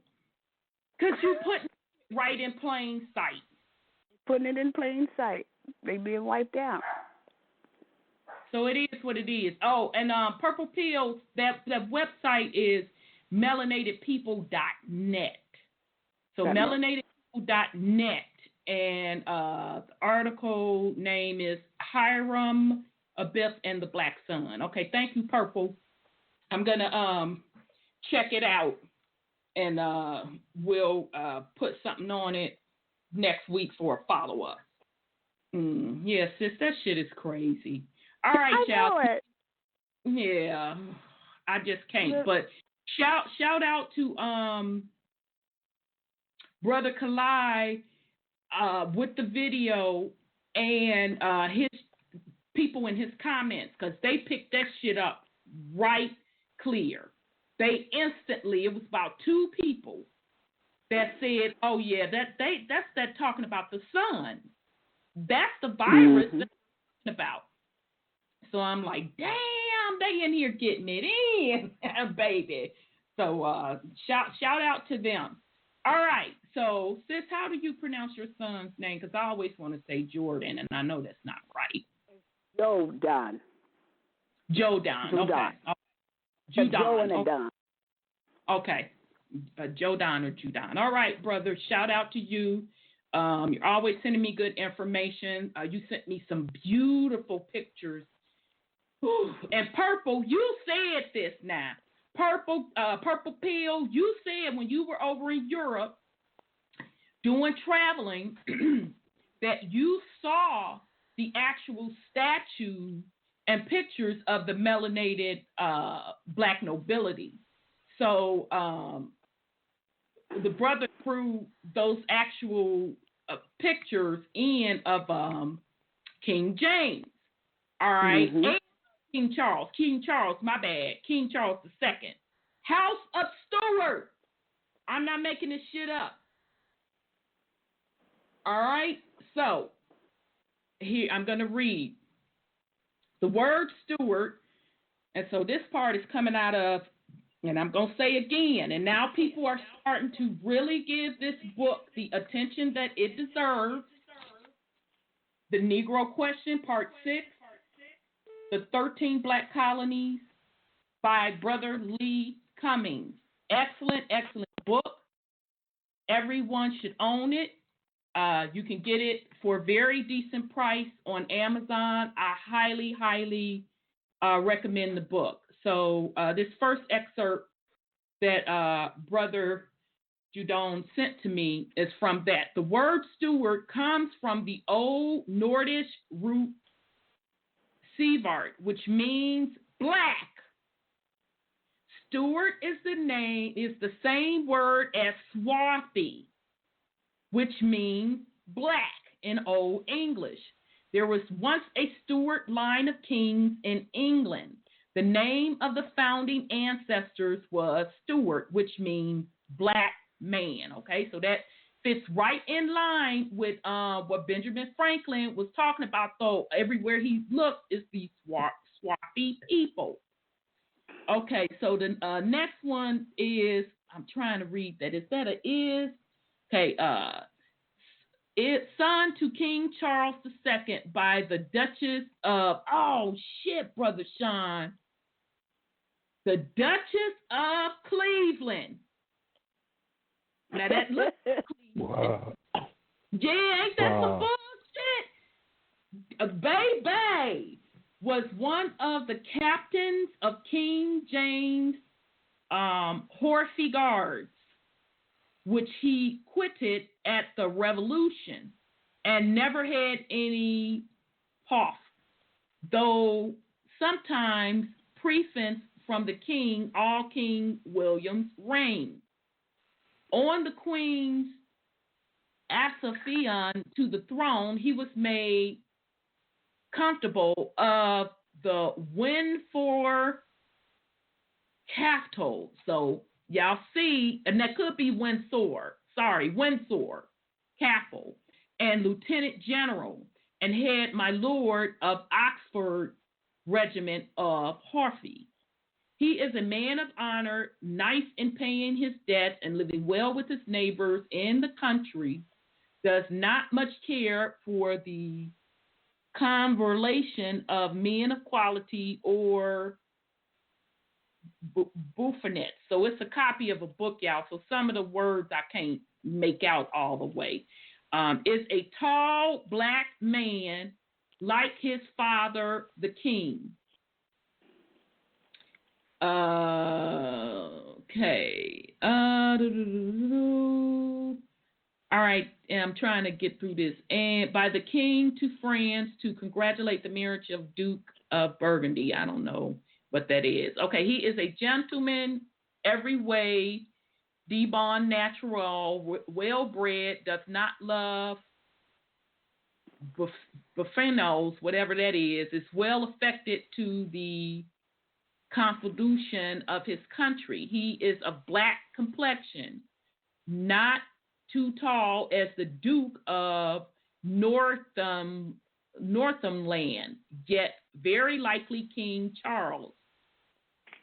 [SPEAKER 5] Because you putting it right in plain sight.
[SPEAKER 3] Putting it in plain sight. They being wiped out.
[SPEAKER 5] So it is what it is. Oh, and Purple Pill, that website is melanatedpeople.net. So melanatedpeople.net. And the article name is Hiram Abiff and the Black Sun. Okay, thank you, Purple. I'm going to check it out, and we'll put something on it next week for a follow-up. Yeah, sis, that shit is crazy. All right, y'all.
[SPEAKER 3] I know it.
[SPEAKER 5] Yeah, I just can't. But shout out to Brother Kalai with the video and his people in his comments, because they picked that shit up right clear. They instantly, it was about 2 people that said, "Oh yeah, that's that talking about the sun. That's the virus that they're talking about." So I'm like, damn, they in here getting it in, baby. So shout out to them. All right. So, sis, how do you pronounce your son's name? Because I always want to say Jordan, and I know that's not right.
[SPEAKER 3] Jodan.
[SPEAKER 5] Okay. Judon.
[SPEAKER 3] Joe and a Don.
[SPEAKER 5] Okay. Jodan or Judon. All right, brother. Shout out to you. You're always sending me good information. You sent me some beautiful pictures. Whew. And Purple, you said this now. Purple Pill, you said when you were over in Europe doing traveling that you saw the actual statues and pictures of the melanated black nobility. So the brother threw those actual pictures in of King James. All right.
[SPEAKER 3] Mm-hmm.
[SPEAKER 5] And King Charles, my bad. King Charles II. House of Stuart. I'm not making this shit up. All right. So here I'm going to read the word Stuart. And so this part is coming out of, and I'm going to say again, and now people are starting to really give this book the attention that it deserves. The Negro Question, Part 6, The 13 Black Colonies by Brother Lee Cummings. Excellent book. Everyone should own it. You can get it for a very decent price on Amazon. I highly recommend the book. So this first excerpt that Brother Judon sent to me is from that. The word Stuart comes from the Old Nordish root Sivart, which means black. Stuart is the same word as swarthy, which means black in Old English. There was once a Stuart line of kings in England. The name of the founding ancestors was Stuart, which means black man. Okay, so that fits right in line with what Benjamin Franklin was talking about, though. Everywhere he looked is these swarthy people. Okay, so the next one is, I'm trying to read that. Is that a is? Okay, it's son to King Charles II by the Duchess of, oh shit, Brother Sean. The Duchess of Cleveland. Now that looks
[SPEAKER 4] Wow.
[SPEAKER 5] yeah, ain't that some bullshit? Baby was one of the captains of King James Horse Guards, which he quitted at the Revolution and never had any puff, though sometimes preference from the king all King William's reign. On the Queen's accession to the throne, he was made comfortable of the Windsor capital. So y'all see, and that could be Windsor capital, and Lieutenant General, and had my Lord of Oxford Regiment of Horse. He is a man of honor, nice in paying his debts and living well with his neighbors in the country, does not much care for the conversation of men of quality or buffonets. So it's a copy of a book, y'all. So some of the words I can't make out all the way. Is a tall black man like his father, the king. Okay. All right, I'm trying to get through this. And by the king to France to congratulate the marriage of Duke of Burgundy. I don't know what that is. Okay, he is a gentleman every way, de bon natural, well-bred, does not love buffonos, whatever that is well affected to the constitution of his country. He is of black complexion, not too tall as the Duke of Northumberland, yet very likely King Charles,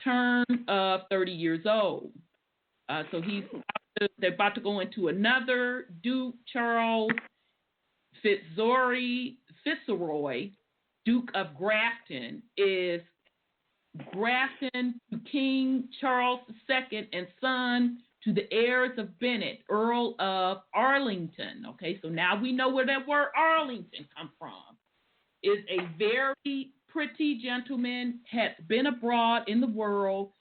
[SPEAKER 5] turn of 30 years old. So they're about to go into another Duke Charles Fitzroy, Duke of Grafton, is Grafton to King Charles II and son to the heirs of Bennett, Earl of Arlington. Okay, so now we know where that word Arlington comes from. Is a very pretty gentleman, has been abroad in the world,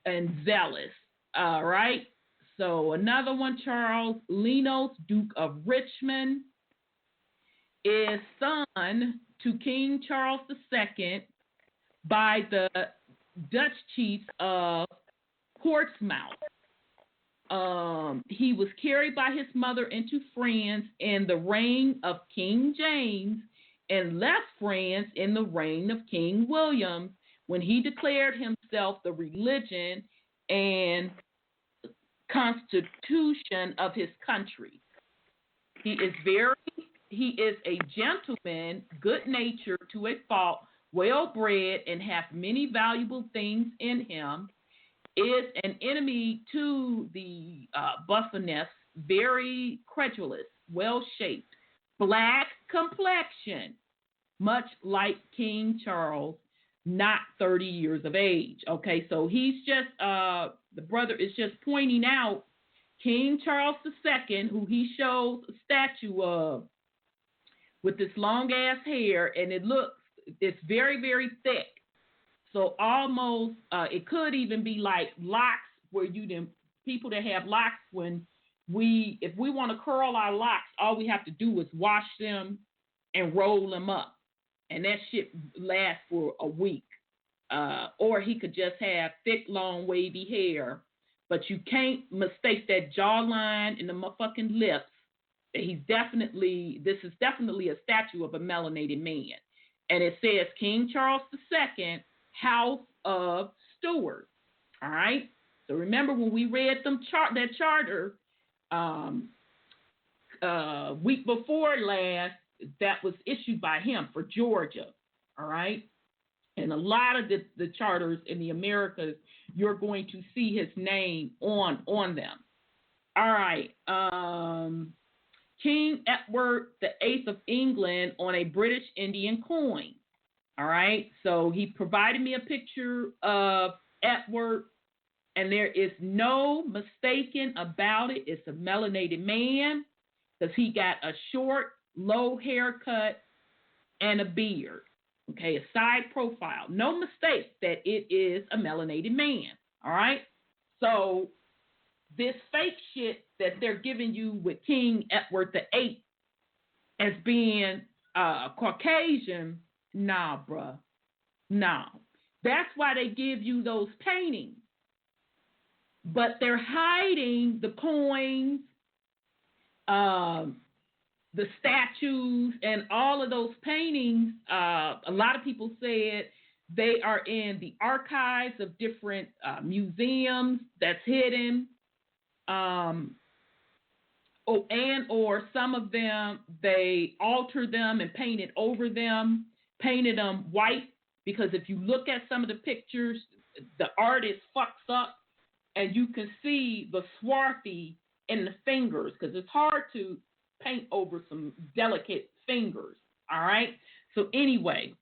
[SPEAKER 5] and zealous. All right, so another one, Charles Lenos, Duke of Richmond, is son to King Charles II by the Dutch chiefs of Portsmouth. He was carried by his mother into France in the reign of King James and left France in the reign of King William, when he declared himself the religion and constitution of his country. He is a gentleman, good-natured to a fault, well-bred, and hath many valuable things in him. Is an enemy to the Buffonists, very credulous, well-shaped, black complexion, much like King Charles, not 30 years of age. Okay, so he's just, the brother is just pointing out King Charles II, who he shows a statue of with this long-ass hair, and it's very, very thick. So almost, it could even be like locks, where people that have locks, if we want to curl our locks, all we have to do is wash them and roll them up, and that shit lasts for a week. Or he could just have thick, long, wavy hair, but you can't mistake that jawline and the motherfucking lips. This is definitely a statue of a melanated man, and it says King Charles II, House of Stuart. All right. So remember when we read that charter week before last, that was issued by him for Georgia. All right. And a lot of the charters in the Americas, you're going to see his name on them. All right. King Edward VIII of England on a British Indian coin. All right, so he provided me a picture of Edward, and there is no mistaking about it. It's a melanated man, because he got a short, low haircut and a beard. Okay, a side profile. No mistake that it is a melanated man. All right, so this fake shit that they're giving you with King Edward VIII as being Caucasian, nah, bruh. Nah. That's why they give you those paintings. But they're hiding the coins, the statues, and all of those paintings. A lot of people said they are in the archives of different museums that's hidden. Or some of them, they altered them and painted over them, painted them white, because if you look at some of the pictures, the artist fucks up, and you can see the swarthy in the fingers, because it's hard to paint over some delicate fingers. All right. So anyway,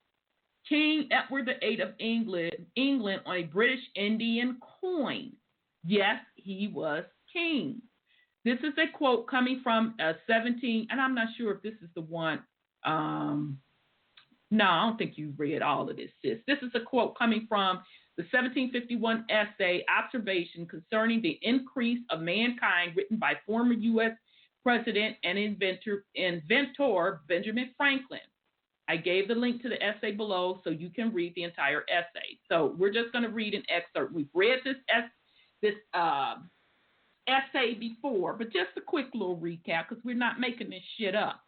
[SPEAKER 5] King Edward VIII of England on a British Indian coin. Yes, he was king. This is a quote coming from 17, and I'm not sure if this is the one. No, I don't think you read all of this, sis. This is a quote coming from the 1751 essay, Observation Concerning the Increase of Mankind, written by former U.S. President and inventor Benjamin Franklin. I gave the link to the essay below so you can read the entire essay. So we're just going to read an excerpt. We've read this essay before, but just a quick little recap because we're not making this shit up.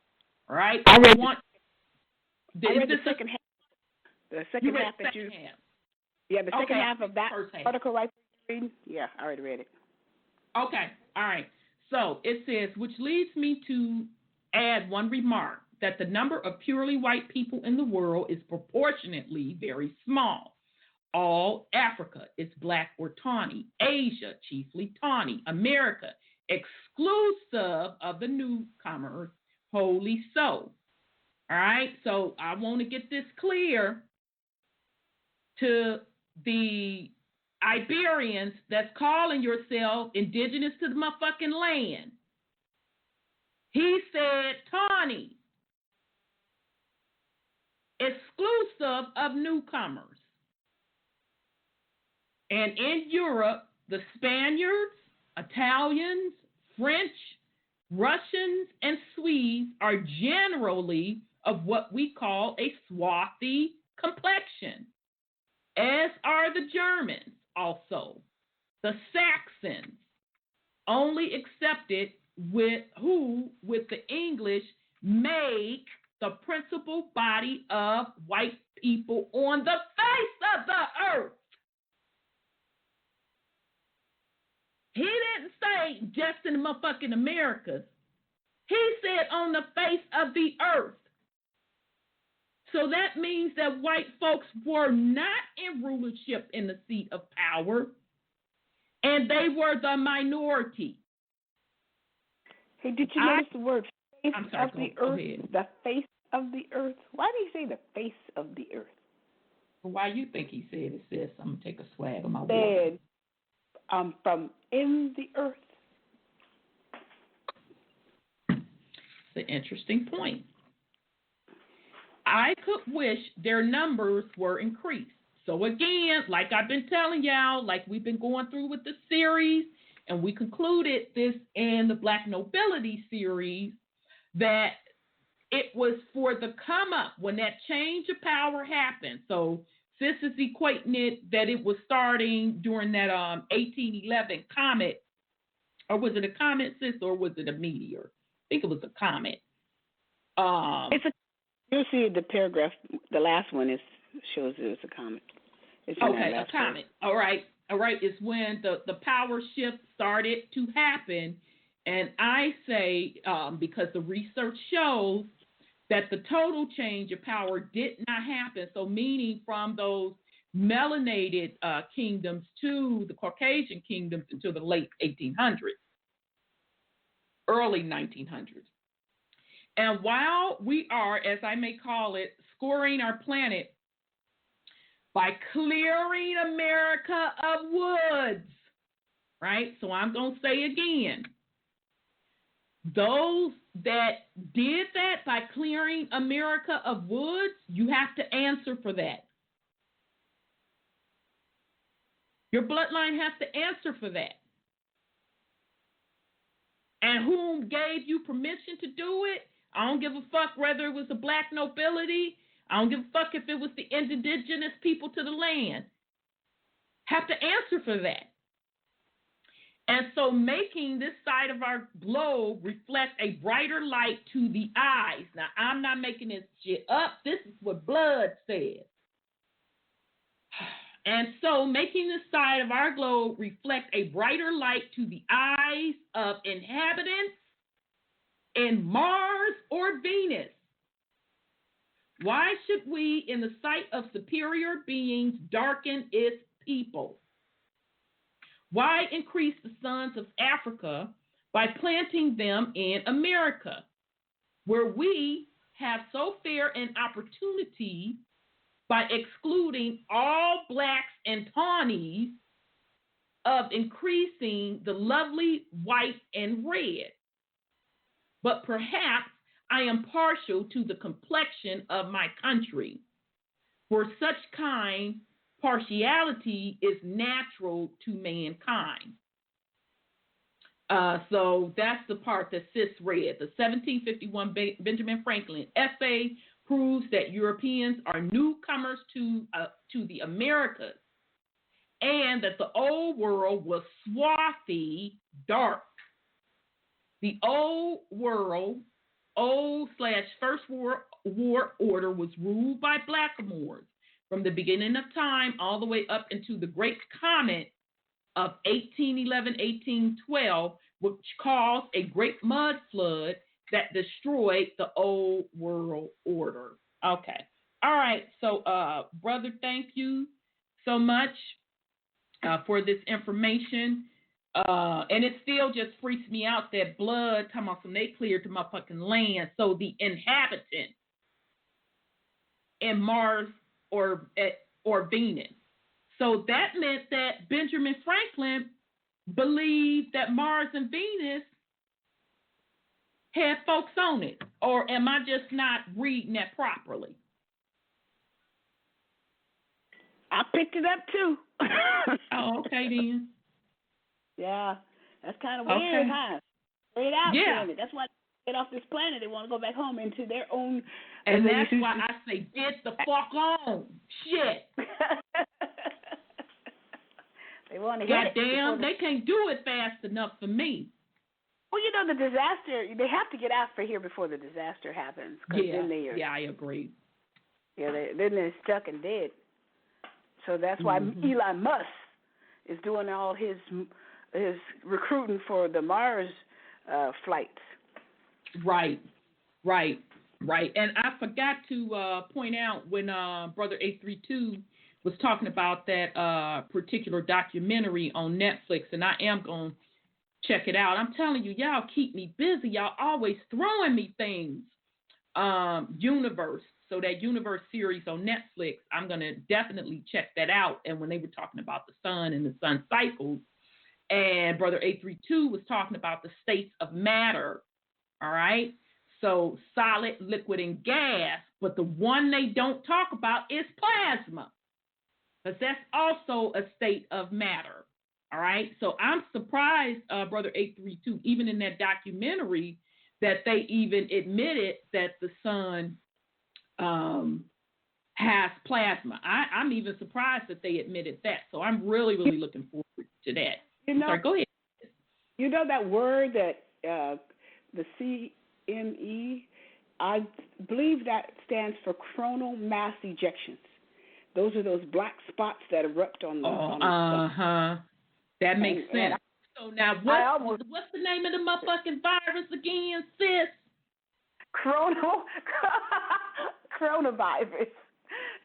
[SPEAKER 5] All right?
[SPEAKER 3] I read the second half. The second half that you.
[SPEAKER 5] Half.
[SPEAKER 3] Yeah, the second half of that
[SPEAKER 5] half.
[SPEAKER 3] article right there. Yeah, I already read it.
[SPEAKER 5] Okay, all right. So it says, which leads me to add one remark. that the number of purely white people in the world is proportionately very small. All Africa is black or tawny. Asia, chiefly tawny. America, exclusive of the newcomers, wholly so. All right, so I want to get this clear to the Iberians that's calling yourself indigenous to the motherfucking land. He said tawny, exclusive of newcomers. And in Europe, the Spaniards, Italians, French, Russians, and Swedes are generally of what we call a swarthy complexion, as are the Germans also. The Saxons, only excepted with the English make the principal body of white people on the face of the earth. He didn't say just in the motherfucking Americas. He said on the face of the earth. So that means that white folks were not in rulership in the seat of power, and they were the minority.
[SPEAKER 3] Hey, did you notice the word face of the earth?
[SPEAKER 5] Go ahead.
[SPEAKER 3] The face of the earth. Why did he say the face of the earth?
[SPEAKER 5] Why you think he said it, sis? I'm going to take a swag of my
[SPEAKER 3] water. From in the earth.
[SPEAKER 5] It's an interesting point. I could wish their numbers were increased. So again, like I've been telling y'all, like we've been going through with the series, and we concluded this in the Black Nobility series, that it was for the come up when that change of power happened. So sis is equating it that it was starting during that 1811 comet, or was it a comet, sis, or was it a meteor? I think it was a comet.
[SPEAKER 3] You'll see the paragraph. The last one shows it was a comet.
[SPEAKER 5] Okay, a comet. All right. It's when the power shift started to happen, and I say because the research shows that the total change of power did not happen. So meaning from those melanated kingdoms to the Caucasian kingdoms until the late 1800s, early 1900s. And while we are, as I may call it, scoring our planet by clearing America of woods, right? So I'm going to say again, those that did that by clearing America of woods, you have to answer for that. Your bloodline has to answer for that. And whom gave you permission to do it? I don't give a fuck whether it was the black nobility. I don't give a fuck if it was the indigenous people to the land. Have to answer for that. And so making this side of our globe reflect a brighter light to the eyes. Now, I'm not making this shit up. This is what blood says. And so making this side of our globe reflect a brighter light to the eyes of inhabitants in Mars or Venus. Why should we, in the sight of superior beings, darken its people? Why increase the sons of Africa by planting them in America, where we have so fair an opportunity by excluding all blacks and tawnies of increasing the lovely white and red? But perhaps I am partial to the complexion of my country, for such kind partiality is natural to mankind. So that's the part that sis read. The 1751 Benjamin Franklin essay proves that Europeans are newcomers to the Americas, and that the old world was swarthy, dark. The old world, old/First War Order, was ruled by blackamoors from the beginning of time all the way up into the Great Comet of 1811-1812, which caused a great mud flood that destroyed the old world order. Okay. All right. So, brother, thank you so much for this information. And it still just freaks me out that blood, talking about some they cleared the motherfucking land. So the inhabitants in Mars or Venus. So that meant that Benjamin Franklin believed that Mars and Venus had folks on it. Or am I just not reading that properly?
[SPEAKER 3] I picked it up too.
[SPEAKER 5] Oh, okay then.
[SPEAKER 3] Yeah, that's kind of weird, huh? Straight out
[SPEAKER 5] yeah.
[SPEAKER 3] That's why they get off this planet. They want to go back home into their own.
[SPEAKER 5] And that's why I say, get the fuck on. Shit.
[SPEAKER 3] They want to hit it.
[SPEAKER 5] Goddamn, they can't do it fast enough for me.
[SPEAKER 3] Well, you know, the disaster, they have to get out for here before the disaster happens.
[SPEAKER 5] Yeah, I agree.
[SPEAKER 3] Yeah, then they're stuck and dead. So that's why Elon Musk is doing all his recruiting for the Mars flights. Right.
[SPEAKER 5] And I forgot to point out when Brother 832 was talking about that particular documentary on Netflix, and I am going to check it out. I'm telling you, y'all keep me busy. Y'all always throwing me things. Universe. So that Universe series on Netflix, I'm going to definitely check that out. And when they were talking about the sun and the sun cycles, and Brother 832 was talking about the states of matter, all right? So solid, liquid, and gas, but the one they don't talk about is plasma, because that's also a state of matter, all right? So I'm surprised, Brother 832, even in that documentary, that they even admitted that the sun has plasma. I'm even surprised that they admitted that. So I'm really, really looking forward to that. Sorry, go ahead.
[SPEAKER 3] You know that word that the CME, I believe that stands for coronal mass ejections. Those are those black spots that erupt on the
[SPEAKER 5] That makes sense. So now, what's the name of the motherfucking virus again, sis?
[SPEAKER 3] Coronavirus.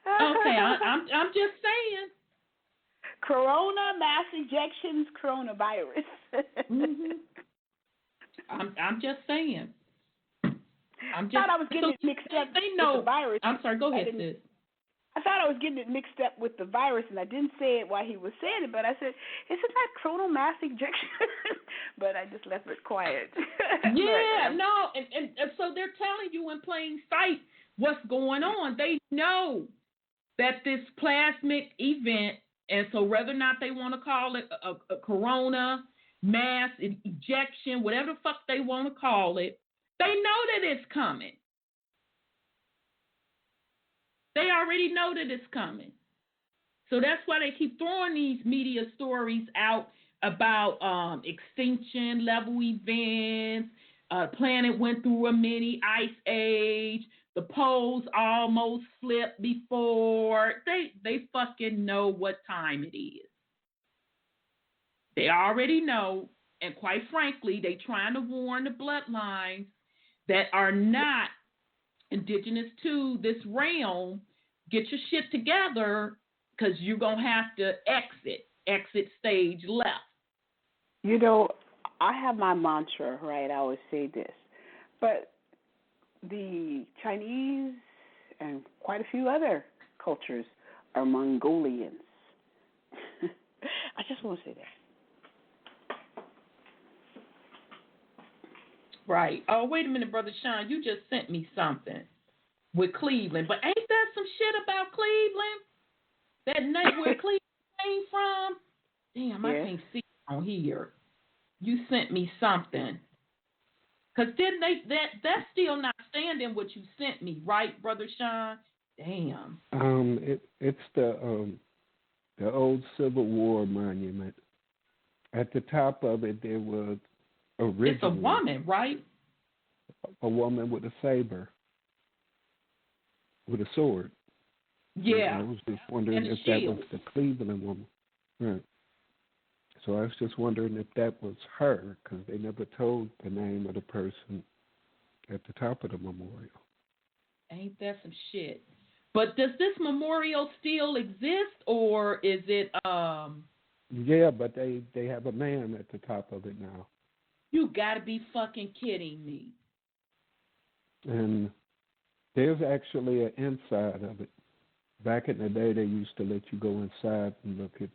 [SPEAKER 5] Okay, I'm just saying.
[SPEAKER 3] Corona mass ejections, coronavirus.
[SPEAKER 5] I'm just saying.
[SPEAKER 3] I thought I was getting it mixed up with the virus.
[SPEAKER 5] I'm sorry. Go ahead, sis.
[SPEAKER 3] I thought I was getting it mixed up with the virus, and I didn't say it while he was saying it, but I said, isn't that coronal mass ejection? But I just left it quiet.
[SPEAKER 5] Yeah, no, and so they're telling you in plain sight what's going on. They know that this plasmic event, and so whether or not they want to call it a corona, mass ejection, whatever the fuck they want to call it, they know that it's coming. They already know that it's coming. So that's why they keep throwing these media stories out about extinction level events. Planet went through a mini ice age. The poles almost flipped before. They fucking know what time it is. They already know, and quite frankly, they trying to warn the bloodlines that are not indigenous to this realm. Get your shit together, because you're going to have to exit stage left.
[SPEAKER 3] You know, I have my mantra, right? I always say this. But the Chinese and quite a few other cultures are Mongolians. I just want to say that.
[SPEAKER 5] Right. Oh, wait a minute, Brother Sean. You just sent me something with Cleveland. But ain't that some shit about Cleveland? That night where Cleveland came from? Damn, I can't see it on here. You sent me something. Because didn't that's still not standing what you sent me, right, Brother Sean? Damn.
[SPEAKER 4] It's the old Civil War monument. At the top of it, there was originally...
[SPEAKER 5] It's a woman, right?
[SPEAKER 4] A woman with a saber. With a sword.
[SPEAKER 5] Yeah.
[SPEAKER 4] And I was just wondering if that was the Cleveland woman. Right. So I was just wondering if that was her, because they never told the name of the person at the top of the memorial.
[SPEAKER 5] Ain't that some shit? But does this memorial still exist, or is it?
[SPEAKER 4] Yeah, but they have a man at the top of it now.
[SPEAKER 5] You gotta be fucking kidding me.
[SPEAKER 4] And there's actually an inside of it. Back in the day, they used to let you go inside and look at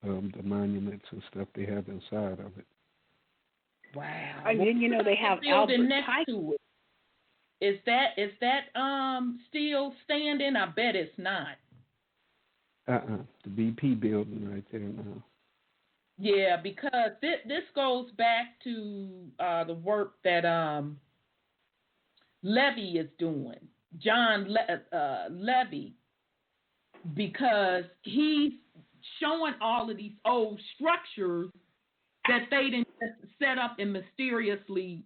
[SPEAKER 4] the monuments and stuff they have inside of it.
[SPEAKER 5] Wow.
[SPEAKER 3] And then, you know, they have
[SPEAKER 5] building
[SPEAKER 3] Albert
[SPEAKER 5] next
[SPEAKER 3] Pike.
[SPEAKER 5] to it. Is that still standing? I bet it's not.
[SPEAKER 4] The BP building right there now.
[SPEAKER 5] Yeah, because this goes back to the work that Levy is doing, John Levy, because he's showing all of these old structures that they didn't just set up and mysteriously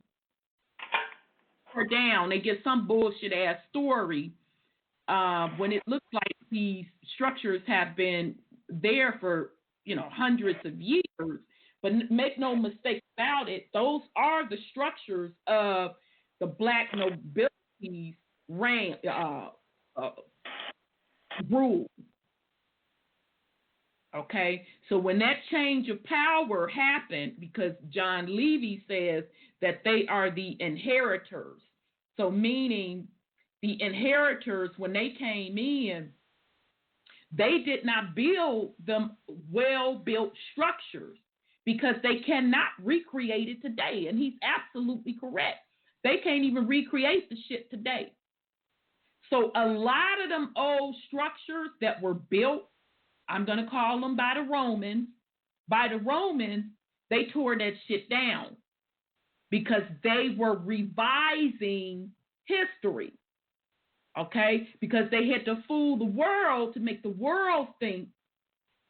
[SPEAKER 5] tore down. They get some bullshit ass story when it looks like these structures have been there for, you know, hundreds of years. But make no mistake about it, those are the structures of the black nobility's reign, rule. Okay, so when that change of power happened, because John Levy says that they are the inheritors, so meaning the inheritors, when they came in, they did not build them well-built structures because they cannot recreate it today, and he's absolutely correct. They can't even recreate the shit today. So a lot of them old structures that were built, I'm going to call them by the Romans. By the Romans, they tore that shit down because they were revising history, okay? Because they had to fool the world to make the world think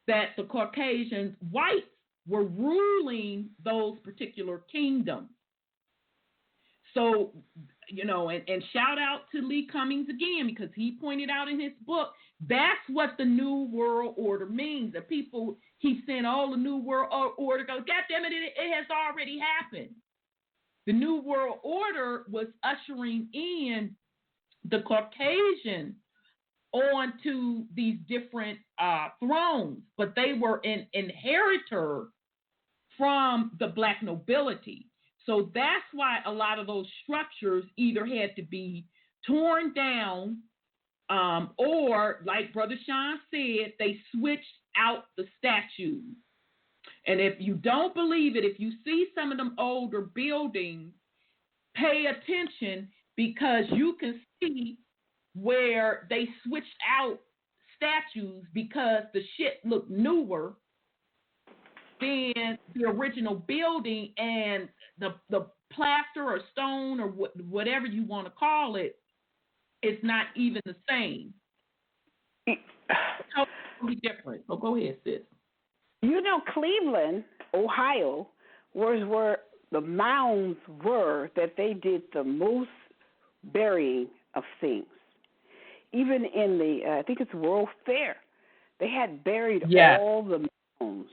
[SPEAKER 5] that the Caucasian whites were ruling those particular kingdoms. So, you know, and shout out to Lee Cummings again, because he pointed out in his book, that's what the New World Order means. The people, he's saying, oh, the New World Order goes, God damn it, it has already happened. The New World Order was ushering in the Caucasian onto these different thrones, but they were an inheritor from the black nobility. So that's why a lot of those structures either had to be torn down or, like Brother Sean said, they switched out the statues. And if you don't believe it, if you see some of them older buildings, pay attention, because you can see where they switched out statues because the shit looked newer than the original building, and the plaster or stone or whatever you want to call it is not even the same. It's totally different. So go ahead, sis.
[SPEAKER 3] You know, Cleveland, Ohio, was where the mounds were that they did the most burying of things. Even in the, I think it's World Fair, they had buried all the mounds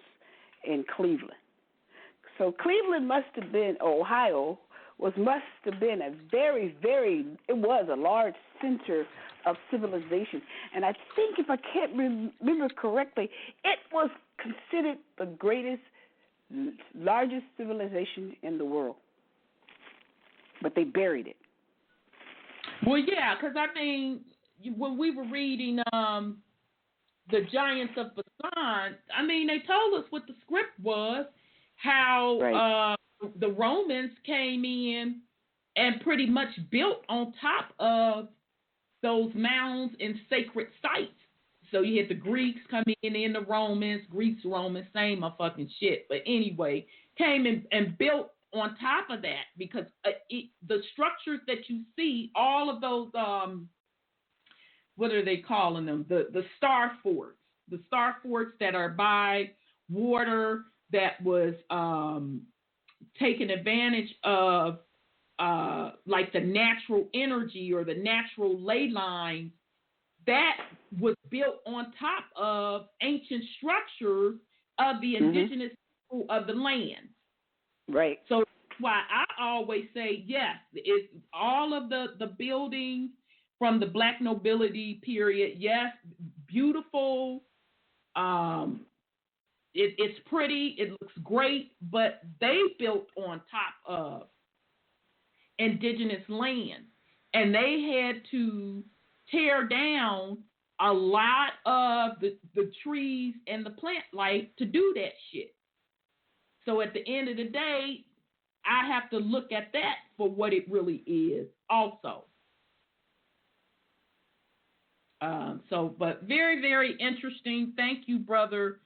[SPEAKER 3] in Cleveland. So Cleveland must have been, Ohio, must have been a very, very, it was a large center of civilization. And I think, if I can't remember correctly, it was considered the greatest, largest civilization in the world. But they buried it.
[SPEAKER 5] Well, yeah, because I mean, when we were reading the Giants of Bashan, I mean, they told us what the script was, how the Romans came in and pretty much built on top of those mounds and sacred sites. So you had the Greeks coming in the Romans, Romans, same fucking shit. But anyway, came in and built on top of that, because the structures that you see, all of those, what are they calling them? The star forts. The star forts that are by water, that was taking advantage of like the natural energy or the natural ley line, that was built on top of ancient structures of the indigenous people of the land.
[SPEAKER 3] Right.
[SPEAKER 5] So why I always say yes. It's all of the buildings from the Black nobility period. Yes, beautiful. It's pretty. It looks great, but they built on top of indigenous land, and they had to tear down a lot of the trees and the plant life to do that shit. So at the end of the day, I have to look at that for what it really is also. But very, very interesting. Thank you, brother,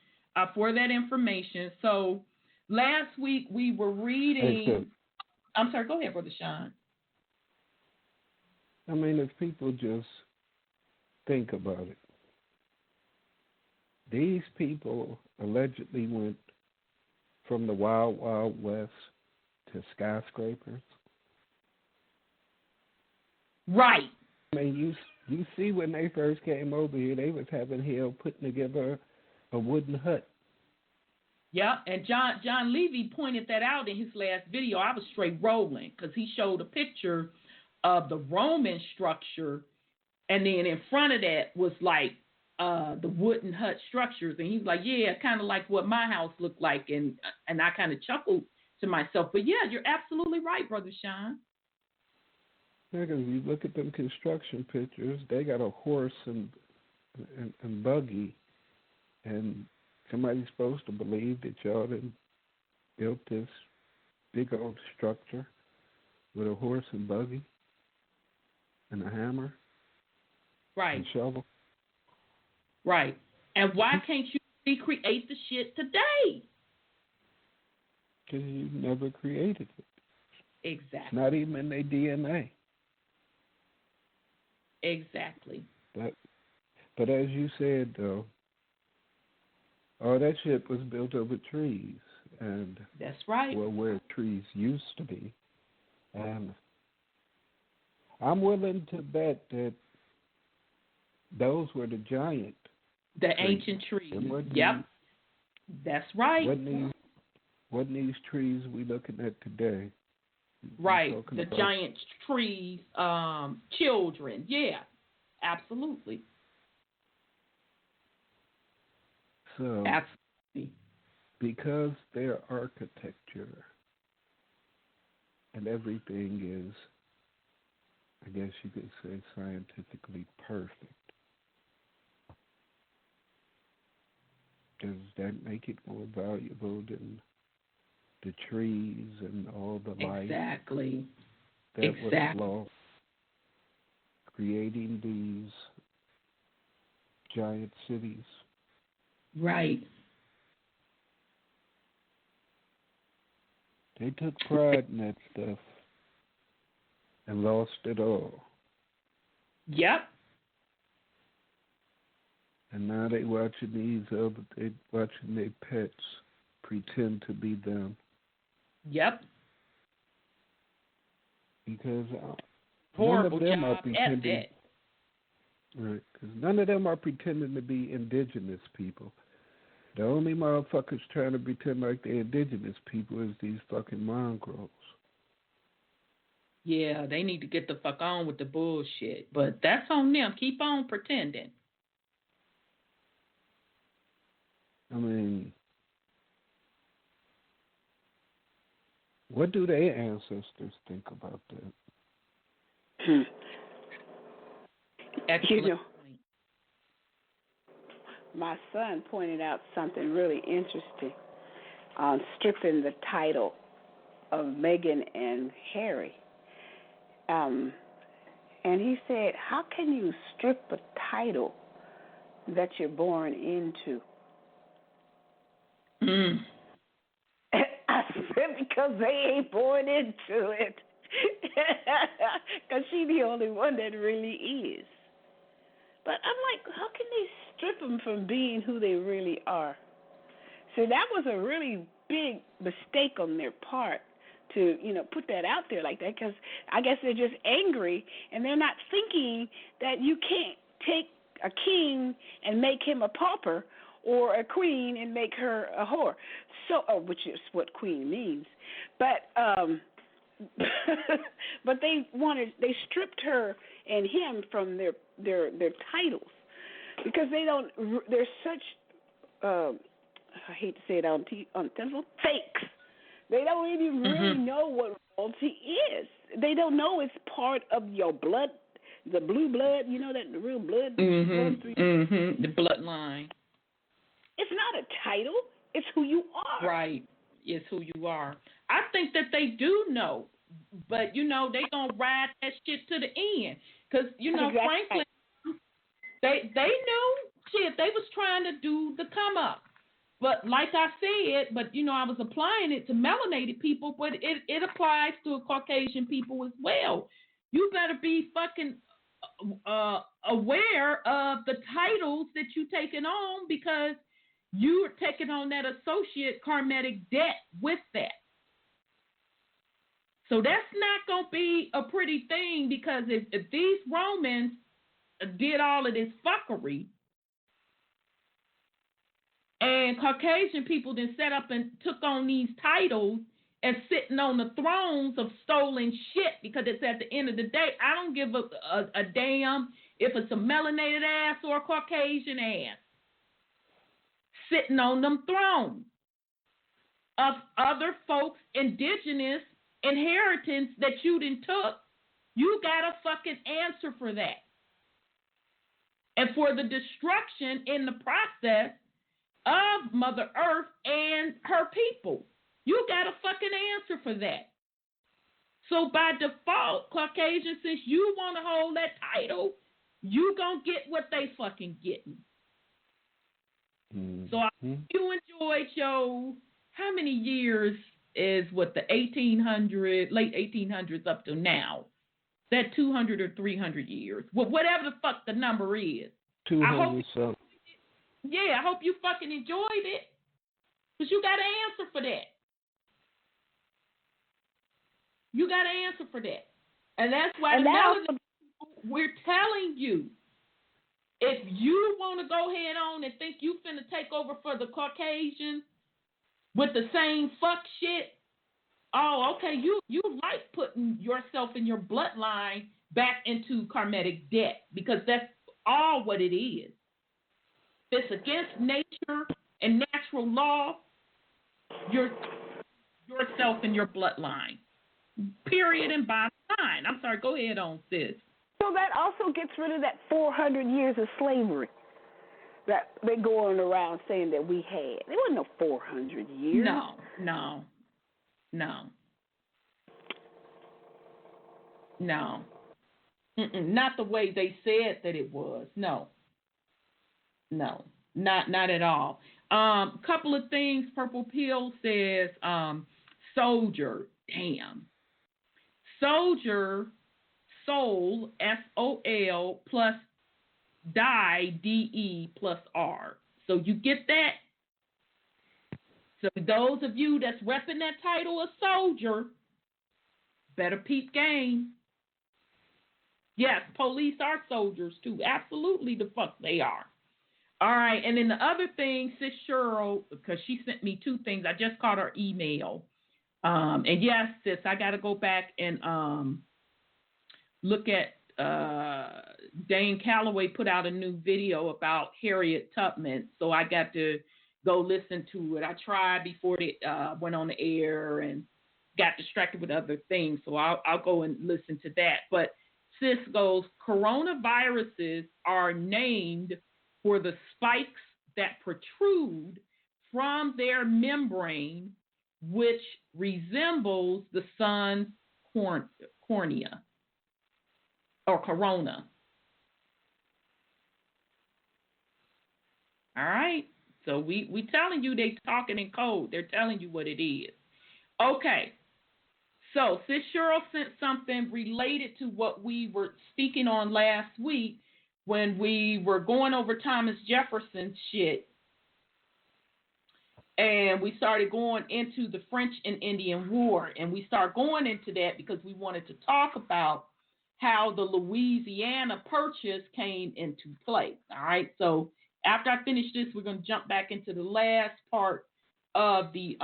[SPEAKER 5] for that information. So last week we were reading. I'm sorry, go ahead, Brother Sean.
[SPEAKER 4] I mean, if people just think about it, these people allegedly went from the wild, wild west to skyscrapers.
[SPEAKER 5] Right.
[SPEAKER 4] I mean, you see when they first came over here, they was having hell putting together a wooden hut.
[SPEAKER 5] Yeah, and John Levy pointed that out in his last video. I was straight rolling because he showed a picture of the Roman structure, and then in front of that was like the wooden hut structures, and he's like, yeah, kind of like what my house looked like, and I kind of chuckled to myself. But yeah, you're absolutely right, Brother Sean.
[SPEAKER 4] Yeah, because you look at them construction pictures, they got a horse and buggy, and somebody's supposed to believe that y'all done built this big old structure with a horse and buggy and a hammer,
[SPEAKER 5] right,
[SPEAKER 4] and shovel.
[SPEAKER 5] Right. And why can't you recreate the shit today?
[SPEAKER 4] Because you never created it.
[SPEAKER 5] Exactly.
[SPEAKER 4] It's not even in their DNA.
[SPEAKER 5] Exactly.
[SPEAKER 4] But as you said, though, all that shit was built over trees. And
[SPEAKER 5] that's right.
[SPEAKER 4] Well, where trees used to be. And I'm willing to bet that those were the giant trees.
[SPEAKER 5] Ancient trees. Yep. That's right.
[SPEAKER 4] Wasn't these trees we looking at today?
[SPEAKER 5] Right. The giant trees, children. Yeah, absolutely.
[SPEAKER 4] So,
[SPEAKER 5] absolutely.
[SPEAKER 4] Because their architecture and everything is, I guess you could say, scientifically perfect, does that make it more valuable than the trees and all the life
[SPEAKER 5] exactly
[SPEAKER 4] that was lost creating these giant cities?
[SPEAKER 5] Right.
[SPEAKER 4] They took pride in that stuff and lost it all.
[SPEAKER 5] Yep.
[SPEAKER 4] And now they watching their pets pretend to be them.
[SPEAKER 5] Yep.
[SPEAKER 4] Because
[SPEAKER 5] horrible
[SPEAKER 4] none of them
[SPEAKER 5] job
[SPEAKER 4] are pretending.
[SPEAKER 5] at that.
[SPEAKER 4] Right, because none of them are pretending to be indigenous people. The only motherfuckers trying to pretend like they're indigenous people is these fucking mongrels.
[SPEAKER 5] Yeah, they need to get the fuck on with the bullshit. But that's on them. Keep on pretending.
[SPEAKER 4] I mean, what do their ancestors think about that?
[SPEAKER 5] Excellent.
[SPEAKER 3] You know, my son pointed out something really interesting on stripping the title of Meghan and Harry. And he said, how can you strip a title that you're born into? I said, because they ain't born into it. Because she's the only one that really is. But I'm like, how can they strip them from being who they really are? So that was a really big mistake on their part to, put that out there like that, because I guess they're just angry and they're not thinking that you can't take a king and make him a pauper, or a queen and make her a whore. So, which is what queen means. But but they stripped her and him from their titles because they don't. They're such. I hate to say it on television, fakes. They don't even really know what royalty is. They don't know it's part of your blood, the blue blood. You know that the real blood.
[SPEAKER 5] The bloodline.
[SPEAKER 3] It's not a title. It's who you are.
[SPEAKER 5] Right. It's who you are. I think that they do know, but they gonna ride that shit to the end, because frankly, they knew shit. They was trying to do the come up. But like I said, I was applying it to melanated people, but it applies to Caucasian people as well. You better be fucking aware of the titles that you taking on, because you're taking on that associate karmatic debt with that. So that's not going to be a pretty thing, because if these Romans did all of this fuckery, and Caucasian people then set up and took on these titles and sitting on the thrones of stolen shit, because it's at the end of the day, I don't give a damn if it's a melanated ass or a Caucasian ass sitting on them thrones of other folks' indigenous inheritance that you done took. You got a fucking answer for that. And for the destruction in the process of Mother Earth and her people. You got a fucking answer for that. So by default, Caucasian, since you want to hold that title, you gonna get what they fucking getting. So I hope you enjoyed your, how many years is what, the 1800s, late 1800s up to now? That 200 or 300 years. Well, whatever the fuck the number is.
[SPEAKER 4] 200 something.
[SPEAKER 5] Yeah, I hope you fucking enjoyed it, because you got an answer for that. You got an answer for that. And that's why we're telling you, if you want to go head on and think you finna take over for the Caucasians with the same fuck shit, oh, okay, you like putting yourself and your bloodline back into karmatic debt, because that's all what it is. It's against nature and natural law, yourself and your bloodline. Period and bottom line. I'm sorry, go ahead on, sis.
[SPEAKER 3] So that also gets rid of that 400 years of slavery that they're going around saying that we had. There wasn't no 400 years.
[SPEAKER 5] No. Not the way they said that it was. No, not at all. Couple of things. Purple Pill says soldier. Damn. Soldier, soul, SOL, plus die, DE, plus R. So you get that? So those of you that's repping that title of soldier, better peep game. Yes, police are soldiers too. Absolutely the fuck they are. All right, and then the other thing, Sis Cheryl, because she sent me two things. I just caught her email. And yes, sis, I got to go back and look at Dane Calloway put out a new video about Harriet Tubman. So I got to go listen to it. I tried before they went on the air and got distracted with other things. So I'll go and listen to that. But sis goes, coronaviruses are named for the spikes that protrude from their membrane, which resembles the sun's cornea or corona. All right. So we telling you they talking in code. They're telling you what it is. Okay. So Sis Cheryl sent something related to what we were speaking on last week when we were going over Thomas Jefferson's shit. And we started going into the French and Indian War. And we started going into that because we wanted to talk about how the Louisiana Purchase came into play. All right. So After I finish this, we're going to jump back into the last part of the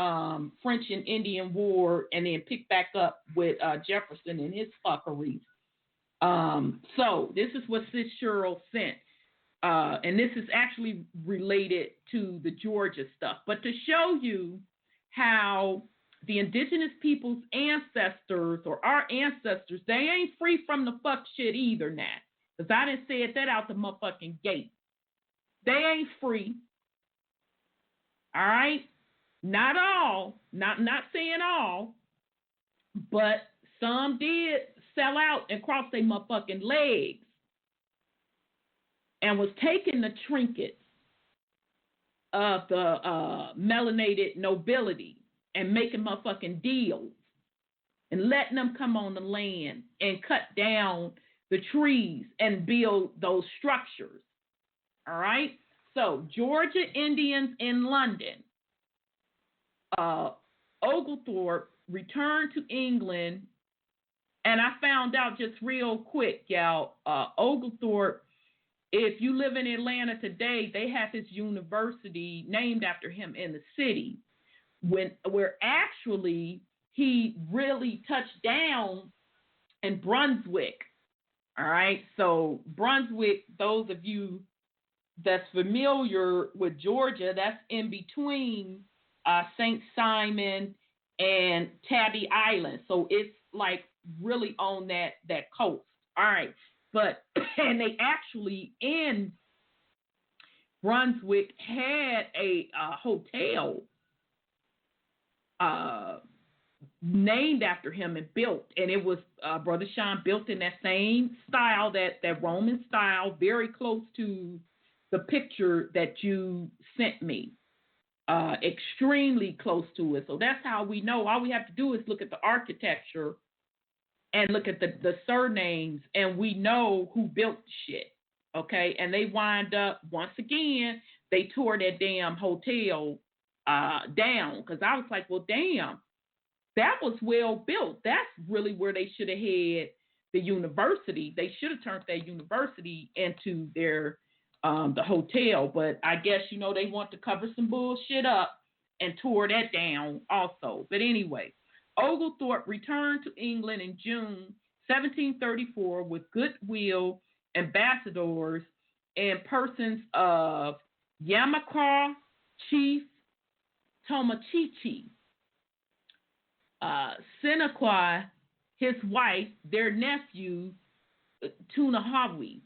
[SPEAKER 5] French and Indian War, and then pick back up with Jefferson and his fuckeries. So this is what Sis Cheryl sent. And this is actually related to the Georgia stuff. But to show you how the indigenous people's ancestors, or our ancestors, they ain't free from the fuck shit either now. Because I done said that out the motherfucking gate. They ain't free. All right? Not all. Not saying all. But some did sell out and cross their motherfucking legs. And was taking the trinkets of the melanated nobility and making motherfucking deals and letting them come on the land and cut down the trees and build those structures. All right? So, Georgia Indians in London. Oglethorpe returned to England, and I found out just real quick, y'all, Oglethorpe, if you live in Atlanta today, they have his university named after him in the city, where actually he really touched down in Brunswick. All right, so Brunswick, those of you that's familiar with Georgia, that's in between St. Simon and Tabby Island. So it's like really on that coast. All right. But, and they actually in Brunswick had a hotel named after him and built. And it was, Brother Sean built in that same style, that Roman style, very close to the picture that you sent me. Extremely close to it. So that's how we know. All we have to do is look at the architecture and look at the surnames, and we know who built the shit, okay? And they wind up, once again, they tore that damn hotel down, because I was like, well, damn, that was well built. That's really where they should have had the university. They should have turned that university into their the hotel, but I guess, they want to cover some bullshit up and tore that down also. But anyway, Oglethorpe returned to England in June 1734 with goodwill ambassadors and persons of Yamaka Chief Tomochichi, Seneca, his wife, their nephew, Tunahawi.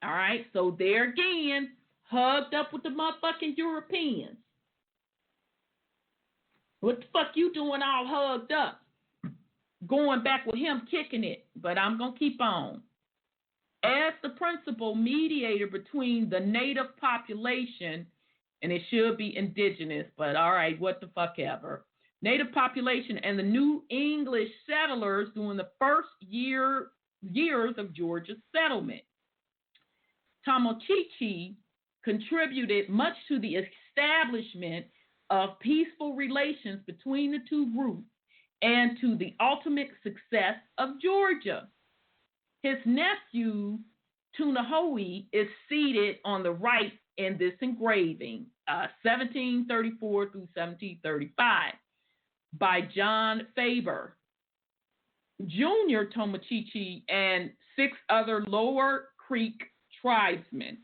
[SPEAKER 5] All right, so there again, hugged up with the motherfucking Europeans. What the fuck you doing all hugged up? Going back with him kicking it, but I'm going to keep on. As the principal mediator between the native population, and it should be indigenous, but all right, what the fuck ever. Native population and the new English settlers during the first years of Georgia's settlement. Tomochichi contributed much to the establishment of peaceful relations between the two groups and to the ultimate success of Georgia. His nephew, Tunahoe, is seated on the right in this engraving, 1734 through 1735, by John Faber. Junior Tomochichi and 6 other Lower Creek tribesmen.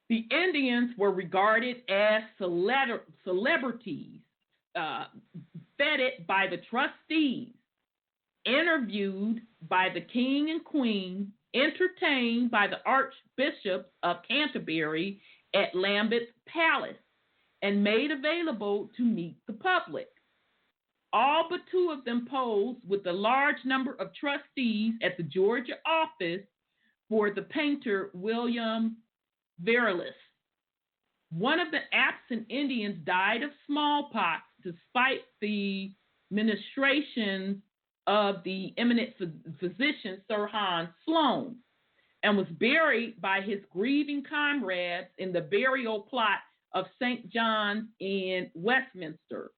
[SPEAKER 5] The Indians were regarded as celebrities, vetted by the trustees, interviewed by the king and queen, entertained by the Archbishop of Canterbury at Lambeth Palace, and made available to meet the public. All but 2 of them posed with a large number of trustees at the Georgia office for the painter William Verlis. One of the absent Indians died of smallpox despite the ministrations of the eminent physician Sir Hans Sloane, and was buried by his grieving comrades in the burial plot of St. John's in Westminster.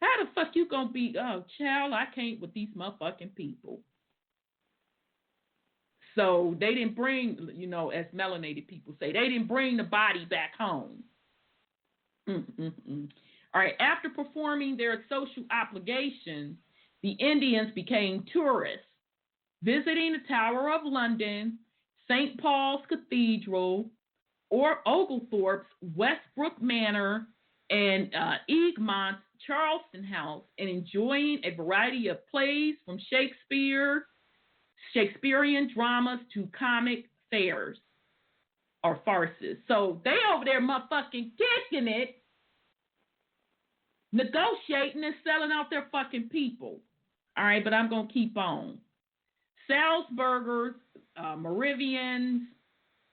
[SPEAKER 5] How the fuck you gonna be? Oh, child, I can't with these motherfucking people. So they didn't bring, as melanated people say, they didn't bring the body back home. All right, after performing their social obligations, the Indians became tourists, visiting the Tower of London, St. Paul's Cathedral, or Oglethorpe's Westbrook Manor, and Egmont's Charleston House, and enjoying a variety of plays from Shakespearean dramas to comic fairs or farces. So they over there motherfucking kicking it, negotiating and selling out their fucking people. All right, but I'm going to keep on. Salzburgers, Moravians,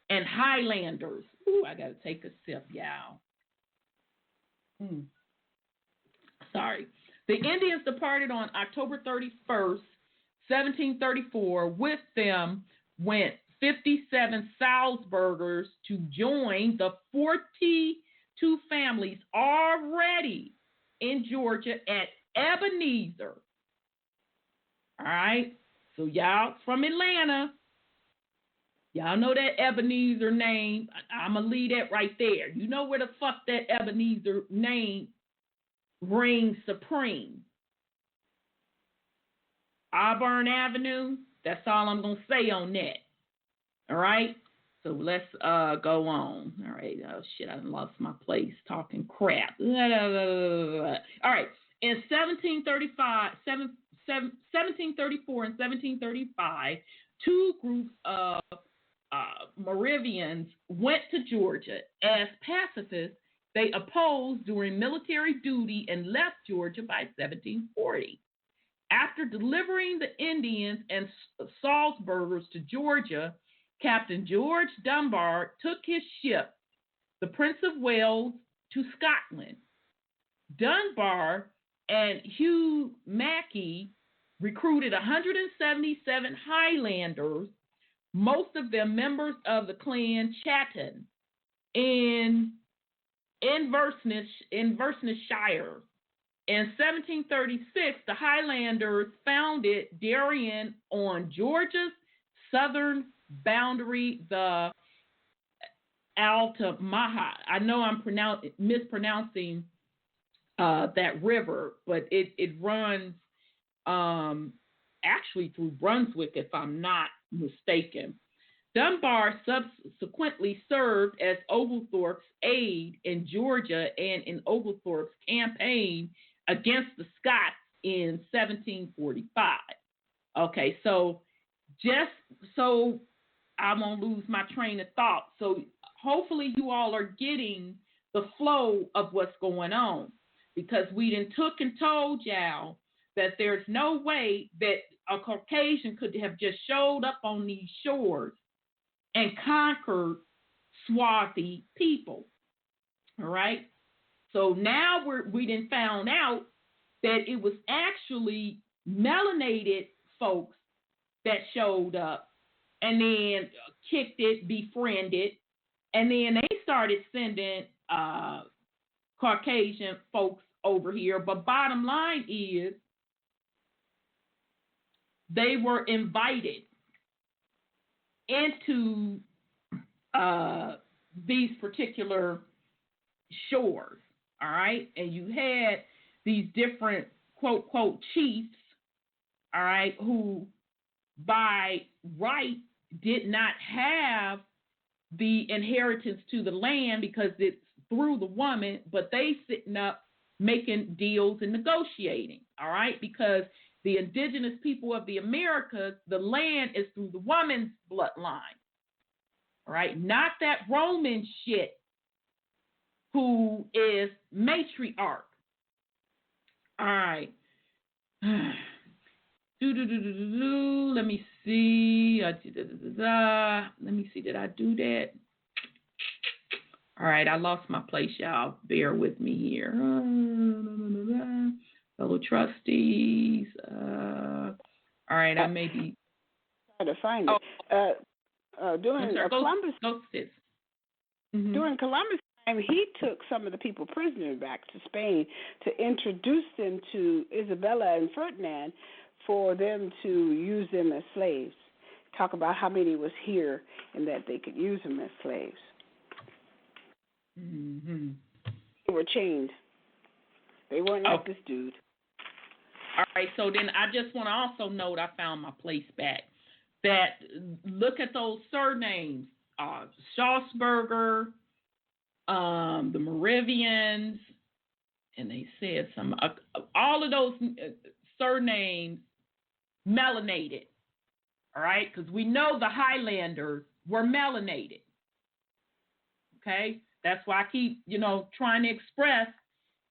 [SPEAKER 5] and Highlanders. Ooh, I got to take a sip, y'all. Sorry. The Indians departed on October 31st, 1734. With them went 57 Salzburgers to join the 42 families already in Georgia at Ebenezer. All right. So y'all from Atlanta, y'all know that Ebenezer name. I'm going to leave that right there. You know where the fuck that Ebenezer name reigns supreme. Auburn Avenue, that's all I'm going to say on that. All right? So let's go on. All right. Oh, shit, I done lost my place talking crap. All right. In 1734 and 1735, two groups of Moravians went to Georgia. As pacifists, they opposed during military duty and left Georgia by 1740. After delivering the Indians and Salzburgers to Georgia, Captain George Dunbar took his ship, the Prince of Wales, to Scotland. Dunbar and Hugh Mackay recruited 177 Highlanders, most of them members of the clan Chatton in Inverness Shire. In 1736, the Highlanders founded Darien on Georgia's southern boundary, the Altamaha. I know I'm mispronouncing that river, but it runs actually through Brunswick, if I'm not mistaken. Dunbar subsequently served as Oglethorpe's aide in Georgia and in Oglethorpe's campaign against the Scots in 1745. Okay, so just so I won't lose my train of thought. So hopefully you all are getting the flow of what's going on, because we done took and told y'all that there's no way that a Caucasian could have just showed up on these shores and conquered swarthy people. All right? So now we done found out that it was actually melanated folks that showed up and then kicked it, befriended, and then they started sending Caucasian folks over here. But bottom line is they were invited into these particular shores, all right? And you had these different, quote, quote, chiefs, all right, who by right did not have the inheritance to the land because it's through the woman, but they sitting up making deals and negotiating, all right? Because the indigenous people of the Americas, the land is through the woman's bloodline, all right? Not that Roman shit who is matriarch. All right. Let me see. Let me see. Did I do that? All right. I lost my place, y'all. Bear with me here. Fellow trustees. All right. I may be
[SPEAKER 3] trying to find it. During Columbus. During Columbus time, he took some of the people prisoner back to Spain to introduce them to Isabella and Ferdinand, for them to use them as slaves. talk about how many was here and that they could use them as slaves.
[SPEAKER 5] Mm-hmm.
[SPEAKER 3] They were chained. They weren't like this dude.
[SPEAKER 5] All right, so then I just want to also note, I found my place back, that look at those surnames, Schaussberger, the Moravians, and they said some, all of those surnames melanated, all right, because we know the Highlanders were melanated, okay? That's why I keep, trying to express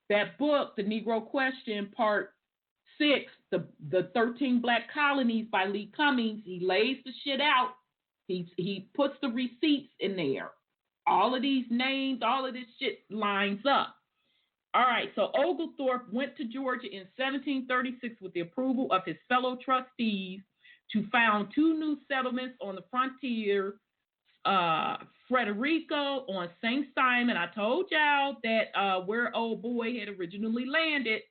[SPEAKER 5] that book, The Negro Question, Part 6, the 13 Black Colonies by Lee Cummings. He lays the shit out. He puts the receipts in there. All of these names, all of this shit lines up. All right, so Oglethorpe went to Georgia in 1736 with the approval of his fellow trustees to found 2 new settlements on the frontier, Frederica on St. Simon. I told y'all that where old boy had originally landed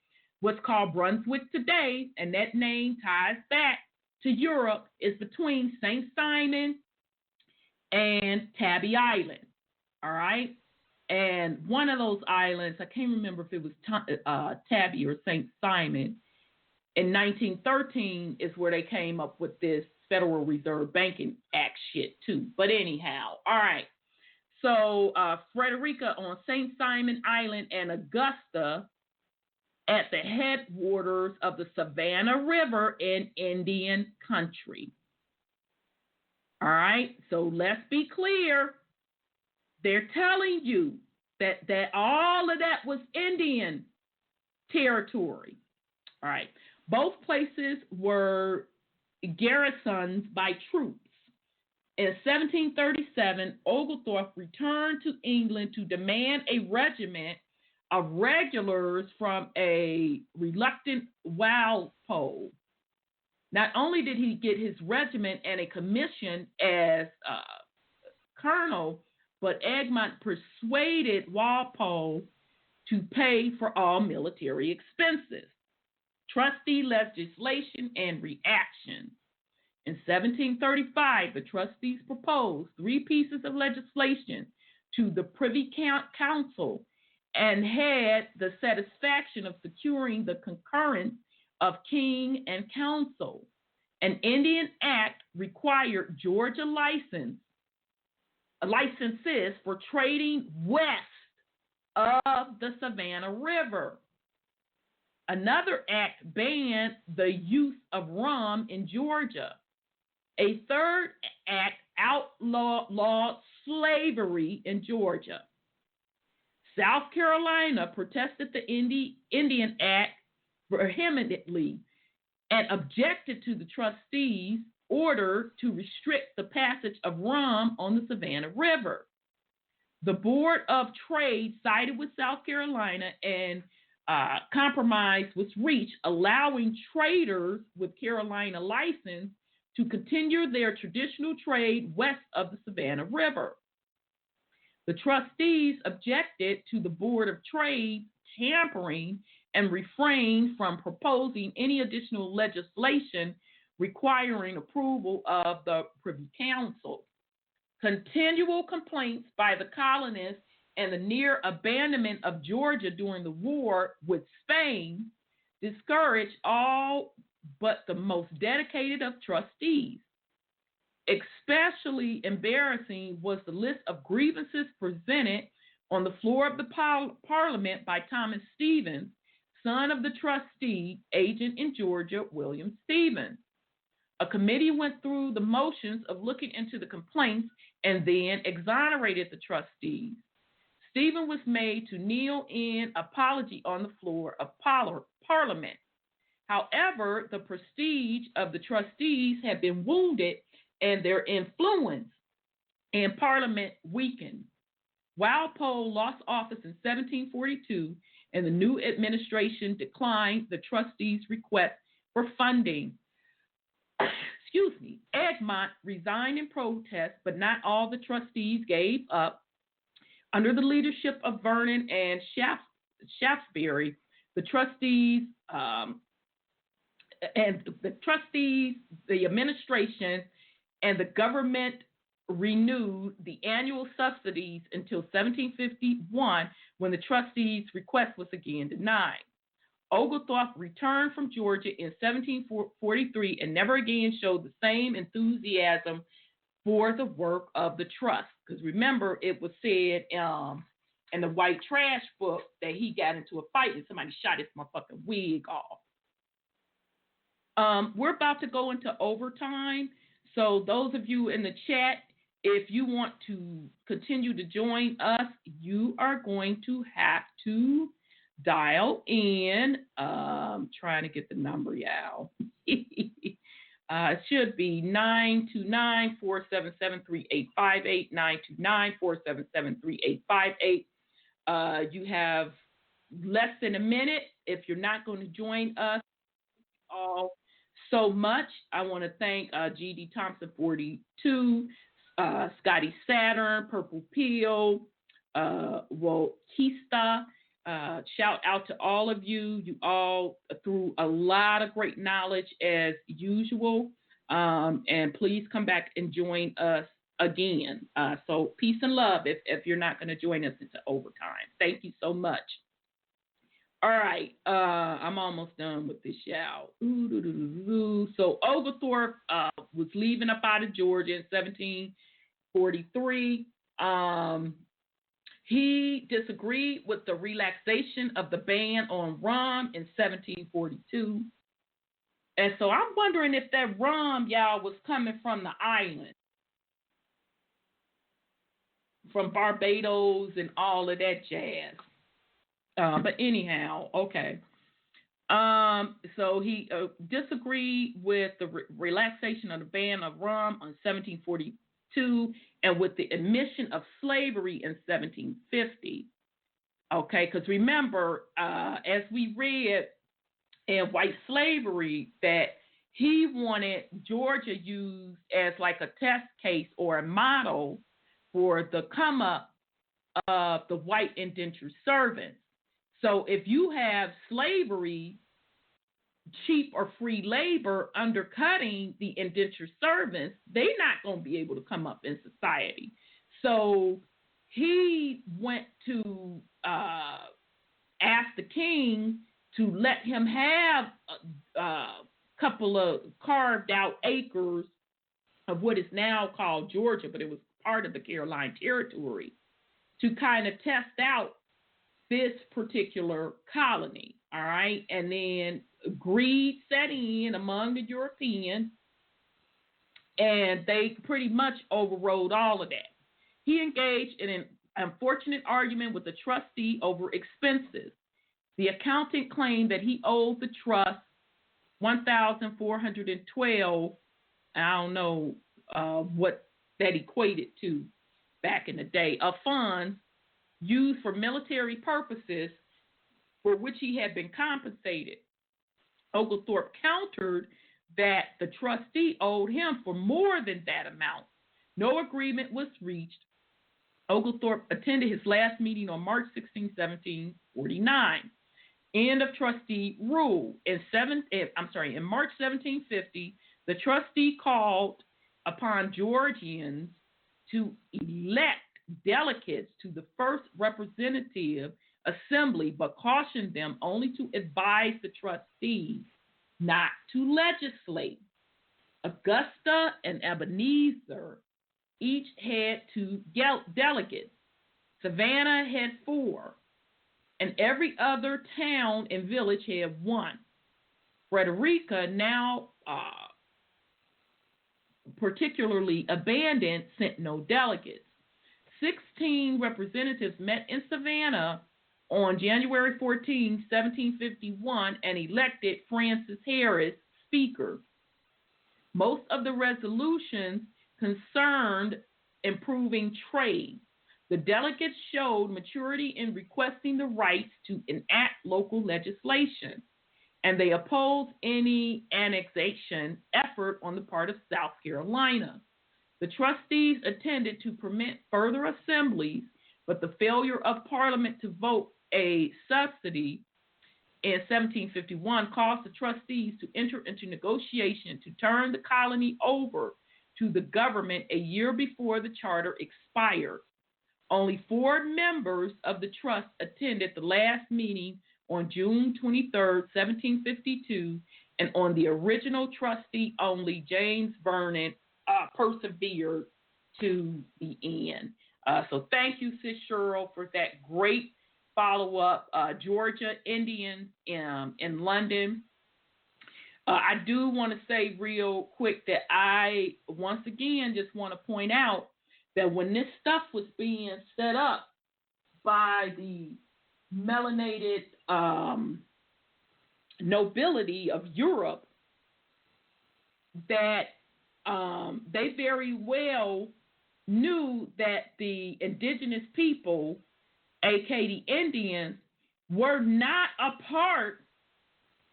[SPEAKER 5] was called Brunswick today, and that name ties back to Europe. It's between St. Simon and Tabby Island, all right? And one of those islands, I can't remember if it was Tabby or St. Simon, in 1913 is where they came up with this Federal Reserve Banking Act shit too. But anyhow, all right. So Frederica on St. Simon Island and Augusta at the headwaters of the Savannah River in Indian country. All right, so let's be clear. They're telling you that all of that was Indian territory. All right, both places were garrisons by troops. In 1737, Oglethorpe returned to England to demand a regiment of regulars from a reluctant Walpole. Not only did he get his regiment and a commission as colonel, but Egmont persuaded Walpole to pay for all military expenses. Trustee legislation and reaction. In 1735, the trustees proposed 3 pieces of legislation to the Privy Council and had the satisfaction of securing the concurrence of king and council. An Indian Act required Georgia licenses for trading west of the Savannah River. Another act banned the use of rum in Georgia. A third act outlawed slavery in Georgia. South Carolina protested the Indian Act vehemently and objected to the trustees' order to restrict the passage of rum on the Savannah River. The Board of Trade sided with South Carolina and compromise was reached, allowing traders with Carolina license to continue their traditional trade west of the Savannah River. The trustees objected to the Board of Trade tampering and refrained from proposing any additional legislation requiring approval of the Privy Council. Continual complaints by the colonists and the near abandonment of Georgia during the war with Spain discouraged all but the most dedicated of trustees. Especially embarrassing was the list of grievances presented on the floor of the Parliament by Thomas Stevens, son of the trustee, agent in Georgia, William Stevens. A committee went through the motions of looking into the complaints and then exonerated the trustees. Stephen was made to kneel in apology on the floor of Parliament. However, the prestige of the trustees had been wounded and their influence in Parliament weakened. Walpole lost office in 1742, and the new administration declined the trustees' request for funding. Egmont resigned in protest, but not all the trustees gave up. Under the leadership of Vernon and Shaftesbury, the administration, and the government renewed the annual subsidies until 1751, when the trustees' request was again denied. Oglethorpe returned from Georgia in 1743 and never again showed the same enthusiasm for the work of the trust. Because remember, it was said in the White Trash book that he got into a fight and somebody shot his motherfucking wig off. We're about to go into overtime. So those of you in the chat, if you want to continue to join us, you are going to have to dial in. Trying to get the number, y'all. It should be 929-477-3858, 929-477-3858. You have less than a minute. If you're not going to join us all so much, I want to thank G.D. Thompson 42, Scotty Saturn, Purple Peel, Wokista. Shout out to all of you. You all threw a lot of great knowledge as usual. And please come back and join us again. So peace and love if you're not going to join us into overtime. Thank you so much. All right. I'm almost done with this, y'all. So Oglethorpe was leaving up out of Georgia in 1743. He disagreed with the relaxation of the ban on rum in 1742. And so I'm wondering if that rum, y'all, was coming from the island, from Barbados and all of that jazz. But anyhow, okay. So he disagreed with the relaxation of the ban of rum on 1742 and with the admission of slavery in 1750. Okay, because remember, as we read in White Slavery, that he wanted Georgia used as like a test case or a model for the come up of the white indentured servants. So if you have slavery, cheap or free labor undercutting the indentured servants, they're not going to be able to come up in society. So he went to ask the king to let him have a couple of carved out acres of what is now called Georgia, but it was part of the Caroline territory, to kind of test out this particular colony. All right. And then greed set in among the Europeans, and they pretty much overrode all of that. He engaged in an unfortunate argument with the trustee over expenses. The accountant claimed that he owed the trust $1,412. I don't know what that equated to back in the day, of funds used for military purposes for which he had been compensated. Oglethorpe countered that the trustee owed him for more than that amount. No agreement was reached. Oglethorpe attended his last meeting on March 16, 1749. End of trustee rule. In March 1750, the trustee called upon Georgians to elect delegates to the first representative assembly, but cautioned them only to advise the trustees not to legislate. Augusta and Ebenezer each had 2 delegates. Savannah had 4, and every other town and village had 1. Frederica, now particularly abandoned, sent no delegates. 16 representatives met in Savannah on January 14, 1751, and elected Francis Harris Speaker. Most of the resolutions concerned improving trade. The delegates showed maturity in requesting the rights to enact local legislation, and they opposed any annexation effort on the part of South Carolina. The trustees attended to permit further assemblies, but the failure of Parliament to vote a subsidy in 1751 caused the trustees to enter into negotiation to turn the colony over to the government a year before the charter expired. Only 4 members of the trust attended the last meeting on June 23, 1752, and on the original trustee only, James Vernon, persevered to the end. So thank you, Sis Cheryl, for that great follow-up. Georgia Indians in London. I do want to say real quick that I, once again, just want to point out that when this stuff was being set up by the melanated nobility of Europe, that they very well knew that the indigenous people, aka the Indians, were not a part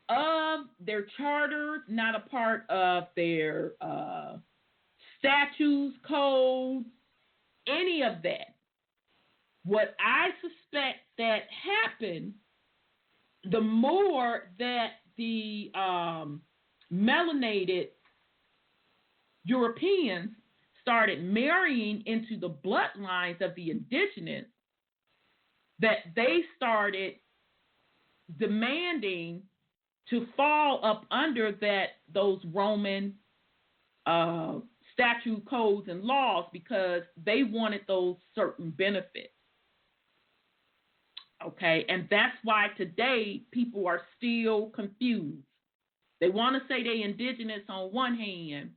[SPEAKER 5] of their charters, not a part of their statutes, codes, any of that. What I suspect that happened, the more that the melanated Europeans started marrying into the bloodlines of the indigenous, that they started demanding to fall up under those Roman statute codes and laws, because they wanted those certain benefits. Okay, and that's why today people are still confused. They want to say they indigenous on one hand,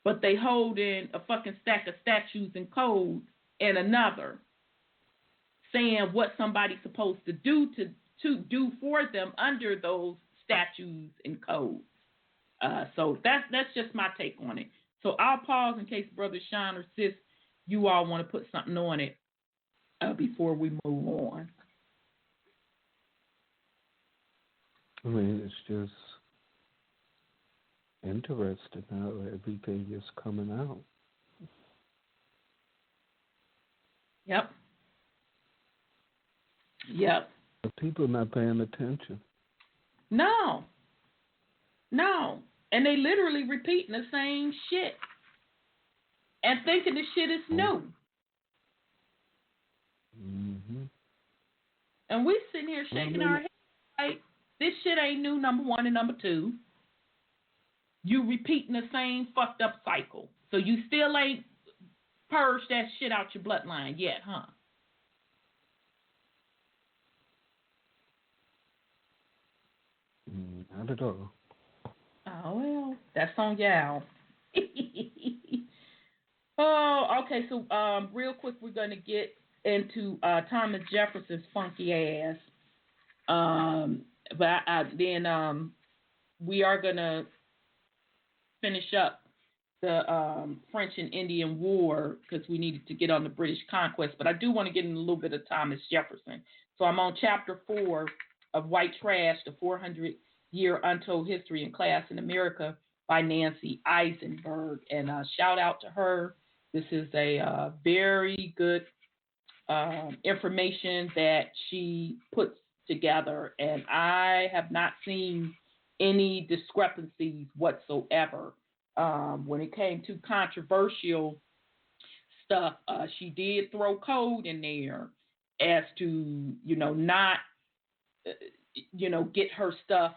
[SPEAKER 5] but they hold in a fucking stack of statutes and codes in another, saying what somebody's supposed to do do for them under those statutes and codes. So that's just my take on it. So I'll pause in case Brother Sean or Sis, you all want to put something on it before we move on.
[SPEAKER 4] I mean, it's just interesting how everything is coming out.
[SPEAKER 5] Yep.
[SPEAKER 4] But people not paying attention.
[SPEAKER 5] No. And they literally repeating the same shit and thinking the shit is new.
[SPEAKER 4] Mm-hmm.
[SPEAKER 5] And we sitting here shaking our head like, this shit ain't new, number one, and number two. You repeating the same fucked up cycle. So you still ain't purged that shit out your bloodline yet, huh?
[SPEAKER 4] Not at all.
[SPEAKER 5] Oh, well, that's on y'all. Oh, okay, so real quick, we're going to get into Thomas Jefferson's funky ass. But then we are going to finish up the French and Indian War, because we needed to get on the British conquest. But I do want to get in a little bit of Thomas Jefferson. So I'm on chapter 4 of White Trash, the 400-year Untold History in Class in America by Nancy Eisenberg. And shout out to her. This is a very good information that she puts together. And I have not seen any discrepancies whatsoever. When it came to controversial stuff, she did throw code in there as to, not, get her stuff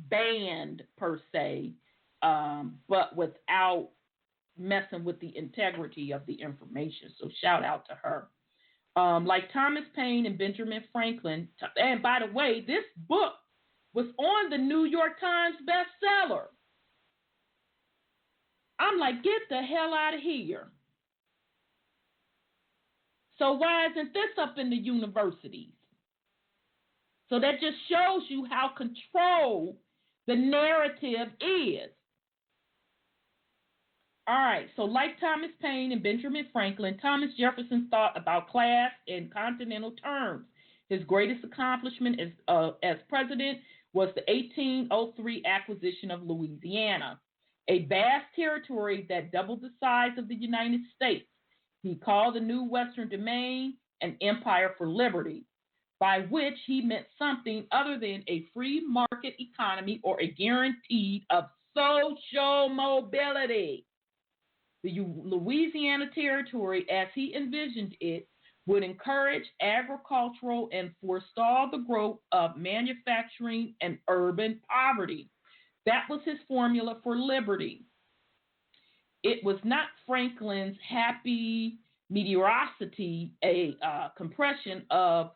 [SPEAKER 5] banned per se, but without messing with the integrity of the information. So shout out to her. Like Thomas Paine and Benjamin Franklin, and by the way, this book was on the New York Times bestseller. I'm like, get the hell out of here. So why isn't this up in the universities? So that just shows you how controlled the narrative is. All right, so like Thomas Paine and Benjamin Franklin, Thomas Jefferson thought about class in continental terms. His greatest accomplishment as president was the 1803 acquisition of Louisiana, a vast territory that doubled the size of the United States. He called the new Western domain an empire for liberty, by which he meant something other than a free market economy or a guarantee of social mobility. The Louisiana Territory, as he envisioned it, would encourage agricultural and forestall the growth of manufacturing and urban poverty. That was his formula for liberty. It was not Franklin's happy mediocrity, a compression of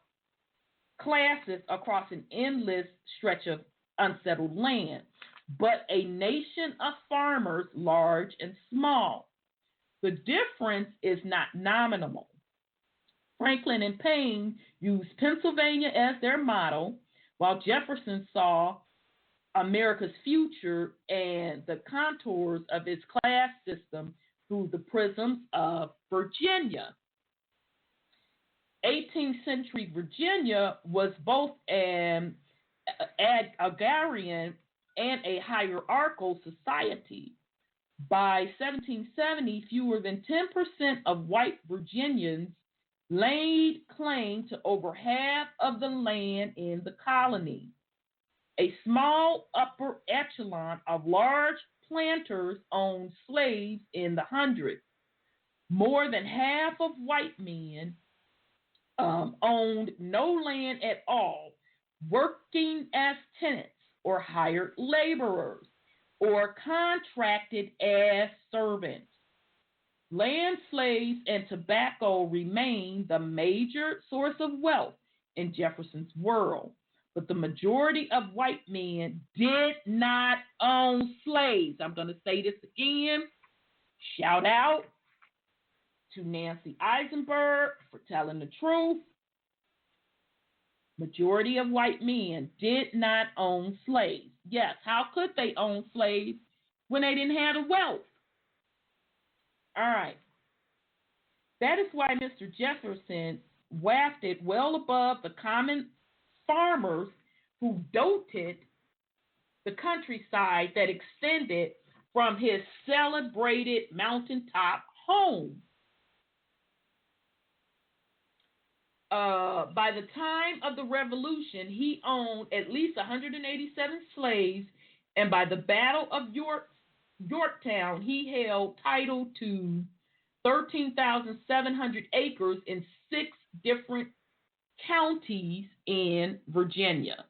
[SPEAKER 5] classes across an endless stretch of unsettled land, but a nation of farmers, large and small. The difference is not nominal. Franklin and Paine used Pennsylvania as their model, while Jefferson saw America's future and the contours of its class system through the prisms of Virginia. 18th century Virginia was both an agrarian and a hierarchical society. By 1770, fewer than 10% of white Virginians laid claim to over half of the land in the colony. A small upper echelon of large planters owned slaves in the hundreds. More than half of white men owned no land at all, working as tenants or hired laborers or contracted as servants. Land, slaves, and tobacco remained the major source of wealth in Jefferson's world, but the majority of white men did not own slaves. I'm going to say this again. Shout out to Nancy Eisenberg for telling the truth. Majority of white men did not own slaves. Yes, how could they own slaves when they didn't have the wealth? All right. That is why Mr. Jefferson wafted well above the common farmers who doted the countryside that extended from his celebrated mountaintop home. By the time of the Revolution, he owned at least 187 slaves, and by the Battle of Yorktown, he held title to 13,700 acres in 6 different counties in Virginia.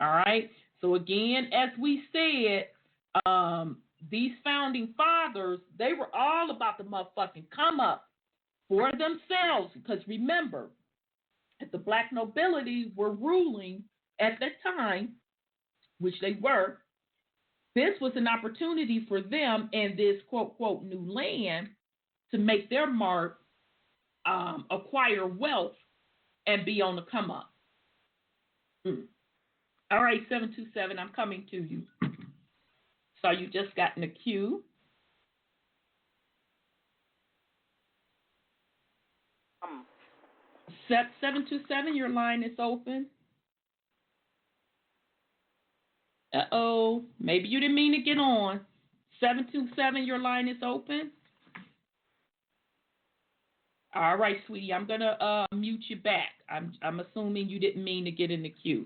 [SPEAKER 5] All right. So again, as we said, these founding fathers, they were all about the motherfucking come up for themselves. Because remember, if the black nobility were ruling at that time, which they were, this was an opportunity for them in this quote, quote, new land to make their mark, acquire wealth, and be on the come up. All right, 727, I'm coming to you. So you just got in the queue. Set 727, your line is open. Uh-oh, maybe you didn't mean to get on. 727, your line is open. All right, sweetie, I'm going to mute you back. I'm assuming you didn't mean to get in the queue.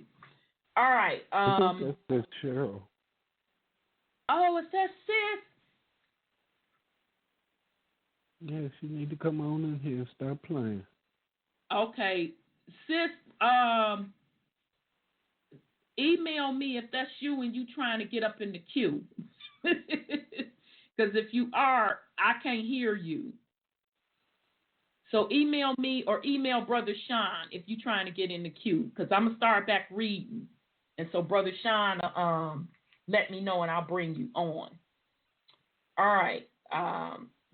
[SPEAKER 5] All right.
[SPEAKER 4] I think that's Cheryl.
[SPEAKER 5] Oh, is that sis?
[SPEAKER 4] Yes, you need to come on in here and start playing.
[SPEAKER 5] Okay. Sis, email me if that's you and you trying to get up in the queue. Because if you are, I can't hear you. So email me or email Brother Sean if you're trying to get in the queue. Because I'm going to start back reading. And so Brother Sean, let me know and I'll bring you on. All right.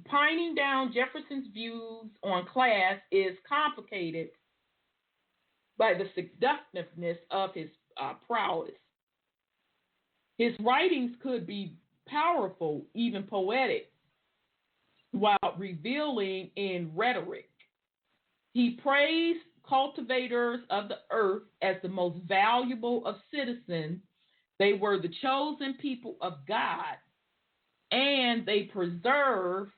[SPEAKER 5] Pining down Jefferson's views on class is complicated by the seductiveness of his prowess. His writings could be powerful, even poetic, while revealing in rhetoric. He praised cultivators of the earth as the most valuable of citizens. They were the chosen people of God, and they preserved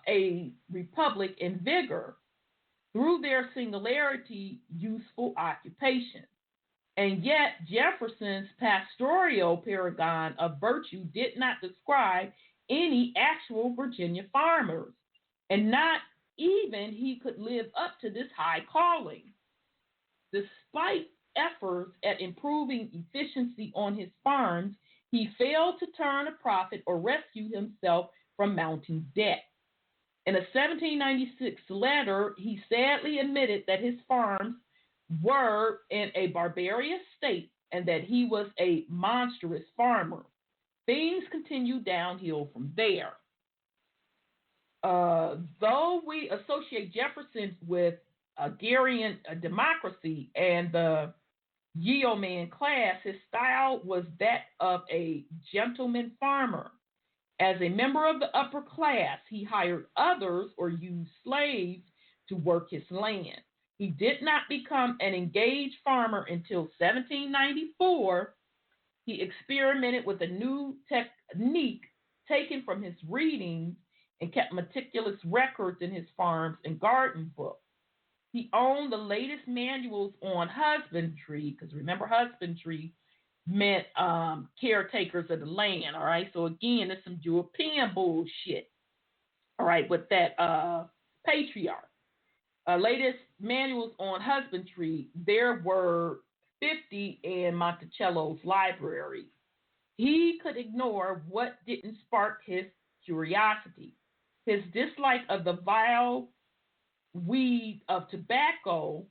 [SPEAKER 5] a republic in vigor through their singularity, useful occupation. And yet, Jefferson's pastoral paragon of virtue did not describe any actual Virginia farmers, and not even he could live up to this high calling. Despite efforts at improving efficiency on his farms, he failed to turn a profit or rescue himself from mounting debt. In a 1796 letter, he sadly admitted that his farms were in a barbarous state and that he was a monstrous farmer. Things continued downhill from there. Though we associate Jefferson with agrarian democracy and the yeoman class, his style was that of a gentleman farmer. As a member of the upper class, he hired others or used slaves to work his land. He did not become an engaged farmer until 1794. He experimented with a new technique taken from his readings and kept meticulous records in his farms and garden books. He owned the latest manuals on husbandry, because remember, husbandry meant caretakers of the land, all right? So again, there's some European bullshit, all right, with that patriarch. Latest manuals on husbandry, there were 50 in Monticello's library. He could ignore what didn't spark his curiosity. His dislike of the vile weed of tobacco,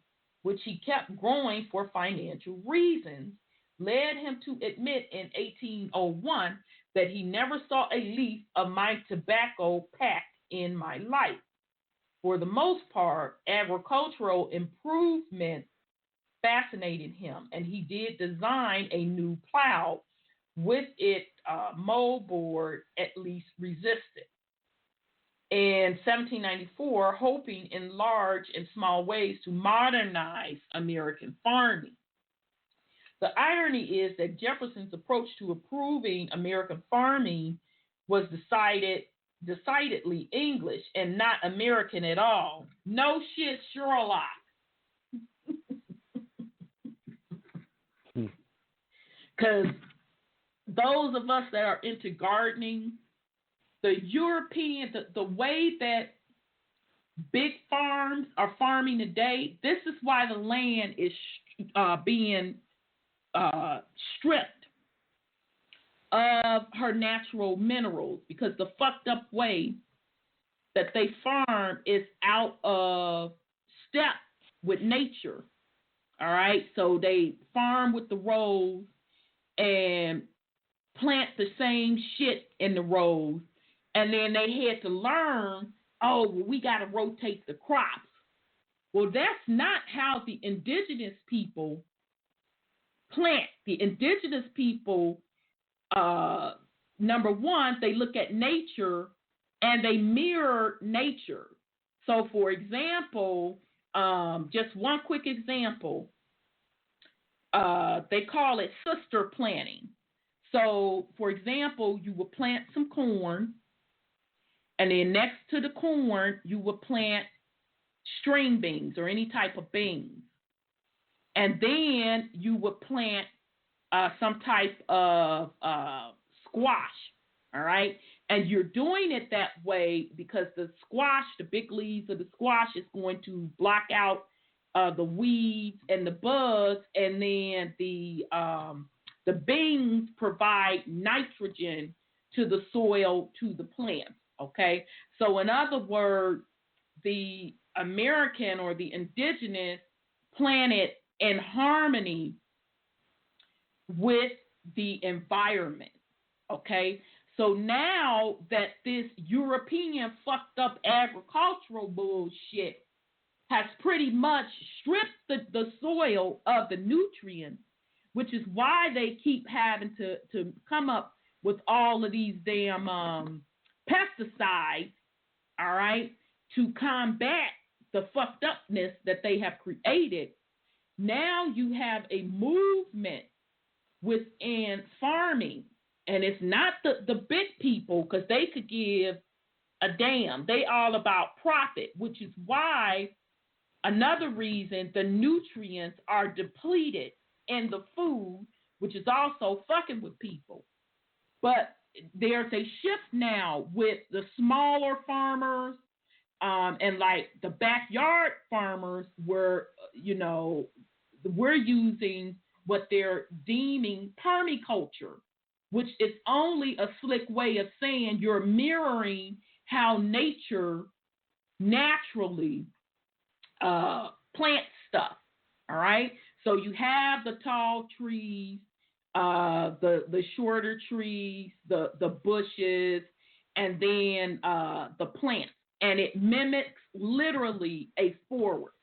[SPEAKER 5] which he kept growing for financial reasons, led him to admit in 1801 that he never saw a leaf of my tobacco packed in my life. For the most part, agricultural improvements fascinated him, and he did design a new plow with its moldboard at least resisted. In 1794, hoping in large and small ways to modernize American farming. The irony is that Jefferson's approach to improving American farming was decidedly English and not American at all. No shit, Sherlock. Because those of us that are into gardening, the European, the way that big farms are farming today, this is why the land is being stripped of her natural minerals, because the fucked up way that they farm is out of step with nature. All right, so they farm with the rows and plant the same shit in the rows, and then they had to learn, oh, well, we got to rotate the crops. Well, that's not how the indigenous people plant. The indigenous people, number one, they look at nature and they mirror nature. So, for example, just one quick example, they call it sister planting. So, for example, you would plant some corn, and then next to the corn, you would plant string beans or any type of beans. And then you would plant some type of squash, all right? And you're doing it that way because the squash, the big leaves of the squash is going to block out the weeds and the bugs, and then the beans provide nitrogen to the soil, to the plants, okay? So in other words, the American or the indigenous planted in harmony with the environment, okay? So now that this European fucked up agricultural bullshit has pretty much stripped the soil of the nutrients, which is why they keep having to come up with all of these damn pesticides, all right, to combat the fucked upness that they have created. Now you have a movement within farming, and it's not the big people, because they could give a damn. They all about profit, which is why another reason the nutrients are depleted in the food, which is also fucking with people. But there's a shift now with the smaller farmers, and like the backyard farmers were, we're using what they're deeming permaculture, which is only a slick way of saying you're mirroring how nature naturally plants stuff. All right. So you have the tall trees, the shorter trees, the bushes, and then the plants, and it mimics literally a forest.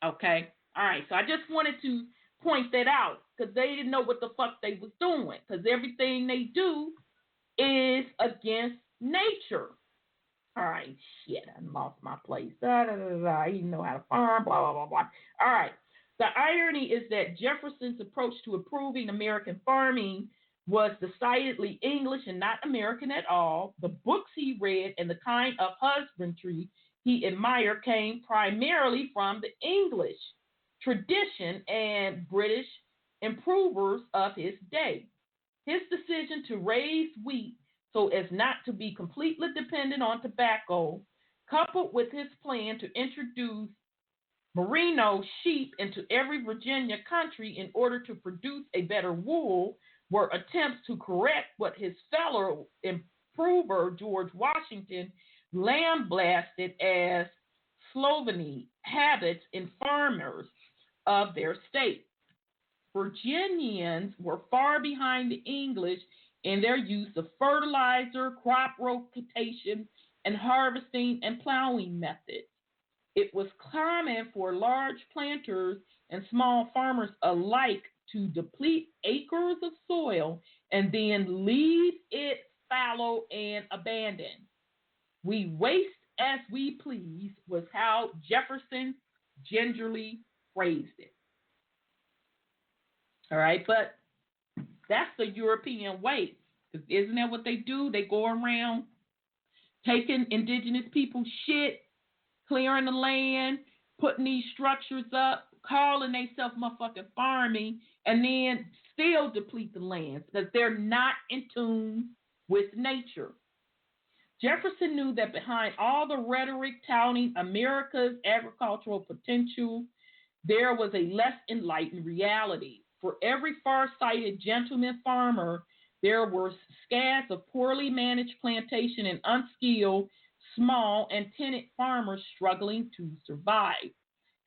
[SPEAKER 5] Okay. All right. So I just wanted to point that out because they didn't know what the fuck they was doing, because everything they do is against nature. All right, shit, I lost my place. I didn't know how to farm, blah, blah, blah, blah. All right. The irony is that Jefferson's approach to improving American farming was decidedly English and not American at all. The books he read and the kind of husbandry he admired came primarily from the English tradition and British improvers of his day. His decision to raise wheat so as not to be completely dependent on tobacco, coupled with his plan to introduce merino sheep into every Virginia country in order to produce a better wool, were attempts to correct what his fellow improver, George Washington, lambasted as slovenly habits in farmers of their state. Virginians were far behind the English in their use of fertilizer, crop rotation, and harvesting and plowing methods. It was common for large planters and small farmers alike to deplete acres of soil and then leave it fallow and abandoned. We waste as we please was how Jefferson gingerly phrased it. All right, but that's the European way. Because isn't that what they do? They go around taking indigenous people's shit, clearing the land, putting these structures up, calling themselves motherfucking farming, and then still deplete the lands because they're not in tune with nature. Jefferson knew that behind all the rhetoric touting America's agricultural potential, there was a less enlightened reality. For every far-sighted gentleman farmer, there were scads of poorly managed plantation and unskilled, small and tenant farmers struggling to survive.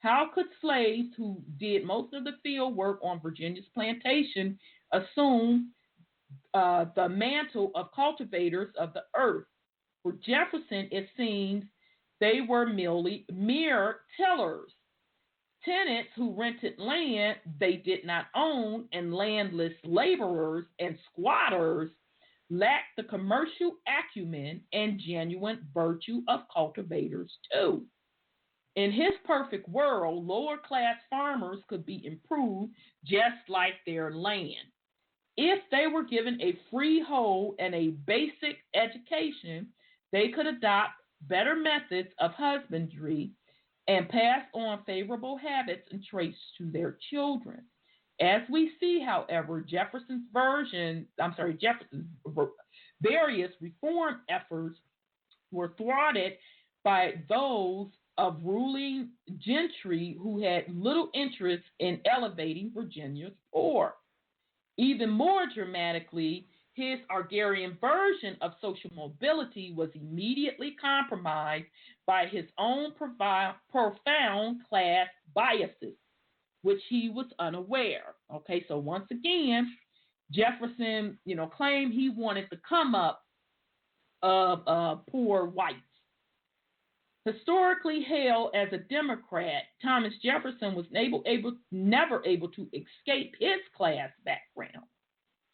[SPEAKER 5] How could slaves who did most of the field work on Virginia's plantation assume the mantle of cultivators of the earth? For Jefferson, it seems they were mere tillers. Tenants who rented land they did not own, and landless laborers and squatters lacked the commercial acumen and genuine virtue of cultivators too. In his perfect world, lower-class farmers could be improved just like their land. If they were given a freehold and a basic education, they could adopt better methods of husbandry and pass on favorable habits and traits to their children. As we see, however, Jefferson's various reform efforts were thwarted by those of ruling gentry who had little interest in elevating Virginia's poor. Even more dramatically, his agrarian version of social mobility was immediately compromised by his own profound class biases, which he was unaware. Okay, so once again, Jefferson, claimed he wanted the come up of poor whites. Historically hailed as a Democrat, Thomas Jefferson was never able to escape his class background.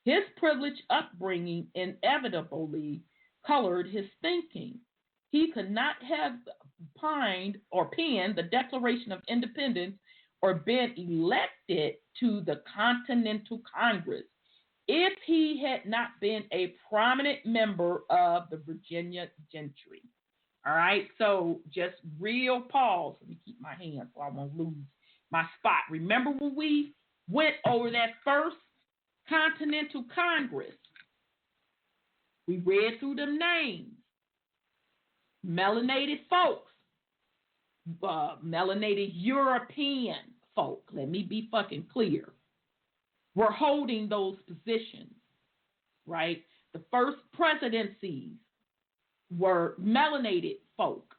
[SPEAKER 5] His privileged upbringing inevitably colored his thinking. He could not have penned the Declaration of Independence or been elected to the Continental Congress if he had not been a prominent member of the Virginia gentry. All right, so just real pause. Let me keep my hand so I won't lose my spot. Remember when we went over that first Continental Congress? We read through them names. Melanated folks. Melanated European folk. Let me be fucking clear. We're holding those positions, right? The first presidencies were melanated folk,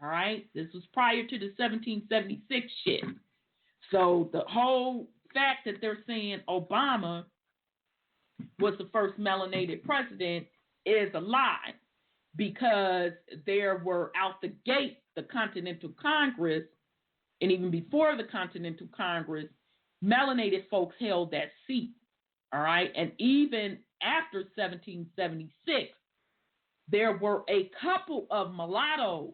[SPEAKER 5] all right? This was prior to the 1776 shit. So the whole fact that they're saying Obama was the first melanated president is a lie, because there were out the gate the Continental Congress, and even before the Continental Congress, melanated folks held that seat, all right? And even after 1776, there were a couple of mulattoes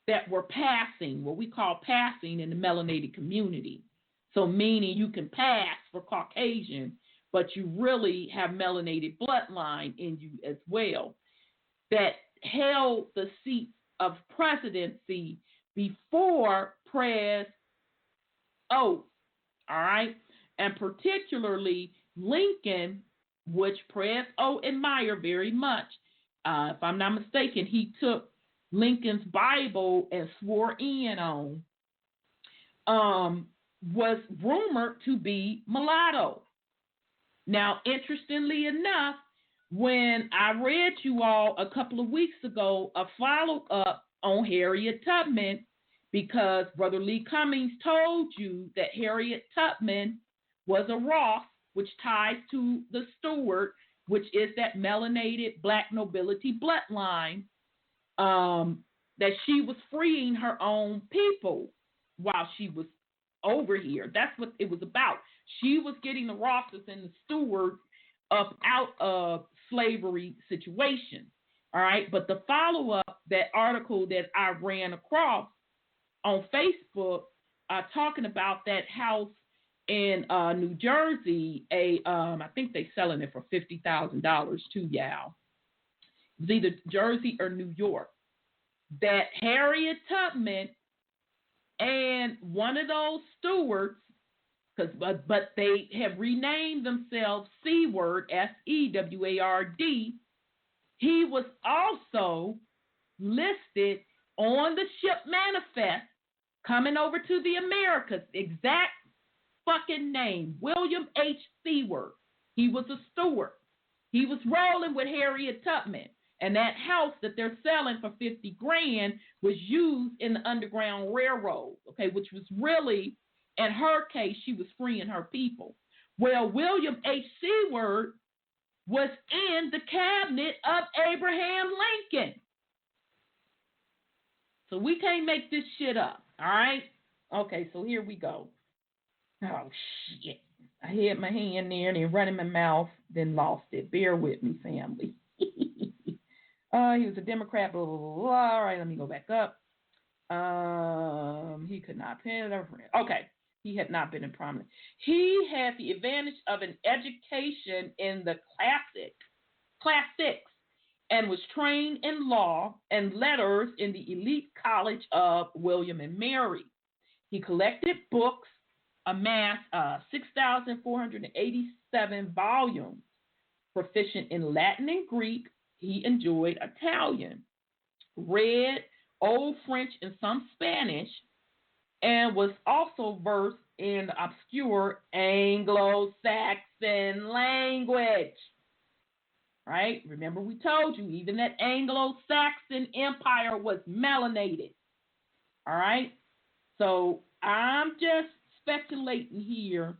[SPEAKER 5] that were passing, what we call passing in the melanated community. So meaning you can pass for Caucasian, but you really have melanated bloodline in you as well, that held the seat of presidency before Pres oath, all right? And particularly Lincoln, which Pres O admire very much. If I'm not mistaken, he took Lincoln's Bible and swore in on, was rumored to be mulatto. Now, interestingly enough, when I read you all a couple of weeks ago a follow-up on Harriet Tubman, because Brother Lee Cummings told you that Harriet Tubman was a Ross, which ties to the Stewart, which is that melanated black nobility bloodline, that she was freeing her own people while she was over here. That's what it was about. She was getting the Rosses and the Stewarts up out of slavery situation. All right. But the follow-up, that article that I ran across on Facebook, talking about that house in New Jersey, I think they're selling it for $50,000 too, y'all. It's either Jersey or New York. That Harriet Tubman and one of those stewards, but they have renamed themselves Seward, Seward. He was also listed on the ship manifest coming over to the Americas. Exact fucking name, William H. Seward. He was a steward. He was rolling with Harriet Tubman. And that house that they're selling for $50,000 was used in the Underground Railroad, okay, which was really, in her case, she was freeing her people. Well, William H. Seward was in the cabinet of Abraham Lincoln. So we can't make this shit up, all right? Okay, so here we go. Oh, shit. I hit my hand there and then run in my mouth, then lost it. Bear with me, family. He was a Democrat, blah, blah, blah, blah. All right, let me go back up. He could not pen. Okay, he had not been in prominence. He had the advantage of an education in the classics, and was trained in law and letters in the elite college of William and Mary. He collected books, amassed 6,487 volumes, proficient in Latin and Greek. He enjoyed Italian, read Old French and some Spanish, and was also versed in the obscure Anglo-Saxon language. Right? Remember, we told you, even that Anglo-Saxon empire was melanated. All right? So I'm just speculating here.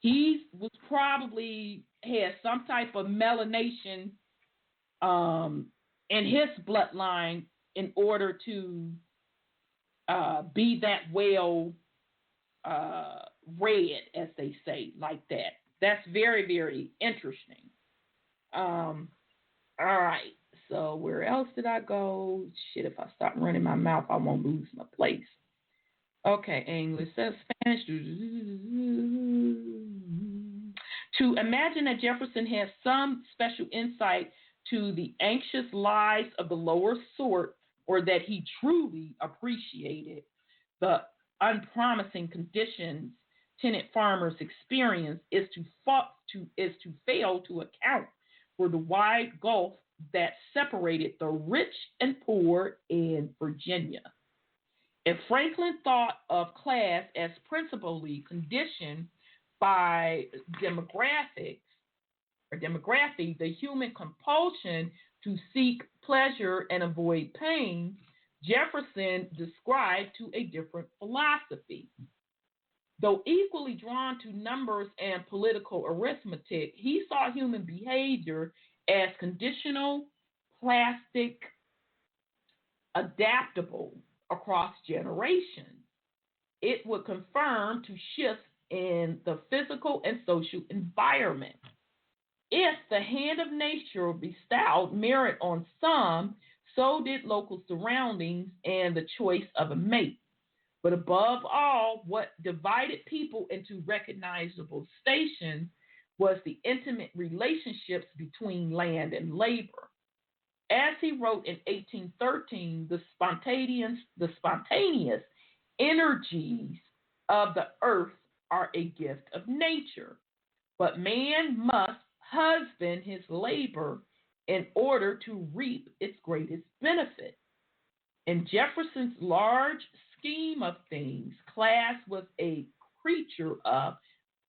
[SPEAKER 5] He was probably had some type of melanation in his bloodline in order to be that well read, as they say, like that. That's very, very interesting. All right. So where else did I go? Shit, if I stop running my mouth, I won't lose my place. Okay, English, Spanish. To imagine that Jefferson has some special insight to the anxious lives of the lower sort, or that he truly appreciated the unpromising conditions tenant farmers experience, is to fail to account for the wide gulf that separated the rich and poor in Virginia. And Franklin thought of class as principally conditioned by demography, the human compulsion to seek pleasure and avoid pain. Jefferson described to a different philosophy. Though equally drawn to numbers and political arithmetic, he saw human behavior as conditional, plastic, adaptable across generations. It would confirm to shifts in the physical and social environment. If the hand of nature bestowed merit on some, so did local surroundings and the choice of a mate. But above all, what divided people into recognizable stations was the intimate relationships between land and labor. As he wrote in 1813, the spontaneous energies of the earth are a gift of nature, but man must husband his labor in order to reap its greatest benefit. In Jefferson's large scheme of things, class was a creature of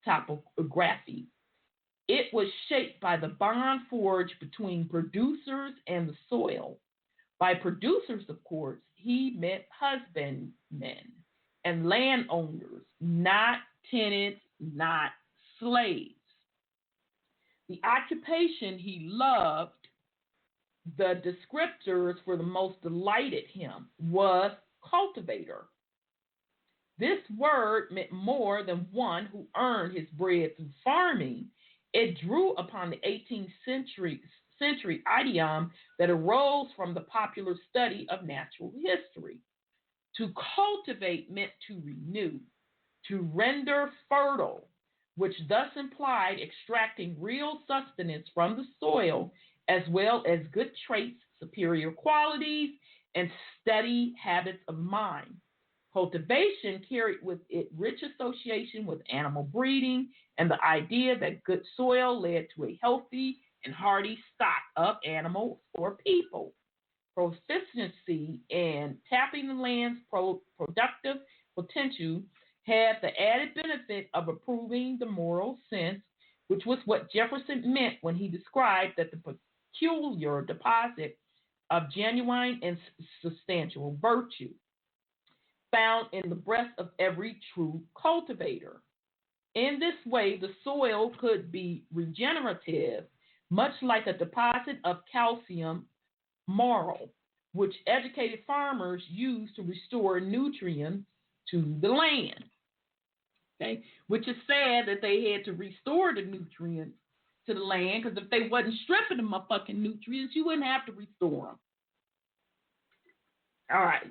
[SPEAKER 5] topography. It was shaped by the bond forged between producers and the soil. By producers, of course, he meant husbandmen and landowners, not tenants, not slaves. The occupation he loved, the descriptors for the most delighted him, was cultivator. This word meant more than one who earned his bread through farming. It drew upon the 18th century idiom that arose from the popular study of natural history. To cultivate meant to renew, to render fertile, which thus implied extracting real sustenance from the soil, as well as good traits, superior qualities, and steady habits of mind. Cultivation carried with it rich association with animal breeding and the idea that good soil led to a healthy and hardy stock of animals or people. Proficiency in tapping the land's productive potential had the added benefit of improving the moral sense, which was what Jefferson meant when he described that the peculiar deposit of genuine and substantial virtue found in the breast of every true cultivator. In this way, the soil could be regenerative, much like a deposit of calcium marl, which educated farmers used to restore nutrients to the land. Okay, which is sad that they had to restore the nutrients to the land, because if they wasn't stripping them of fucking nutrients, you wouldn't have to restore them. All right.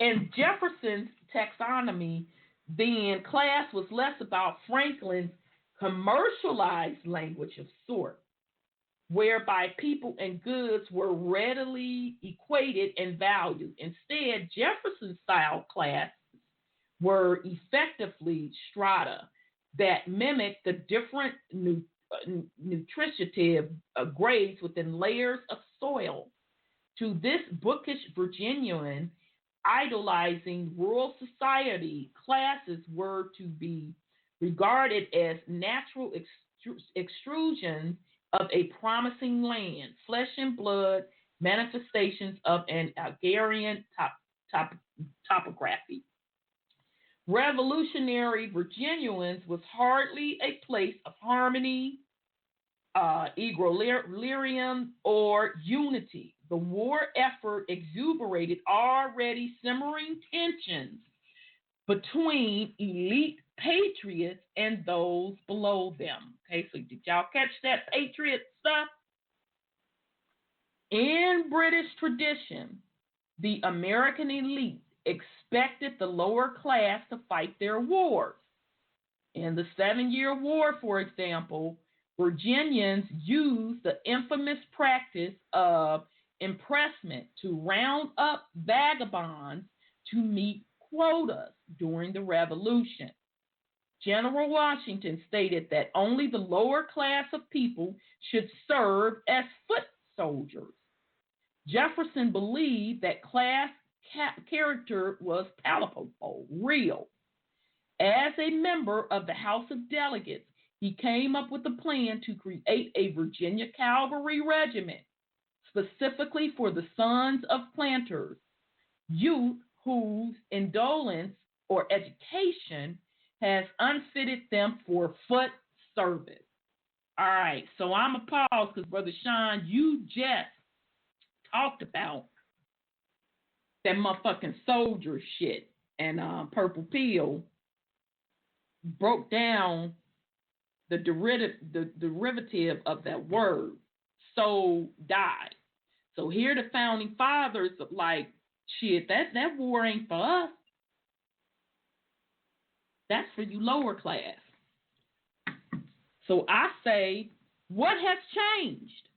[SPEAKER 5] In Jefferson's taxonomy, then class was less about Franklin's commercialized language of sort, whereby people and goods were readily equated and valued. Instead, Jefferson's style class were effectively strata that mimicked the different nutritive grades within layers of soil. To this bookish Virginian idolizing rural society, classes were to be regarded as natural extrusions of a promising land, flesh and blood manifestations of an agrarian topography. Revolutionary Virginians was hardly a place of harmony, equilibrium, or unity. The war effort exuberated already simmering tensions between elite patriots and those below them. Okay, so did y'all catch that patriot stuff? In British tradition, the American elite expected the lower class to fight their wars. In the 7-Year War, for example, Virginians used the infamous practice of impressment to round up vagabonds to meet quotas during the Revolution. General Washington stated that only the lower class of people should serve as foot soldiers. Jefferson believed that class character was palpable, real. As a member of the House of Delegates, he came up with a plan to create a Virginia cavalry regiment specifically for the sons of planters, youth whose indolence or education has unfitted them for foot service. All right, so I'm a pause because, Brother Sean, you just talked about that motherfucking soldier shit, and Purple Pill broke down the derivative of that word, so die. So here the founding fathers are like, shit, that war ain't for us. That's for you lower class. So I say, what has changed?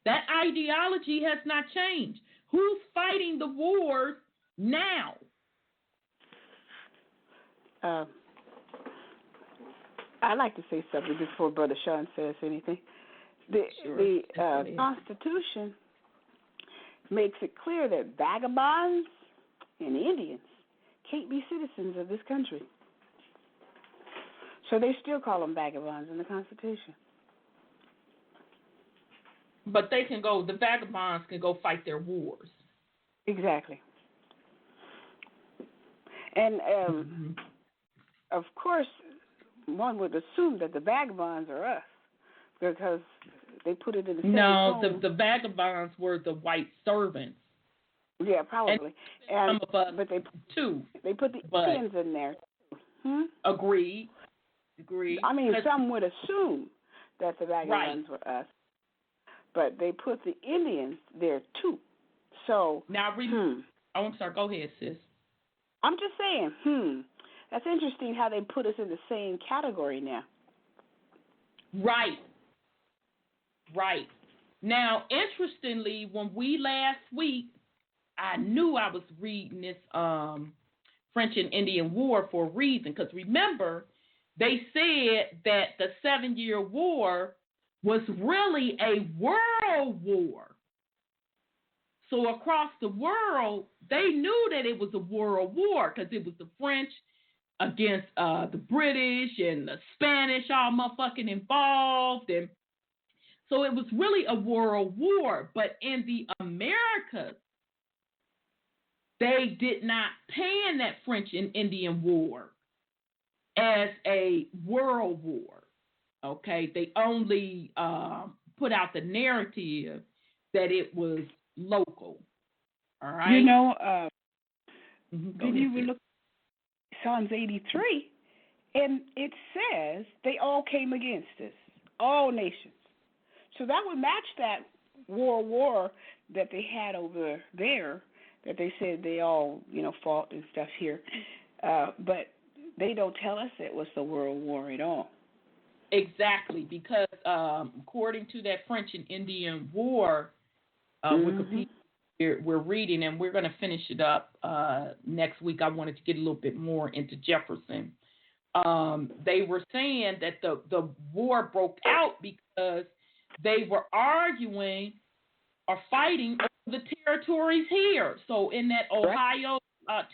[SPEAKER 5] That ideology has not changed. Who's fighting the wars now?
[SPEAKER 3] I'd like to say something before Brother Sean says anything. The Constitution makes it clear that vagabonds and Indians can't be citizens of this country. So they still call them vagabonds in the Constitution.
[SPEAKER 5] But they can go, the vagabonds can go fight their wars.
[SPEAKER 3] Exactly. And, of course, one would assume that the vagabonds are us because they put it in the same
[SPEAKER 5] No, the vagabonds were the white servants.
[SPEAKER 3] Yeah, probably. And
[SPEAKER 5] some of us,
[SPEAKER 3] but they
[SPEAKER 5] too.
[SPEAKER 3] They put the Indians in there.
[SPEAKER 5] Agreed.
[SPEAKER 3] I mean, some would assume that the vagabonds were us, but they put the Indians there too. So
[SPEAKER 5] now, Oh, I'm sorry. Go ahead, sis.
[SPEAKER 3] I'm just saying. That's interesting how they put us in the same category now.
[SPEAKER 5] Right. Now, interestingly, when we last week, I knew I was reading this French and Indian War for a reason. Because remember, they said that the 7-Year War was really a world war. So across the world, they knew that it was a world war because it was the French against the British and the Spanish all motherfucking involved. And so it was really a world war. But in the Americas, they did not pan that French and Indian War as a world war. Okay, they only put out the narrative that it was local. All right.
[SPEAKER 3] You know, then you would look at Psalms 83, and it says they all came against us, all nations. So that would match that war that they had over there, that they said they all, fought and stuff here. But they don't tell us it was the World War at all.
[SPEAKER 5] Exactly, because according to that French and Indian War, Wikipedia, we're reading, and we're going to finish it up next week. I wanted to get a little bit more into Jefferson. They were saying that the war broke out because they were arguing or fighting over the territories here. So in that Ohio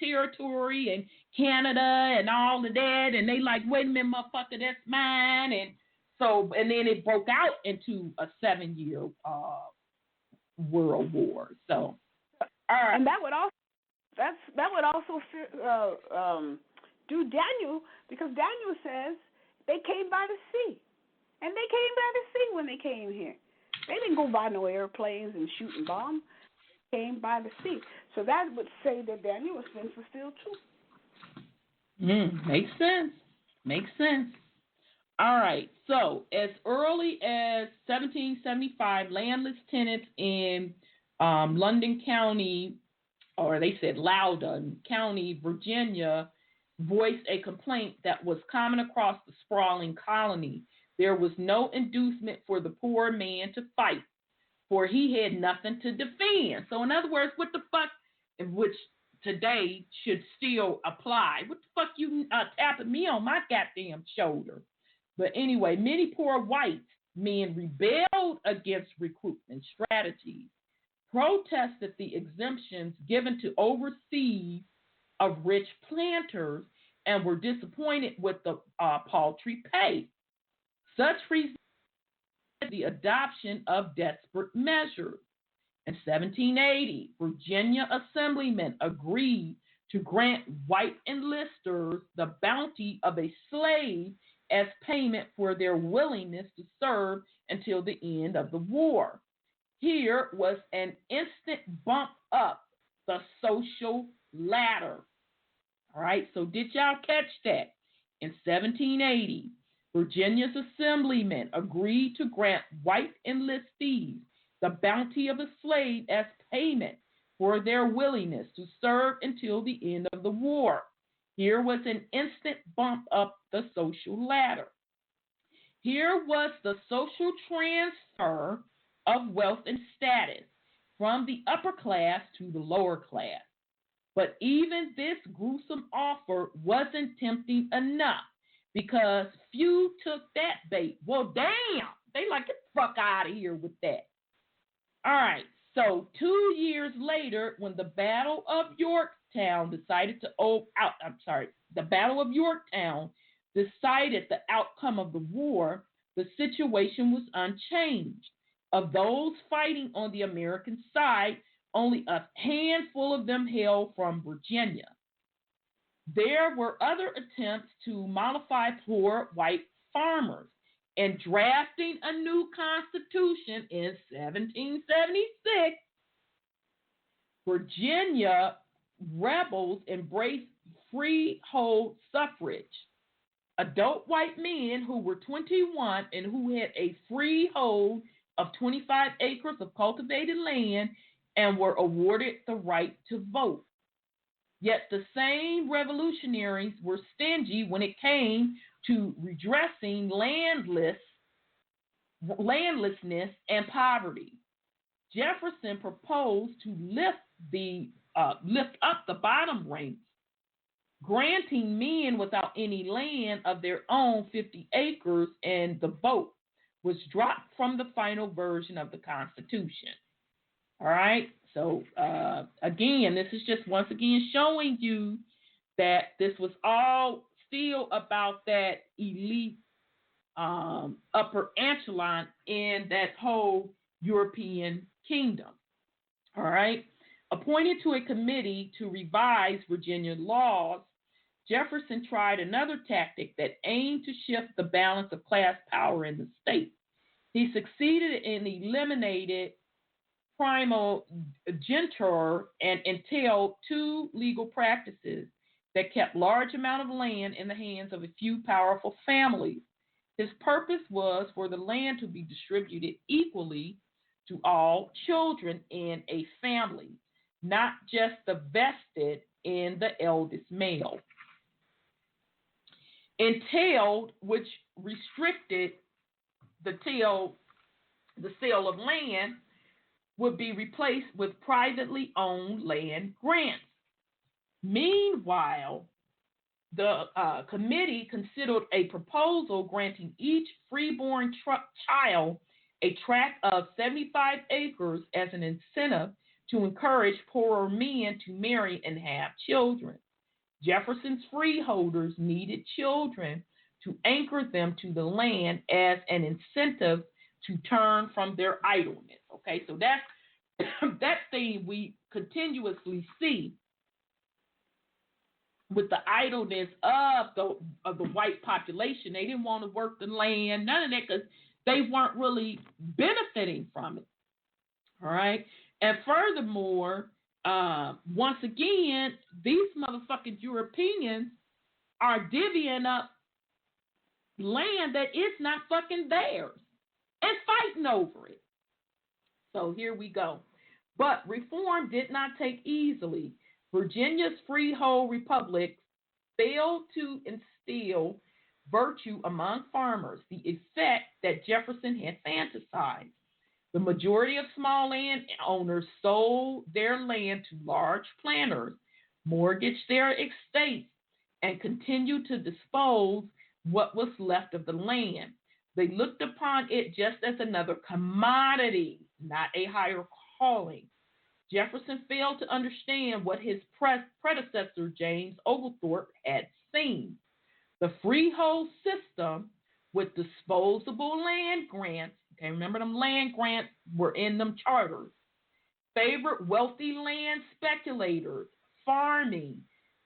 [SPEAKER 5] territory and Canada and all of that, and they like, wait a minute, motherfucker, that's mine. And then it broke out into a 7-year world war. So,
[SPEAKER 3] and that would also do Daniel, because Daniel says they came by the sea, and they came by the sea when they came here. They didn't go by no airplanes and shooting bombs. They came by the sea. So that would say that Daniel was sent for still true.
[SPEAKER 5] Makes sense. All right. So as early as 1775, landless tenants in London County, or they said Loudoun County, Virginia, voiced a complaint that was common across the sprawling colony. There was no inducement for the poor man to fight, for he had nothing to defend. So in other words, what the fuck, which today should still apply. What the fuck you tapping me on my goddamn shoulder? But anyway, many poor white men rebelled against recruitment strategies, protested the exemptions given to overseas of rich planters, and were disappointed with the paltry pay. Such resulted in the adoption of desperate measures. In 1780, Virginia assemblymen agreed to grant white enlisters the bounty of a slave as payment for their willingness to serve until the end of the war. Here was an instant bump up the social ladder. All right, so did y'all catch that? In 1780, Virginia's assemblymen agreed to grant white enlistees the bounty of a slave as payment for their willingness to serve until the end of the war. Here was an instant bump up the social ladder. Here was the social transfer of wealth and status from the upper class to the lower class. But even this gruesome offer wasn't tempting enough because few took that bait. Well, damn, they like, get the fuck out of here with that. All right, so 2 years later, when the Battle of Yorktown decided the Battle of Yorktown decided the outcome of the war, the situation was unchanged. Of those fighting on the American side, only a handful of them hailed from Virginia. There were other attempts to mollify poor white farmers, and drafting a new constitution in 1776, Virginia rebels embraced freehold suffrage. Adult white men who were 21 and who had a freehold of 25 acres of cultivated land and were awarded the right to vote. Yet the same revolutionaries were stingy when it came to redressing landlessness and poverty. Jefferson proposed to lift up the bottom ranks, granting men without any land of their own 50 acres, and the vote was dropped from the final version of the Constitution. All right, so again, this is just once again showing you that this was all still about that elite upper echelon in that whole European kingdom. All right. Appointed to a committee to revise Virginia laws, Jefferson tried another tactic that aimed to shift the balance of class power in the state. He succeeded in eliminating primogeniture and entailed two legal practices that kept large amount of land in the hands of a few powerful families. His purpose was for the land to be distributed equally to all children in a family, not just the vested in the eldest male. Entailed, which restricted the sale of land, would be replaced with privately owned land grants. Meanwhile, the committee considered a proposal granting each freeborn child a tract of 75 acres as an incentive to encourage poorer men to marry and have children. Jefferson's freeholders needed children to anchor them to the land as an incentive to turn from their idleness. Okay, so that's that thing we continuously see with the idleness of the white population. They didn't want to work the land, none of that, because they weren't really benefiting from it. All right, and furthermore, once again, these motherfucking Europeans are divvying up land that is not fucking theirs and fighting over it. So here we go. But reform did not take easily. Virginia's freehold republic failed to instill virtue among farmers, the effect that Jefferson had fantasized. The majority of small landowners sold their land to large planters mortgaged their estates, and continued to dispose what was left of the land. They looked upon it just as another commodity, not a higher calling. Jefferson failed to understand what his predecessor, James Oglethorpe, had seen. The freehold system with disposable land grants, okay, remember them land grants were in them charters, favored wealthy land speculators. Farming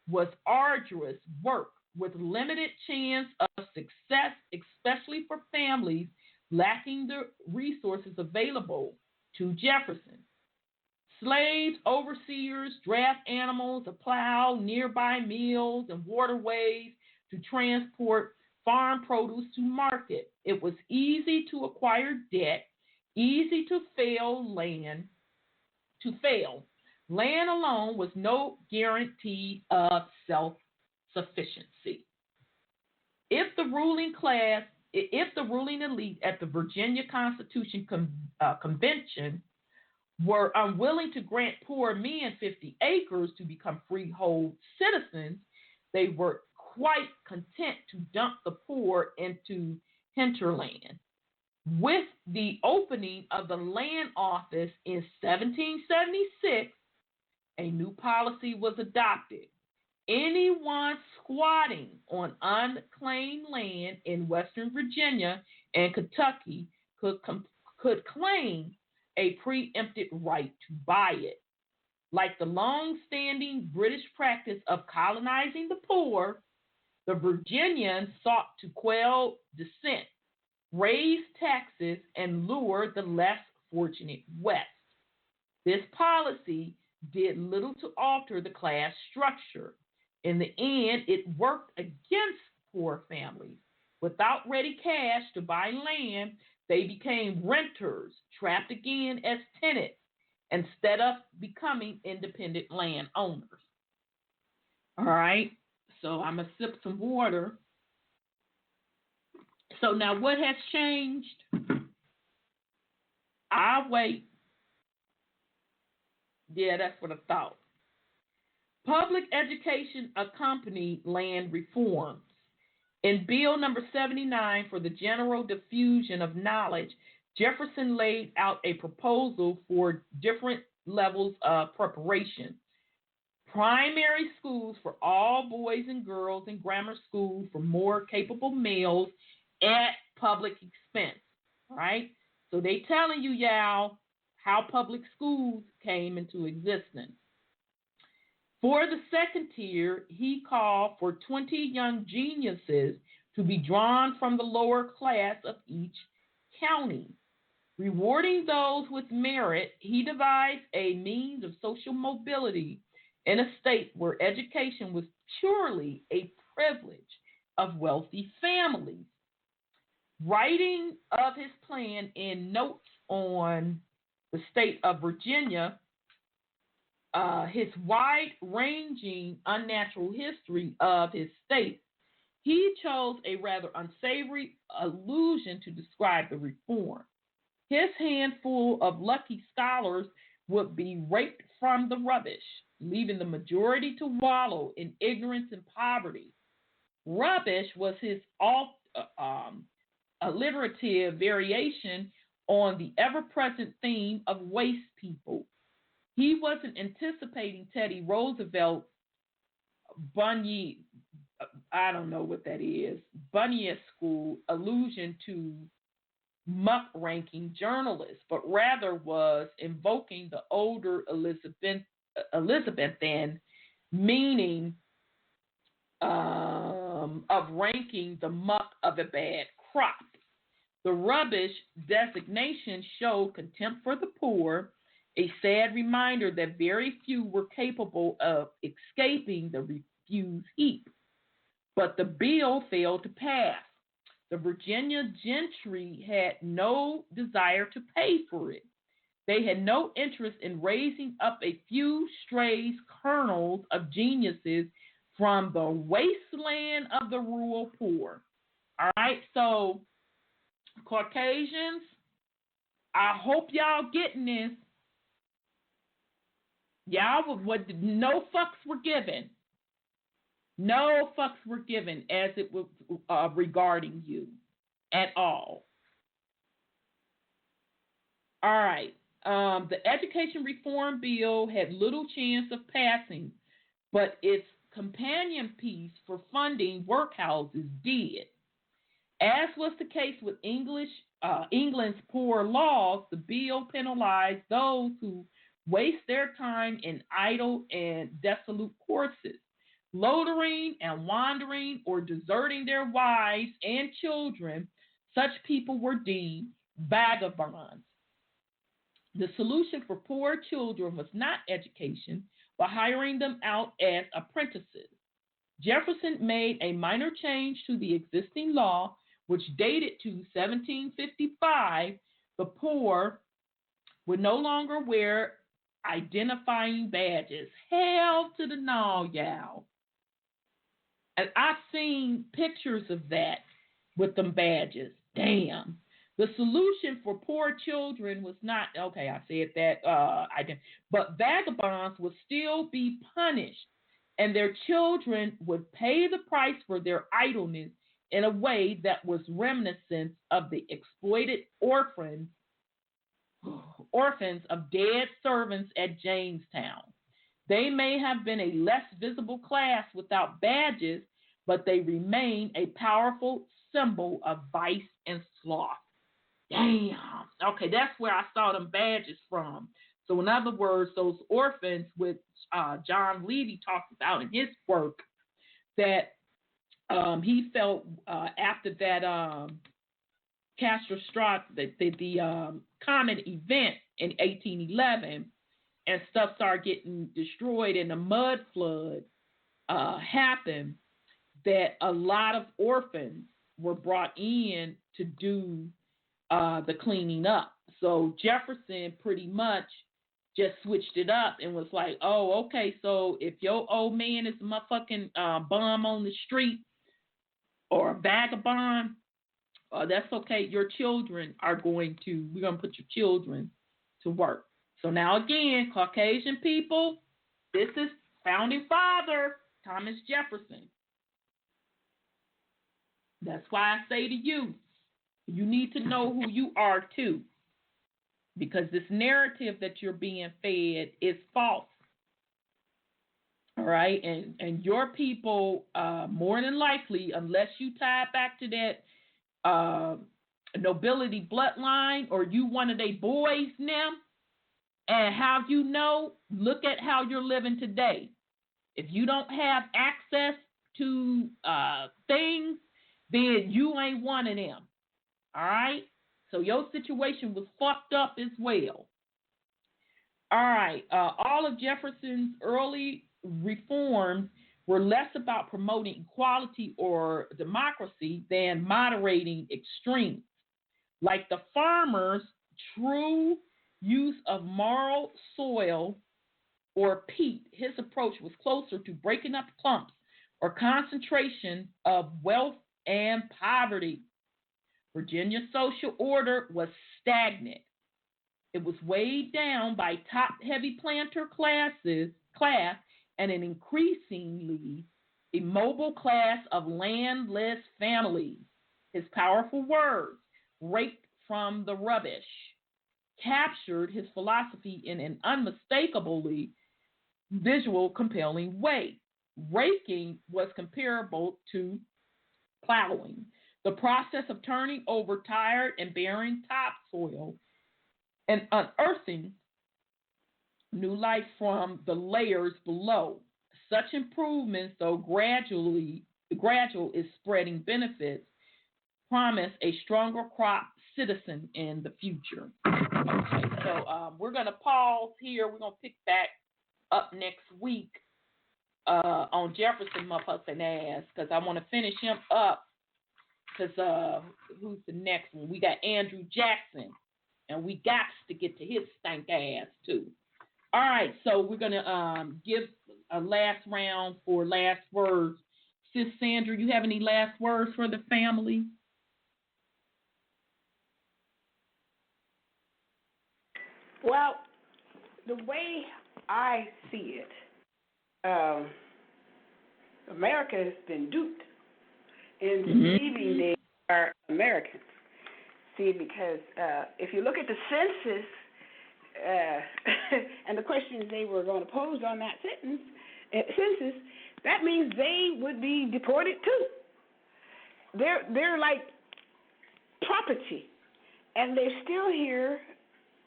[SPEAKER 5] was arduous work with limited chance of success, especially for families lacking the resources available to Jefferson. Slaves, overseers, draft animals, a plow, nearby mills and waterways to transport farm produce to market. It was easy to acquire debt, easy to fail land. Land alone was no guarantee of self-sufficiency. If the ruling elite at the Virginia Constitution Convention were unwilling to grant poor men 50 acres to become freehold citizens, they were quite content to dump the poor into hinterland. With the opening of the land office in 1776, a new policy was adopted. Anyone squatting on unclaimed land in Western Virginia and Kentucky could claim a preempted right to buy it. Like the long-standing British practice of colonizing the poor, the Virginians sought to quell dissent, raise taxes, and lure the less fortunate West. This policy did little to alter the class structure. In the end, it worked against poor families. Without ready cash to buy land, they became renters, trapped again as tenants, instead of becoming independent landowners. All right, so I'm going to sip some water. So now what has changed? I'll wait. Yeah, that's what I thought. Public education accompanied land reforms. In Bill number 79 for the general diffusion of knowledge, Jefferson laid out a proposal for different levels of preparation. Primary schools for all boys and girls, and grammar schools for more capable males at public expense. All right? So they telling you, y'all, how public schools came into existence. For the second tier, he called for 20 young geniuses to be drawn from the lower class of each county. Rewarding those with merit, he devised a means of social mobility in a state where education was purely a privilege of wealthy families. Writing of his plan in Notes on the State of Virginia, his wide-ranging unnatural history of his state, he chose a rather unsavory allusion to describe the reform. His handful of lucky scholars would be raked from the rubbish, leaving the majority to wallow in ignorance and poverty. Rubbish was his alliterative variation on the ever-present theme of waste people. He wasn't anticipating Teddy Roosevelt's Bunyan, I don't know what that is, Bunyan school allusion to muck-ranking journalists, but rather was invoking the older Elizabethan meaning of ranking the muck of a bad crop. The rubbish designation showed contempt for the poor, a sad reminder that very few were capable of escaping the refuse heap. But the bill failed to pass. The Virginia gentry had no desire to pay for it. They had no interest in raising up a few stray kernels of geniuses from the wasteland of the rural poor. All right, so Caucasians, I hope y'all getting this. Y'all what? No fucks were given. No fucks were given as it was regarding you at all. All right. The Education Reform Bill had little chance of passing, but its companion piece for funding workhouses did. As was the case with England's poor laws, the bill penalized those who waste their time in idle and dissolute courses, loitering and wandering, or deserting their wives and children. Such people were deemed vagabonds. The solution for poor children was not education, but hiring them out as apprentices. Jefferson made a minor change to the existing law, which dated to 1755. The poor would no longer wear identifying badges. Hell to the no, y'all. And I've seen pictures of that with them badges. Damn. The solution for poor children was not, okay, I said that, but vagabonds would still be punished, and their children would pay the price for their idleness in a way that was reminiscent of the exploited orphans of dead servants at Jamestown. They may have been a less visible class without badges, but they remain a powerful symbol of vice and sloth. Damn. Okay, that's where I saw them badges from. So in other words, those orphans, which John Levy talked about in his work, that he felt after that catastrophic, the comet event in 1811, and stuff started getting destroyed and the mud flood happened, that a lot of orphans were brought in to do the cleaning up. So Jefferson pretty much just switched it up and was like, oh, okay, so if your old man is a motherfucking bum on the street or a vagabond, that's okay. Your children we're going to put your children to work. So now again, Caucasian people, this is founding father, Thomas Jefferson. That's why I say to you, you need to know who you are too, because this narrative that you're being fed is false. All right, and your people, more than likely, unless you tie it back to that nobility bloodline, or you one of their boys now, and how you know, look at how you're living today. If you don't have access to things, then you ain't one of them. All right? So your situation was fucked up as well. All right. All of Jefferson's early reforms were less about promoting equality or democracy than moderating extremes. Like the farmers' true use of marl soil or peat, his approach was closer to breaking up clumps or concentration of wealth and poverty. Virginia's social order was stagnant. It was weighed down by top-heavy planter class and an increasingly immobile class of landless families. His powerful words, raked from the rubbish, captured his philosophy in an unmistakably visual, compelling way. Raking was comparable to plowing, the process of turning over tired and barren topsoil and unearthing new life from the layers below. Such improvements, though gradual, is spreading benefits, promise a stronger crop citizen in the future. Okay, so we're going to pause here. We're going to pick back up next week on Jefferson motherfucking ass, because I want to finish him up, because who's the next one? We got Andrew Jackson, and we got to get to his stank ass too. All right, so we're going to give a last round for last words. Sis Sandra, you have any last words for the family?
[SPEAKER 3] Well, the way I see it, America has been duped in believing they are Americans. See, because if you look at the census and the questions they were going to pose on that census, that means they would be deported too. They're like property, and they're still here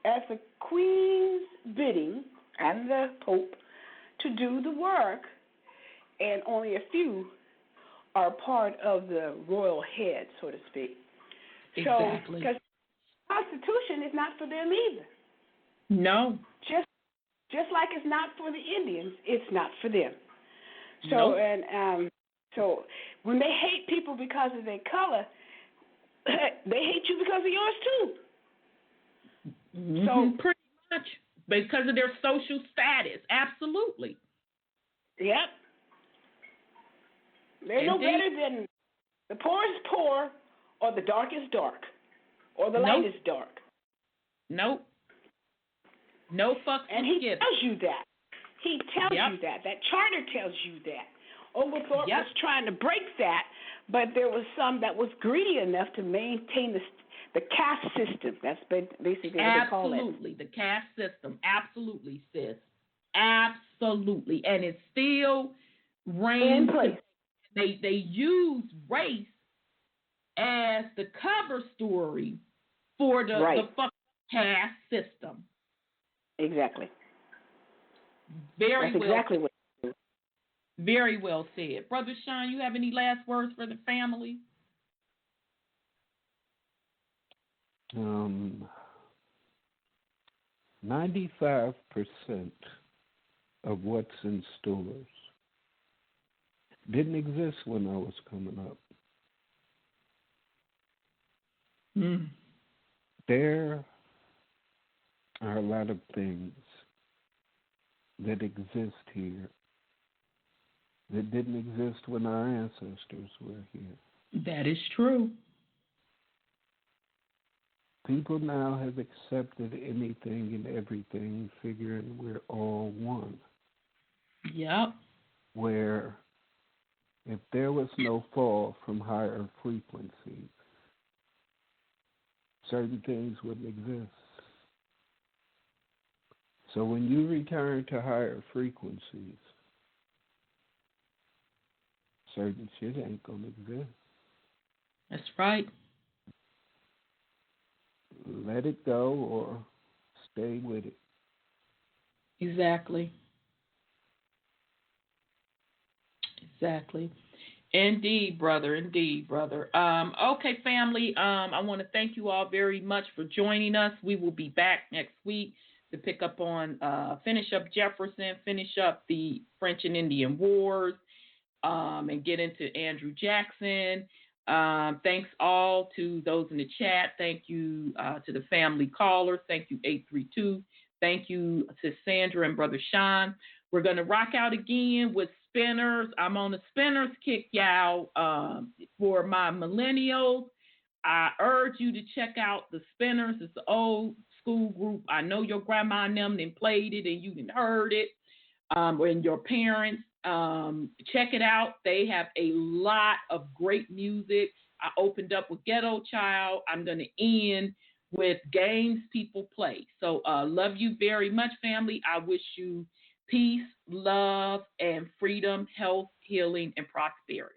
[SPEAKER 3] at the Queen's bidding and the Pope to do the work, and only a few are part of the royal head, so to speak.
[SPEAKER 5] Exactly.
[SPEAKER 3] So, because the Constitution is not for them either.
[SPEAKER 5] No.
[SPEAKER 3] Just like it's not for the Indians, it's not for them. So,
[SPEAKER 5] nope.
[SPEAKER 3] And so when they hate people because of their color, they hate you because of yours too. So
[SPEAKER 5] pretty much because of their social status, absolutely.
[SPEAKER 3] Yep. They're no better than the poor is poor, or the dark is dark, or the light is dark.
[SPEAKER 5] Nope. No fucks.
[SPEAKER 3] And he tells you that. He tells you that. That charter tells you that. Oglethorpe was trying to break that, but there was some that was greedy enough to maintain the caste system. That's basically what they call it.
[SPEAKER 5] Absolutely, the caste system. Absolutely, sis. Absolutely, and it's still reigns. They use race as the cover story for the fucking caste system.
[SPEAKER 3] Exactly.
[SPEAKER 5] Very
[SPEAKER 3] That's
[SPEAKER 5] well.
[SPEAKER 3] Exactly what.
[SPEAKER 5] Very well said. Brother Sean, you have any last words for the family?
[SPEAKER 4] 95% of what's in stores didn't exist when I was coming up. There are a lot of things that exist here that didn't exist when our ancestors were here.
[SPEAKER 5] That is true.
[SPEAKER 4] People now have accepted anything and everything, figuring we're all one.
[SPEAKER 5] Yep.
[SPEAKER 4] Where if there was no fall from higher frequencies, certain things wouldn't exist. So when you return to higher frequencies, certain shit ain't gonna exist.
[SPEAKER 5] That's right.
[SPEAKER 4] Let it go or stay with it.
[SPEAKER 5] Exactly. Indeed, brother. Okay, family. I want to thank you all very much for joining us. We will be back next week to pick up on, finish up Jefferson, finish up the French and Indian Wars, and get into Andrew Jackson. Thanks all to those in the chat. Thank you to the family callers. Thank you, 832. Thank you to Sandra and Brother Sean. We're going to rock out again with Spinners. I'm on the Spinners kick, y'all. For my millennials, I urge you to check out the Spinners. It's an old school group. I know your grandma and them then played it and you didn't heard it. And your parents. Check it out. They have a lot of great music. I opened up with Ghetto Child. I'm going to end with Games People Play. So love you very much, family. I wish you peace, love, and freedom, health, healing, and prosperity.